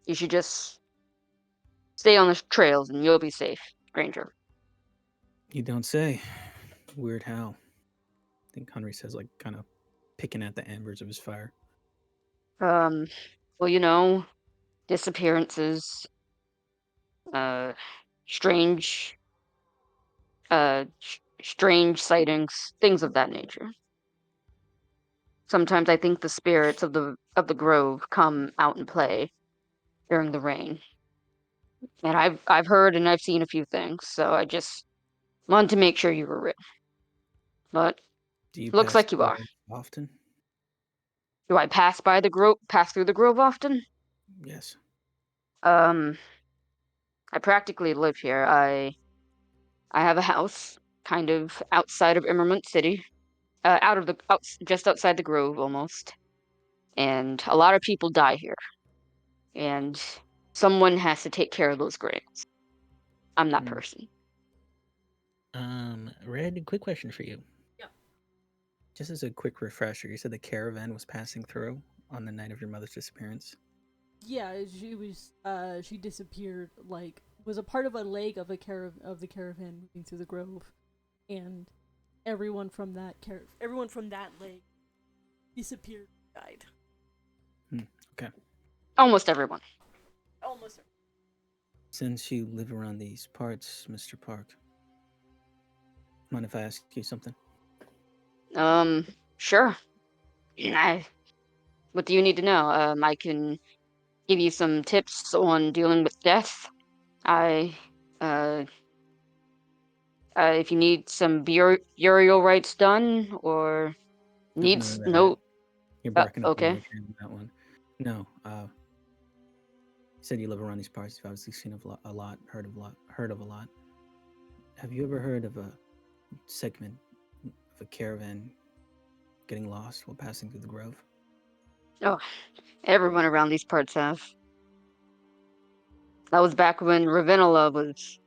You should just stay on the trails and you'll be safe, stranger. You don't say. Weird how. I think Henry says, like, kind of picking at the embers of his fire. Well, you know, disappearances, strange, strange sightings, things of that nature. Sometimes I think the spirits of the grove come out and play during the rain. And I've heard and I've seen a few things, so I just wanted to make sure you were real. But Do you looks pass like you by are. often? Do I pass through the grove often? Yes. I practically live here. I have a house kind of outside of Immermont City, just outside the grove almost. And a lot of people die here. And someone has to take care of those graves. I'm that person. Red, quick question for you. Yeah. Just as a quick refresher, you said the caravan was passing through on the night of your mother's disappearance? Yeah, she disappeared, like, was a part of a leg of the caravan moving through the grove, and everyone from that leg disappeared, died. Okay. Almost everyone. Almost. Since you live around these parts, Mr. Park, mind if I ask you something? Sure. What do you need to know? I can give you some tips on dealing with death. I If you need some burial rites done, or needs None of that. You're barking up the okay. right tree on that one. No, you said you live around these parts. You've obviously seen a lot, heard of a lot. Have you ever heard of a segment of a caravan getting lost while passing through the grove? Oh, everyone around these parts have. That was back when Ravenna was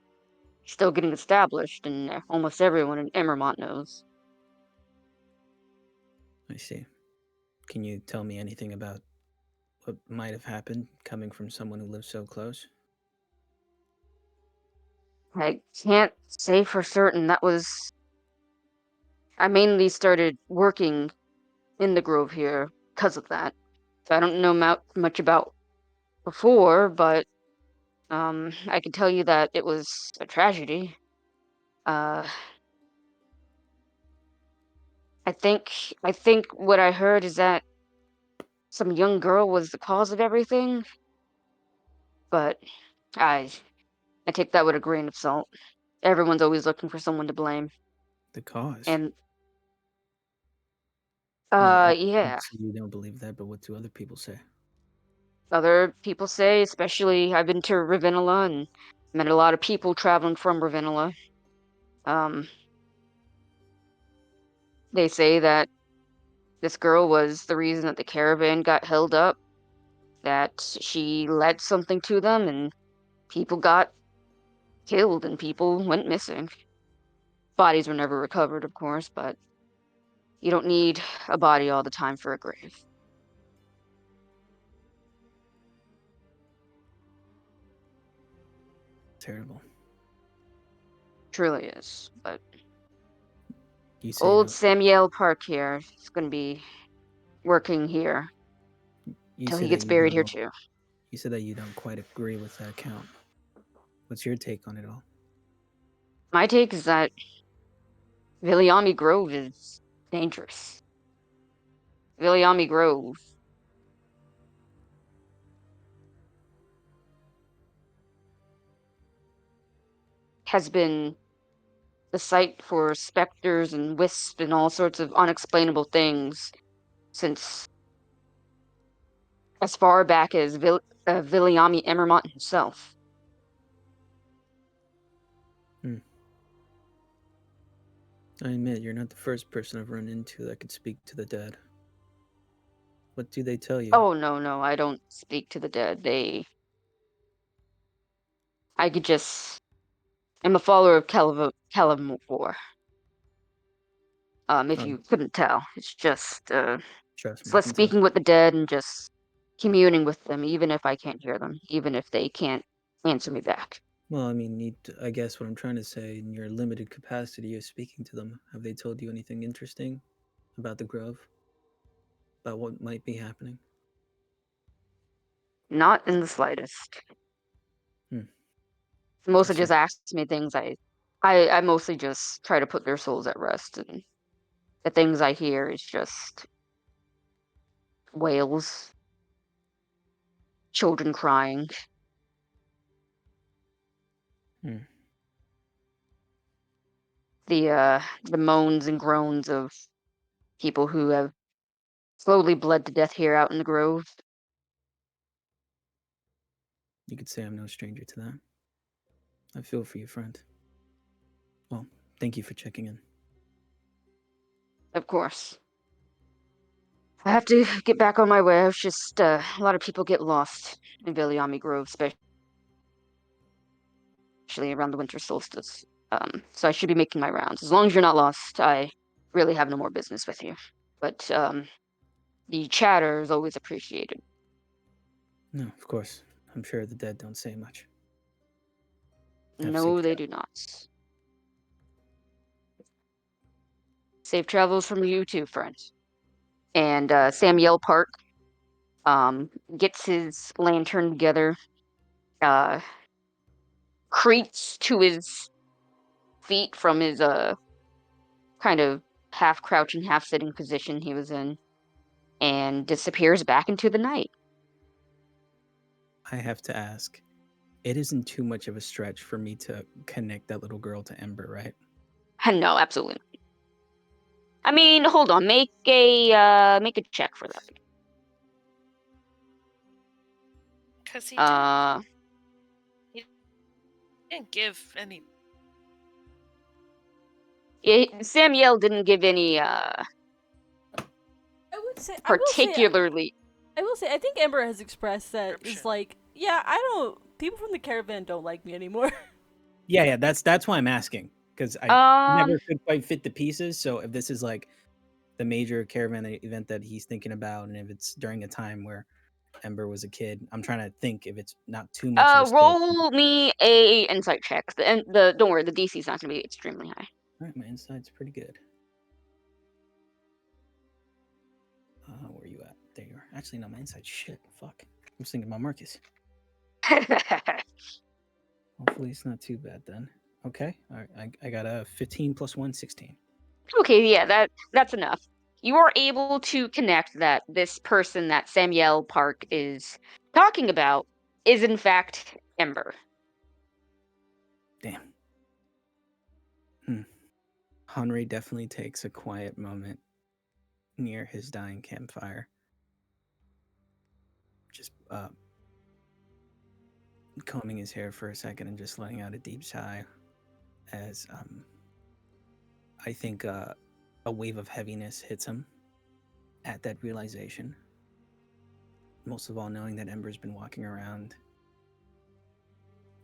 still getting established, and almost everyone in Emermont knows. I see. Can you tell me anything about what might have happened coming from someone who lives so close? I can't say for certain. I mainly started working in the grove here because of that. So I don't know much about before, but I can tell you that it was a tragedy. Uh, I think what I heard is that some young girl was the cause of everything, but I I take that with a grain of salt. Everyone's always looking for someone to blame. The cause? And Well, yeah, obviously you don't believe that, but what do other people say? other people say, especially I've been to Ravenna and met a lot of people traveling from Ravenna. Um, they say that this girl was the reason that the caravan got held up, that she led something to them, and people got killed and people went missing. Bodies were never recovered, of course, but you don't need a body all the time for a grave. Terrible. Truly is. But You say you old don't. Samuel Park here is going to be working here You till say he that gets you buried here don't. too. You said that you don't quite agree with that account. What's your take on it all? My take is that Viliami Grove is dangerous. Viliami Grove has been the site for specters and wisps and all sorts of unexplainable things since as far back as Viliami Emermont himself. I admit you're not the first person I've run into that could speak to the dead. What do they tell you? Oh, no, I don't speak to the dead. I could just. I'm a follower of Calamore. If Oh, you couldn't tell, it's just, trust it's me, I less can tell. speaking with the dead and just communing with them, even if I can't hear them, even if they can't answer me back. Well, I mean, I guess what I'm trying to say, in your limited capacity of speaking to them, have they told you anything interesting about the Grove? About what might be happening? Not in the slightest. I Mostly see. just asks me things I mostly just try to put their souls at rest, and the things I hear is just wails, children crying. Hmm. The moans and groans of people who have slowly bled to death here out in the grove. You could say I'm no stranger to that. I feel for you, friend. Well, thank you for checking in. Of course. I have to get back on my way. I was just a lot of people get lost in Viliami Grove, especially around the winter solstice. So I should be making my rounds. As long as you're not lost, I really have no more business with you. But the chatter is always appreciated. No, of course. I'm sure the dead don't say much. Have safe No, they travel. do not. Safe travels from you too, friends. And Samuel Park gets his lantern together, uh, creeps to his feet from his kind of half crouching, half sitting position he was in, and disappears back into the night. I have to ask. It isn't too much of a stretch for me to connect that little girl to Ember, right? No, absolutely not. I mean, hold on. Make a check for that. Because he didn't give any. Samuel didn't give any I would say particularly. I will say I think Ember has expressed that Description. is like, yeah, I don't. People from the caravan don't like me anymore. Yeah, that's why I'm asking, because I never could quite fit the pieces. So if this is like the major caravan event that he's thinking about, and if it's during a time where Ember was a kid, I'm trying to think if it's not too much. Of a Roll me a insight check. The don't worry, the DC's not gonna be extremely high. All right, my insight's pretty good. Where are you at? There you are. Actually, no, my insight's shit. Fuck. I was thinking about Marcus. Hopefully, it's not too bad then. Okay, all right, I got a 15 plus 1, 16. Okay, yeah, that's enough. You are able to connect that this person that Samuel Park is talking about is in fact Ember. Damn. Henry definitely takes a quiet moment near his dying campfire. Just combing his hair for a second and just letting out a deep sigh as I think a wave of heaviness hits him at that realization. Most of all, knowing that Ember's been walking around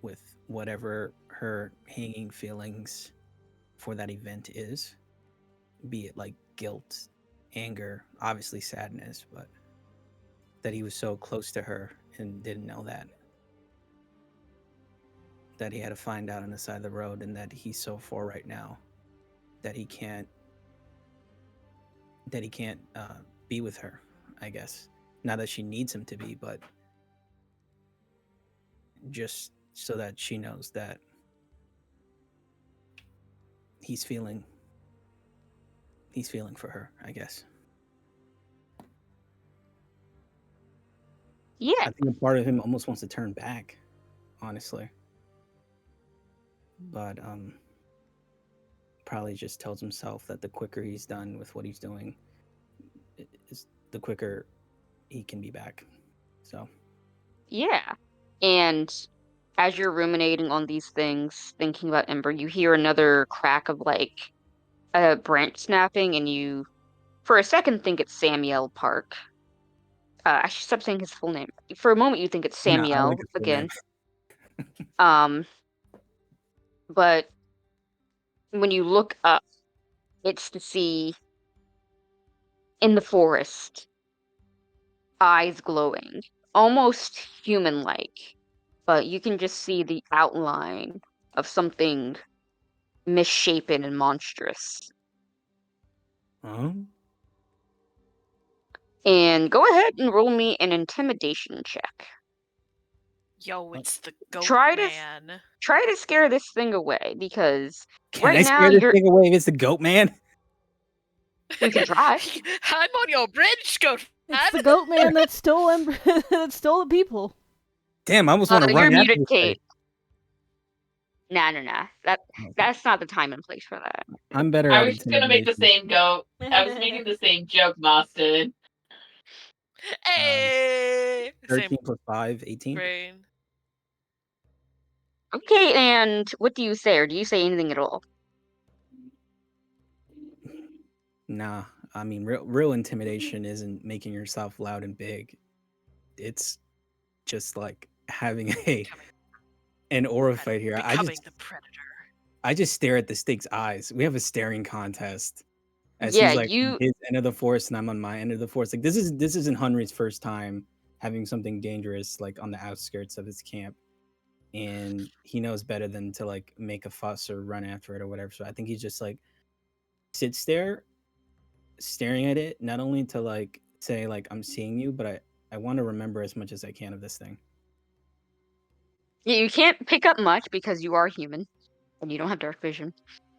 with whatever her hanging feelings for that event is, be it like guilt, anger, obviously sadness, but that he was so close to her and didn't know that he had to find out on the side of the road, and that he's so far right now that he can't be with her, I guess. Not that she needs him to be, but just so that she knows that he's feeling for her, I guess. Yeah. I think a part of him almost wants to turn back, honestly. But probably just tells himself that the quicker he's done with what he's doing, is the quicker he can be back. So yeah. And as you're ruminating on these things, thinking about Ember, you hear another crack of like a branch snapping, and you for a second think it's Samuel Park. I should stop saying his full name. For a moment you think it's no, I Samuel like his full again. name. But when you look up, it's to see in the forest eyes glowing, almost human-like, but you can just see the outline of something misshapen and monstrous. And go ahead and roll me an intimidation check. Yo, it's the goat man. Try to scare this thing away, because Can right I now scare this you're. thing away if it's the goat man? You can try. I'm on your bridge, goat man. It's the goat man that stole Ember, that stole the people. Damn, I almost want to You're run after muted, this Kate. thing. Nah. That's not the time and place for that. I'm better I at was just gonna make the intimidation. same goat. I was making the same joke Moss did. Hey! 13 plus 5, 18. Brain. Okay, and what do you say, or do you say anything at all? Nah, I mean, real intimidation isn't making yourself loud and big. It's just like having an aura fight here. Becoming the predator. I just stare at the snake's eyes. We have a staring contest. As Yeah, he's like on his end of the forest and I'm on my end of the forest. Like this isn't Henry's first time having something dangerous like on the outskirts of his camp. And he knows better than to like make a fuss or run after it or whatever. So I think he just like sits there staring at it, not only to like say like I'm seeing you, but I want to remember as much as I can of this thing. You can't pick up much because you are human and you don't have dark vision.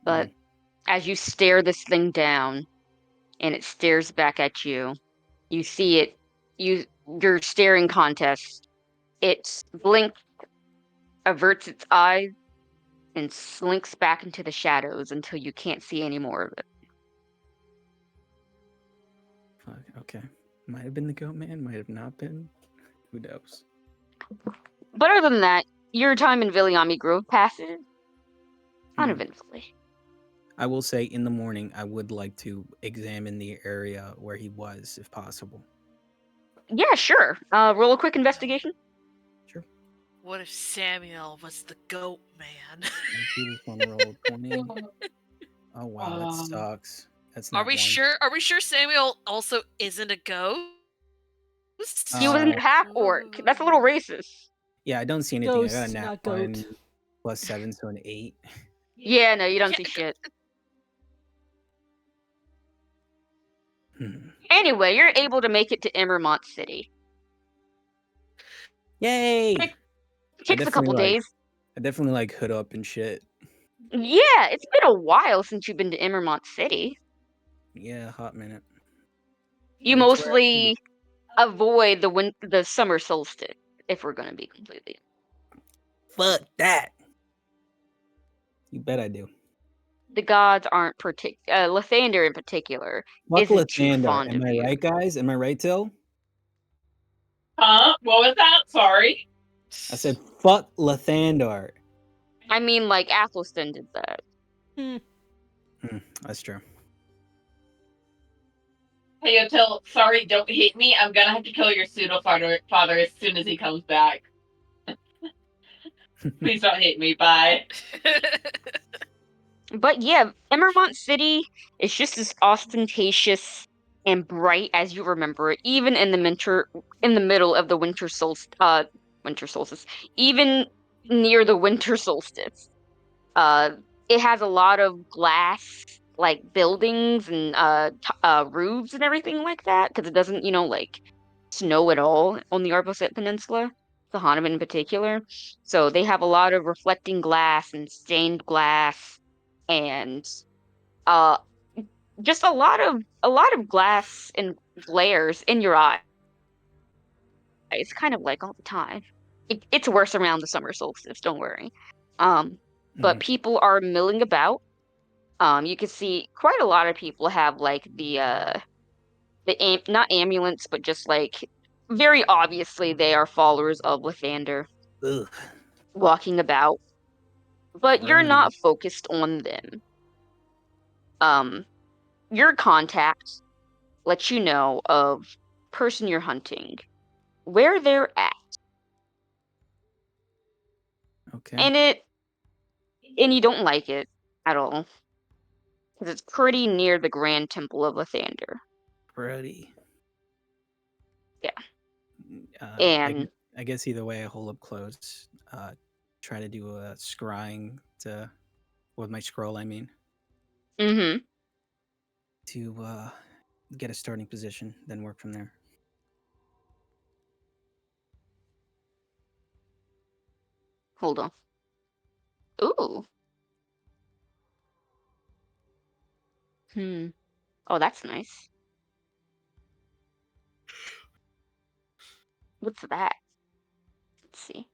But as you stare this thing down and it stares back at you, you see it. Your staring contest. It blinks, averts its eyes, and slinks back into the shadows until you can't see any more of it. Fuck, okay. Might have been the goat man, might have not been. Who knows? But other than that, your time in Viliami Grove passes uneventfully. I will say in the morning, I would like to examine the area where he was, if possible. Yeah, sure. Roll a quick investigation. Sure. What if Samuel was the goat man? Let's do this one roll 20. Oh wow, that sucks. That's not Are we one. sure? Are we sure Samuel also isn't a ghost? He was a half orc. That's a little racist. Yeah, I don't see anything. I got a Ghost, nat not 1 goat. plus 7, so an 8. Yeah, no, you don't see shit. Anyway, you're able to make it to Emermont City. Yay! Takes a couple days. I definitely like hood up and shit. Yeah, it's been a while since you've been to Emermont City. Yeah, hot minute. You But it's where I should mostly be. avoid the summer solstice, if we're gonna be completely. Fuck that. You bet I do. The gods aren't Lathander in particular Fuck isn't too Lathander. fond Am of I you. right, guys? Am I right, Till? Huh? What was that? Sorry. I said fuck Lathander. I mean, like Athelstan did that. That's true. Hey, Otil, sorry, don't hate me. I'm gonna have to kill your pseudo-father as soon as he comes back. Please don't hate me. Bye. But yeah, Emermont City is just as ostentatious and bright as you remember it, even in the middle of the winter solstice, even near the winter solstice. It has a lot of glass, like buildings and roofs and everything like that, because it doesn't, like snow at all on the Arboset Peninsula, Sihonavan in particular. So they have a lot of reflecting glass and stained glass, and uh, just a lot of glass and glares in your eye. It's kind of like all the time. It's worse around the summer solstice. Don't worry. But people are milling about. You can see quite a lot of people have like not ambulance, but just like very obviously they are followers of Lathander Ugh. walking about. But you're Right. not focused on them. Your contact lets you know of person you're hunting, where they're at, Okay. and you don't like it at all because it's pretty near the Grand Temple of Lathander. Pretty. Yeah. I And guess either way, I hold up close. Try to do a scrying with my scroll. I mean, mm-hmm. to get a starting position, then work from there. Hold on. Ooh. Oh, that's nice. What's that? Let's see.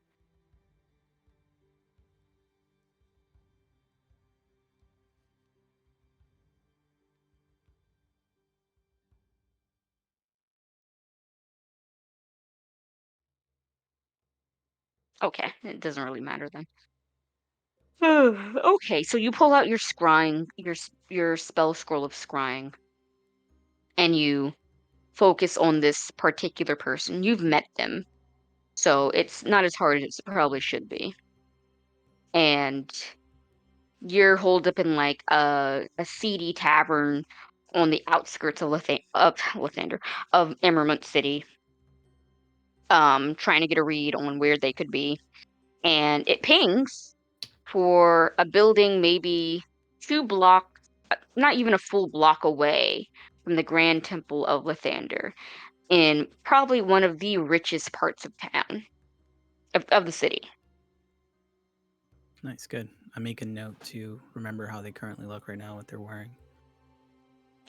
Okay, it doesn't really matter then. Okay, so you pull out your scrying, your spell scroll of scrying, and you focus on this particular person. You've met them, so it's not as hard as it probably should be. And you're holed up in like a seedy tavern on the outskirts of Lathander, of Emermont City, trying to get a read on where they could be. And it pings for a building maybe 2 blocks, not even a full block away from the Grand Temple of Lathander, in probably one of the richest parts of town, of the city. Nice, good. I make a note to remember how they currently look right now, what they're wearing.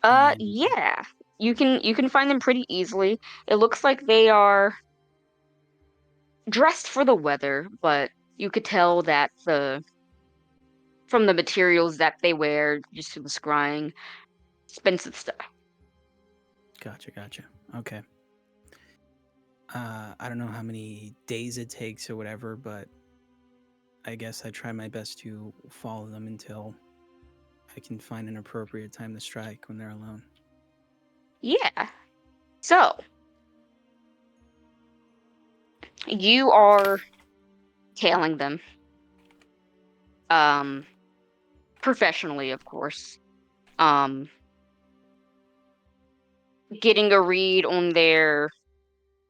Yeah, you can find them pretty easily. It looks like they are dressed for the weather, but you could tell that from the materials that they wear, just to the scrying, expensive stuff. Gotcha. Okay. I don't know how many days it takes or whatever, but I guess I try my best to follow them until I can find an appropriate time to strike when they're alone. Yeah. So, you are tailing them. Professionally, of course. Getting a read on their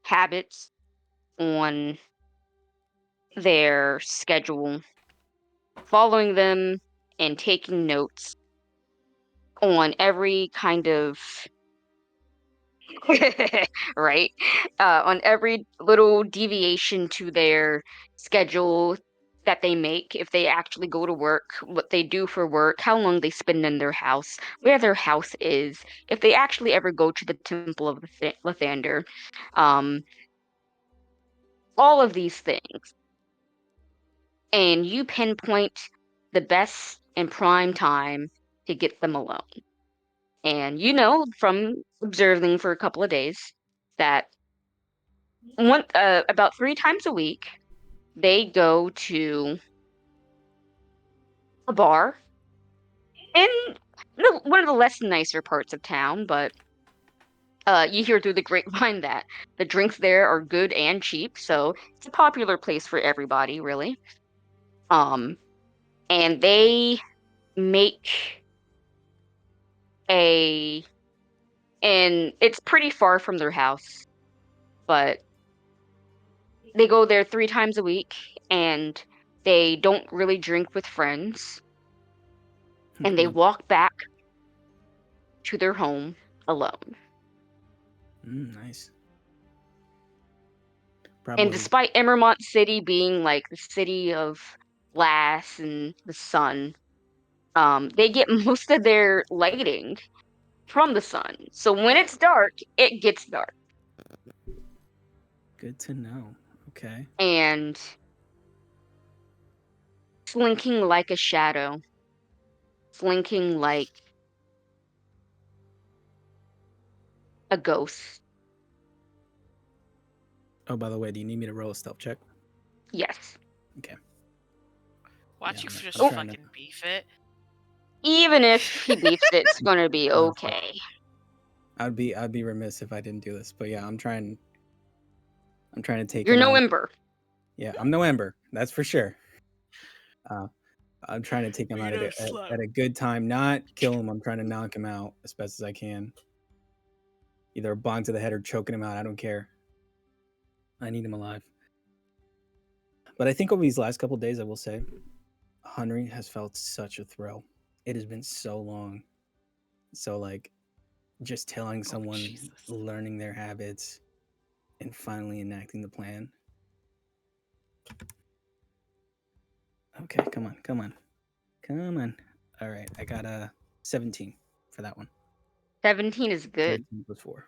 habits, on their schedule, following them and taking notes on every kind of right, on every little deviation to their schedule that they make, if they actually go to work, what they do for work, how long they spend in their house, where their house is, if they actually ever go to the Temple of Lathander, all of these things. And you pinpoint the best and prime time to get them alone. And you know from observing for a couple of days that about 3 times a week they go to a bar in one of the less nicer parts of town, but you hear through the grapevine that the drinks there are good and cheap, so it's a popular place for everybody, really. And they make and it's pretty far from their house, but they go there 3 times a week, and they don't really drink with friends, and they walk back to their home alone. Nice. And despite Emermont City being like the city of glass and the sun, they get most of their lighting from the sun. So when it's dark, it gets dark. Good to know. Okay. And slinking like a shadow, slinking like a ghost. Oh, by the way, do you need me to roll a stealth check? Yes. Okay. Watch Yeah, you just I'm fucking beef it. Even if he beefs it, it's gonna be okay. I'd be remiss if I didn't do this, but yeah, I'm trying to take You're him no out. Ember. Yeah, I'm no Ember, that's for sure. I'm trying to take him out at a good time, not kill him. I'm trying to knock him out as best as I can. Either a bonk to the head or choking him out. I don't care. I need him alive. But I think over these last couple of days, I will say, Henry has felt such a thrill. It has been so long. So like, just telling someone, learning their habits, and finally enacting the plan. Okay, come on. All right, I got a 17 for that one. 17 is good. 13 plus 4.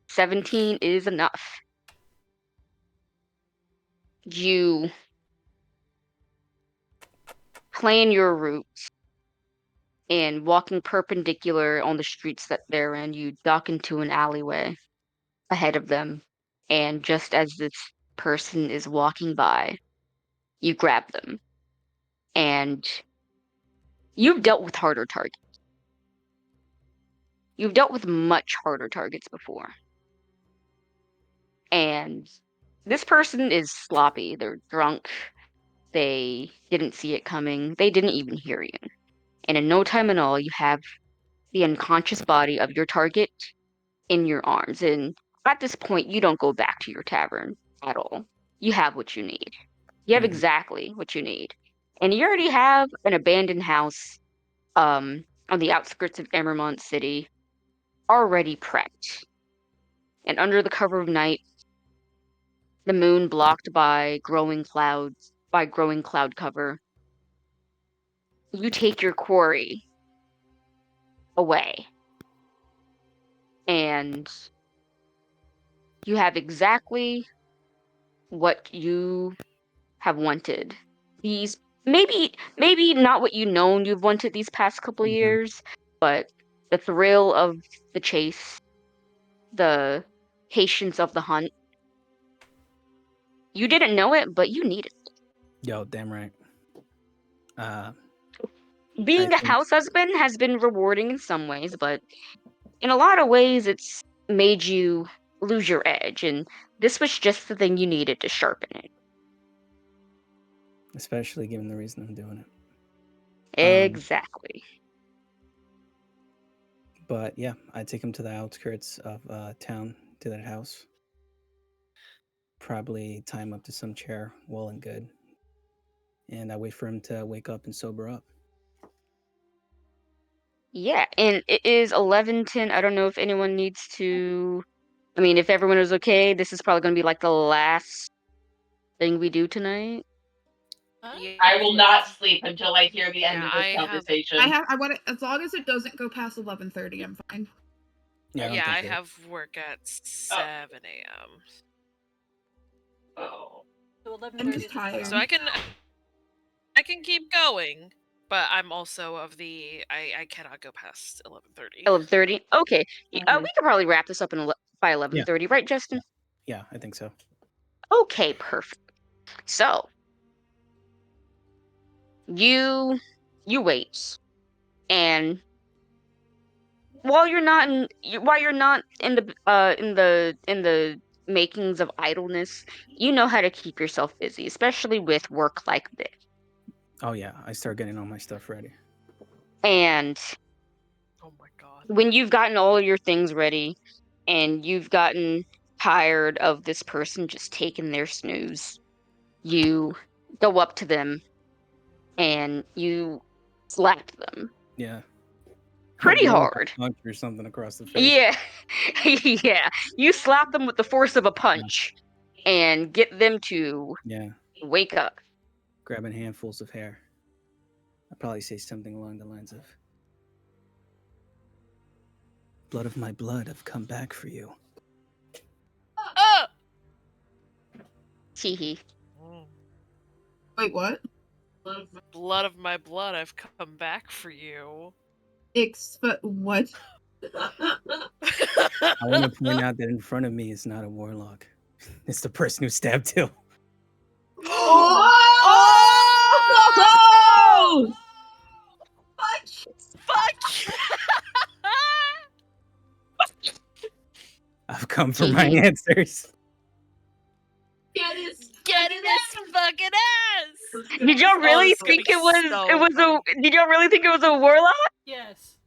17 is enough. You plan your route, and walking perpendicular on the streets that they're in, you duck into an alleyway ahead of them. And just as this person is walking by, you grab them. And you've dealt with harder targets. You've dealt with much harder targets before. And this person is sloppy. They're drunk. They didn't see it coming. They didn't even hear you. And in no time at all, you have the unconscious body of your target in your arms. And at this point, you don't go back to your tavern at all. You have what you need. You have exactly what you need. And you already have an abandoned house on the outskirts of Emermont City already prepped. And under the cover of night, the moon blocked by growing cloud cover, you take your quarry away. And you have exactly what you have wanted. These maybe not what you've wanted these past couple of years, but the thrill of the chase, the patience of the hunt. You didn't know it, but you need it. Yo, damn right. Being a house husband has been rewarding in some ways, but in a lot of ways it's made you lose your edge, and this was just the thing you needed to sharpen it. Especially given the reason I'm doing it. Exactly. But yeah, I take him to the outskirts of town, to that house. Probably tie him up to some chair, well and good. And I wait for him to wake up and sober up. Yeah, and it is 11:10. I don't know if anyone needs to. I mean, if everyone is okay, this is probably going to be like the last thing we do tonight. I will not sleep until I hear the end of this conversation. I want it as long as it doesn't go past 11:30. I'm fine. Yeah, I have work at 7 a.m. Oh. So 11:30 I'm just tired. So I can keep going, but I'm also of the I cannot go past 11:30. 11:30. Okay, we could probably wrap this up by 11:30, right, Justin? Yeah, I think so. Okay, perfect. So you wait, and while you're not in the makings of idleness, you know how to keep yourself busy, especially with work like this. Oh yeah, I start getting all my stuff ready. And oh my god, when you've gotten all your things ready, and you've gotten tired of this person just taking their snooze, you go up to them and you slap them. Yeah. Pretty hard. Punch or something across the face. Yeah. Yeah. You slap them with the force of a punch and get them to wake up. Grabbing handfuls of hair. I'd probably say something along the lines of, blood of my blood, I've come back for you. Teehee. Wait, what? Blood of my blood, I've come back for you. But what? I want to point out that in front of me is not a warlock. It's the person who stabbed Till. Oh! Fuck! I've come for my answers. Get his fucking ass! Did y'all really think it was Did y'all really think it was a warlock? Yes.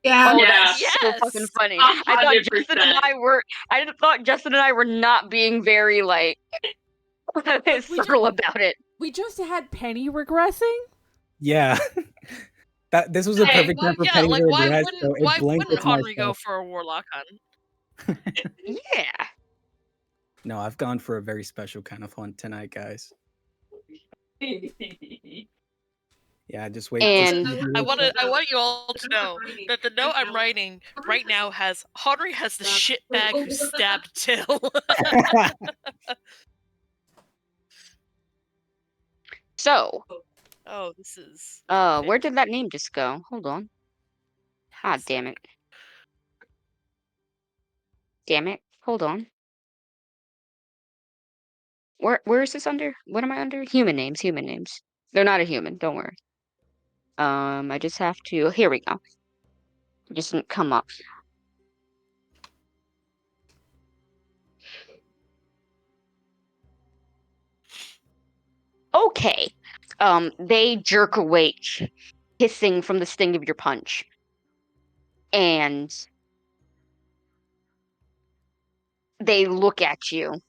Yeah. Oh, that's so fucking funny. I thought Justin and I were not being very subtle about it. We just had Penny regressing. Yeah. This was a perfect time for Penny to regress. Why wouldn't Henry go for a warlock hunt? Yeah. No, I've gone for a very special kind of hunt tonight, guys. Yeah, just wait. And I want you all to know that the note I'm writing right now has Henry has the shitbag who stabbed Till. So. Oh, this is. Where did that name just go? Hold on. Ah, damn it. Damn it. Hold on. Where is this under? What am I under? Human names. They're not a human. Don't worry. I just have to. Here we go. It just didn't come up. Okay. They jerk awake, hissing from the sting of your punch. And they look at you.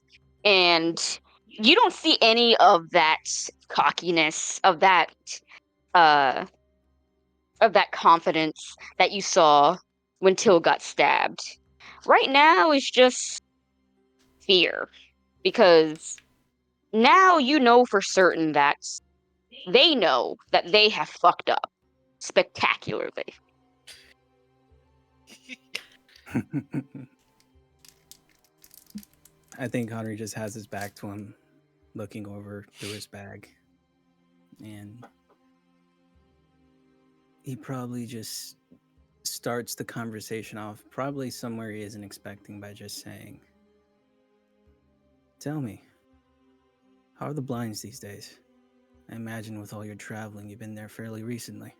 And you don't see any of that cockiness, of that confidence that you saw when Till got stabbed. Right now is just fear, because now you know for certain that they know that they have fucked up spectacularly. I think Henry just has his back to him, looking over through his bag, and he probably just starts the conversation off, probably somewhere he isn't expecting, by just saying, "Tell me, how are the blinds these days? I imagine with all your traveling, you've been there fairly recently."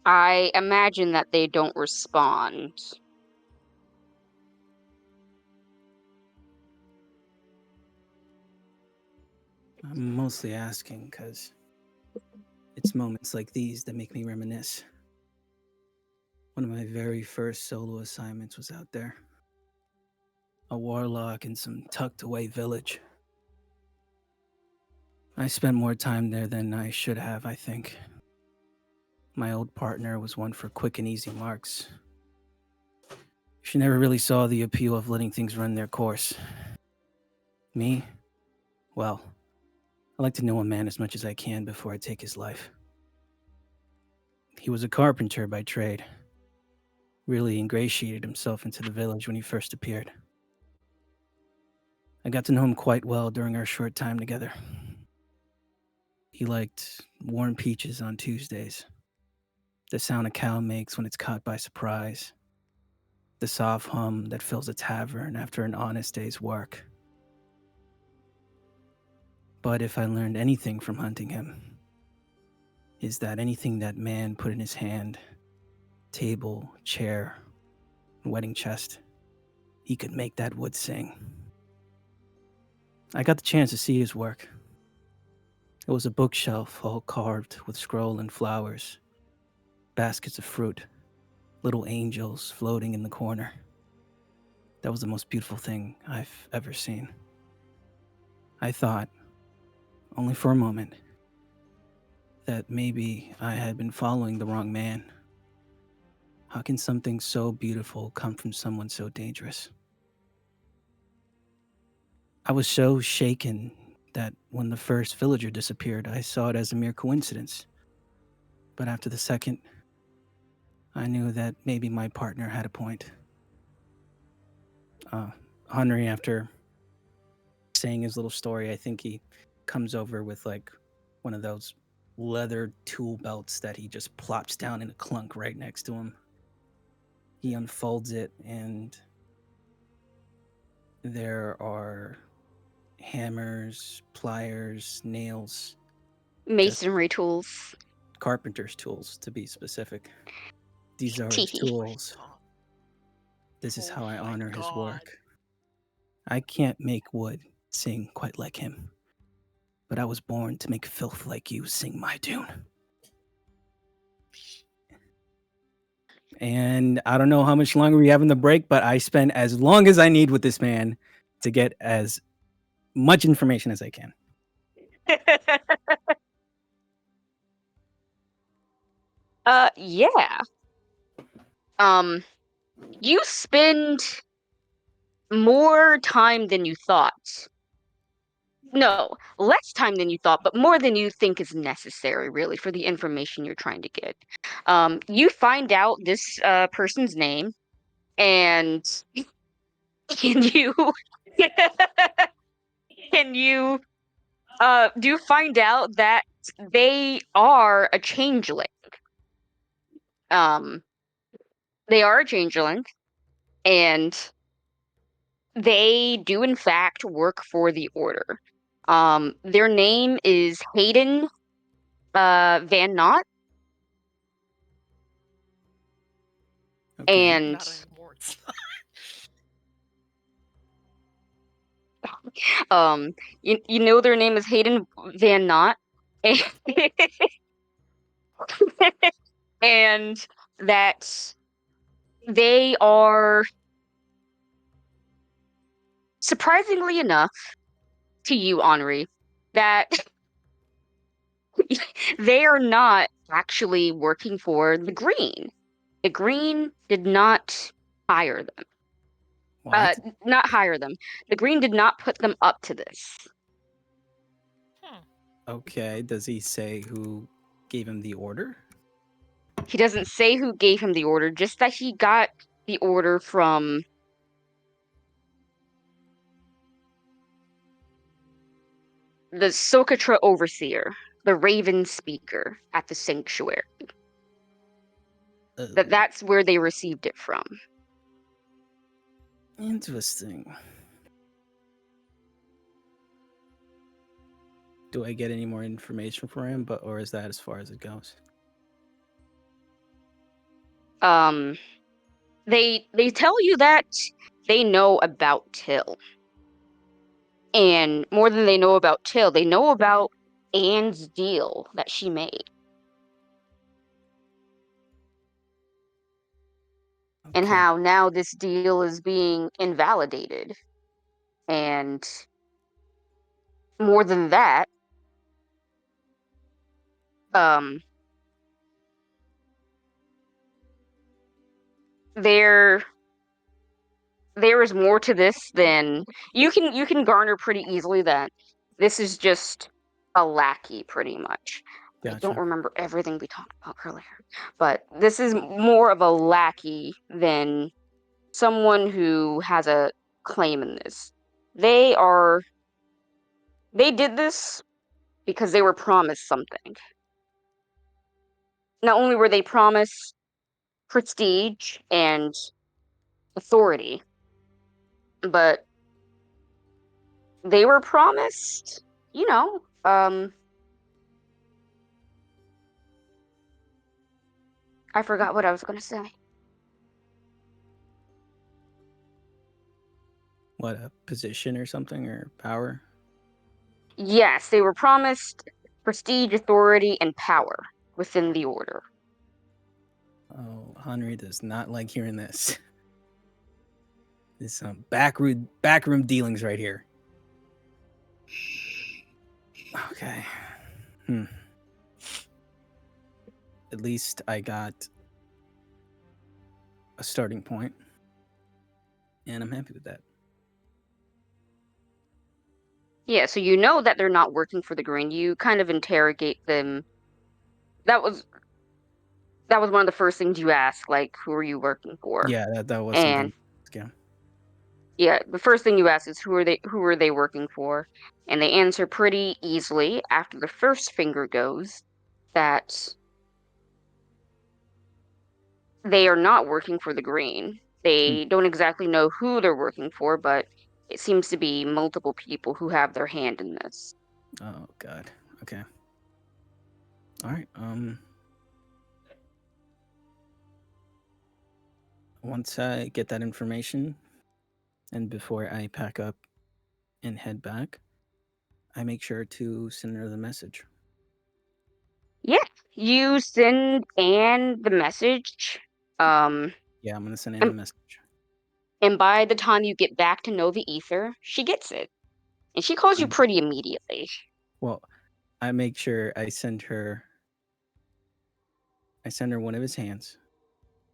I imagine that they don't respond. I'm mostly asking because it's moments like these that make me reminisce. One of my very first solo assignments was out there. A warlock in some tucked away village. I spent more time there than I should have, I think. My old partner was one for quick and easy marks. She never really saw the appeal of letting things run their course. Me? Well, I like to know a man as much as I can before I take his life. He was a carpenter by trade. Really ingratiated himself into the village when he first appeared. I got to know him quite well during our short time together. He liked warm peaches on Tuesdays, the sound a cow makes when it's caught by surprise, the soft hum that fills a tavern after an honest day's work. But if I learned anything from hunting him, is that anything that man put in his hand, table, chair, wedding chest, he could make that wood sing. I got the chance to see his work. It was a bookshelf all carved with scroll and flowers, baskets of fruit, little angels floating in the corner. That was the most beautiful thing I've ever seen. I thought, only for a moment, that maybe I had been following the wrong man. How can something so beautiful come from someone so dangerous? I was so shaken that when the first villager disappeared, I saw it as a mere coincidence. But after the second, I knew that maybe my partner had a point. Henry, after saying his little story, I think he comes over with like one of those leather tool belts that he just plops down in a clunk right next to him. He unfolds it, and there are hammers, pliers, nails, Masonry tools. carpenter's tools to be specific. These are his Teehee. tools. This is Oh how I my honor his God. work. I can't make wood sing quite like him, but I was born to make filth like you sing my tune. And I don't know how much longer we have in the break, but I spend as long as I need with this man to get as much information as I can. Yeah. You spend more time than you thought. No, less time than you thought, but more than you think is necessary, really, for the information you're trying to get. You find out this person's name, and can you can you do find out that they are a changeling? Um, they are a changeling, and they do in fact work for the Order. Their name is Hayden Van Knott, Okay. and Not anymore. It's you know their name is Hayden Van Knott, and, and that they are, surprisingly enough to you, Henri, that they are not actually working for the Green. The Green did not hire them. What? Not hire them. The Green did not put them up to this. Okay. Does he say who gave him the order? He doesn't say who gave him the order, just that he got the order from. the Socotra overseer, the Raven speaker at the sanctuary. That's where they received it from. Interesting. Do I get any more information for him, or is that as far as it goes? They tell you that they know about Till. And more than they know about Till, they know about Anne's deal that she made. Okay. And how now this deal is being invalidated. And more than that, there is more to this than you can garner pretty easily that this is just a lackey, pretty much. Gotcha. I don't remember everything we talked about earlier, but this is more of a lackey than someone who has a claim in this. They did this because they were promised something. Not only were they promised prestige and authority, but they were promised, I forgot what I was going to say. What, a position or something, or power? Yes, they were promised prestige, authority, and power within the order. Oh, Henry does not like hearing this. There's some backroom dealings right here. Okay. At least I got a starting point, and I'm happy with that. Yeah, so you know that they're not working for the Green. You kind of interrogate them. That was one of the first things you asked, like, who are you working for? Yeah, that was and something. Yeah, the first thing you ask is who are they working for? And they answer pretty easily after the first finger goes that they are not working for the Green. They don't exactly know who they're working for, but it seems to be multiple people who have their hand in this. Oh God. Okay. All right. Once I get that information, and before I pack up and head back, I make sure to send her the message. Yeah, you send Anne the message. Yeah, I'm gonna send Anne the message. And by the time you get back to know the ether, she gets it, and she calls you pretty immediately. Well, I make sure I send her one of his hands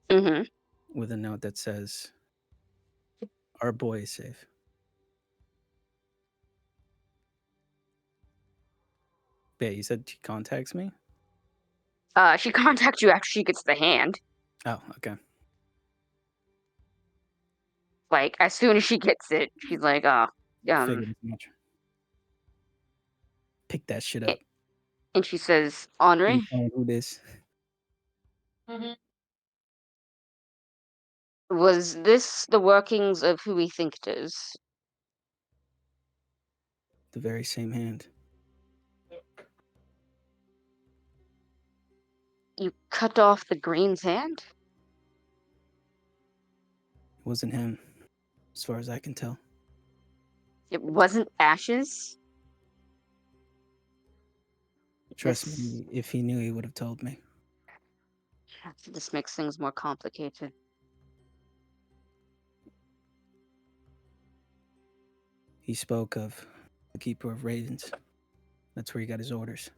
with a note that says, "Our boy is safe." Babe, you said she contacts me? She contacts you after she gets the hand. Oh, okay. Like, as soon as she gets it, she's like, Figured as much. Pick that shit up. And she says, Henri? Who this? Was this the workings of who we think it is? The very same hand. You cut off the Green's hand? It wasn't him, as far as I can tell. It wasn't Ashes? Trust me, if he knew, he would have told me. This makes things more complicated. He spoke of the Keeper of Ravens. That's where he got his orders.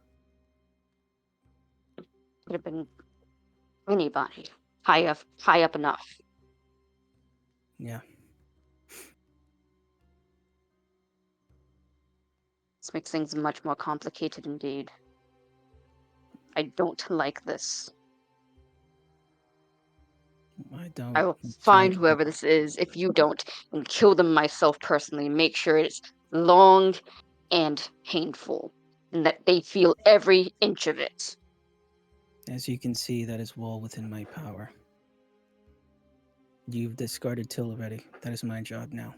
Could have been anybody. High up enough. Yeah. This makes things much more complicated indeed. I don't like this. I will find whoever this is if you don't, and kill them myself personally. Make sure it's long and painful, and that they feel every inch of it. As you can see, that is well within my power. You've discarded Till already. That is my job now.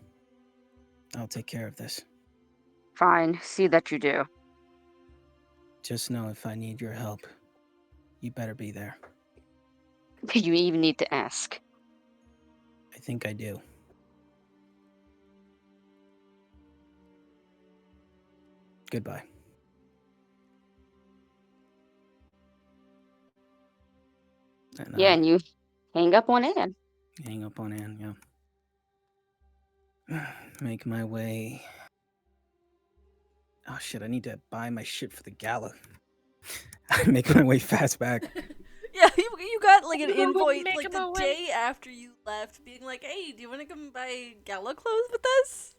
I'll take care of this. Fine, see that you do. Just know if I need your help, you better be there. You even need to ask. I think I do. Goodbye. And you hang up on Anne. Hang up on Anne, yeah. Make my way. Oh shit, I need to buy my shit for the gala. Make my way fast back. Yeah, you got like an invoice Make like him the away. day after you left, being like, "Hey, do you want to come buy gala clothes with us?"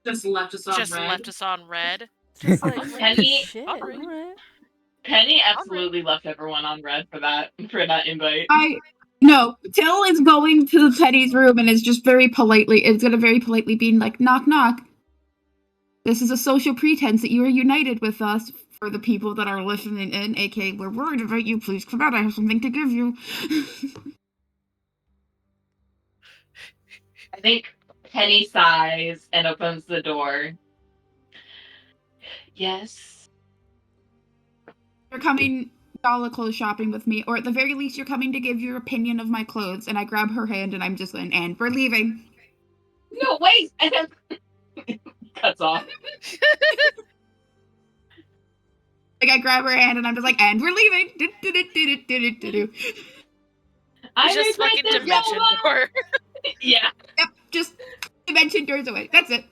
Just left us on Just red. left us on red. Just like Penny- shit. Alright. Alright. Penny absolutely left everyone on red for that invite. No, Till is going to Penny's room and is just very politely, it's gonna very politely be like, knock knock. This is a social pretense that you are united with us. For the people that are listening in, aka we're worried about you, please come out, I have something to give you. I think Penny sighs and opens the door. Yes. You're coming gala clothes shopping with me, or at the very least you're coming to give your opinion of my clothes, and I grab her hand and I'm just like, and we're leaving. No, wait! And then cuts off. Like I grab her hand and I'm just like, and we're leaving. I Just fucking dimension door. Yeah. Yep, just dimension doors away. That's it.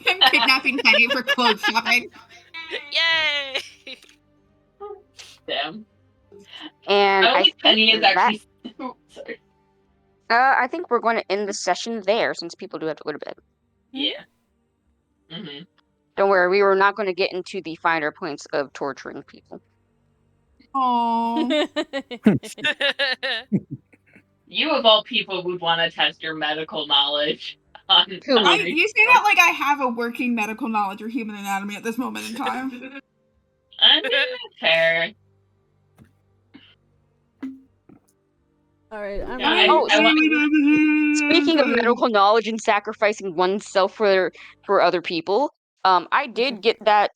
I'm kidnapping Penny for clothes shopping. Yay! Damn. And I don't I think Penny is actually. Sorry. I think we're going to end the session there since people do have to go to bed. Yeah. Mm-hmm. Don't worry, we were not going to get into the finer points of torturing people. Aww. You of all people would want to test your medical knowledge on. Who You say that like I have a working medical knowledge or human anatomy at this moment in time. I mean, fair. Alright, I'm Yeah, Speaking of medical knowledge and sacrificing oneself for other people, I did get that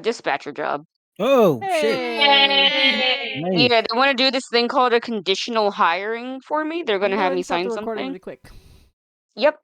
dispatcher job. Oh shit! Hey. Nice. Yeah, they want to do this thing called a conditional hiring for me. They're going to have me stop sign the recording something. really quick. Yep.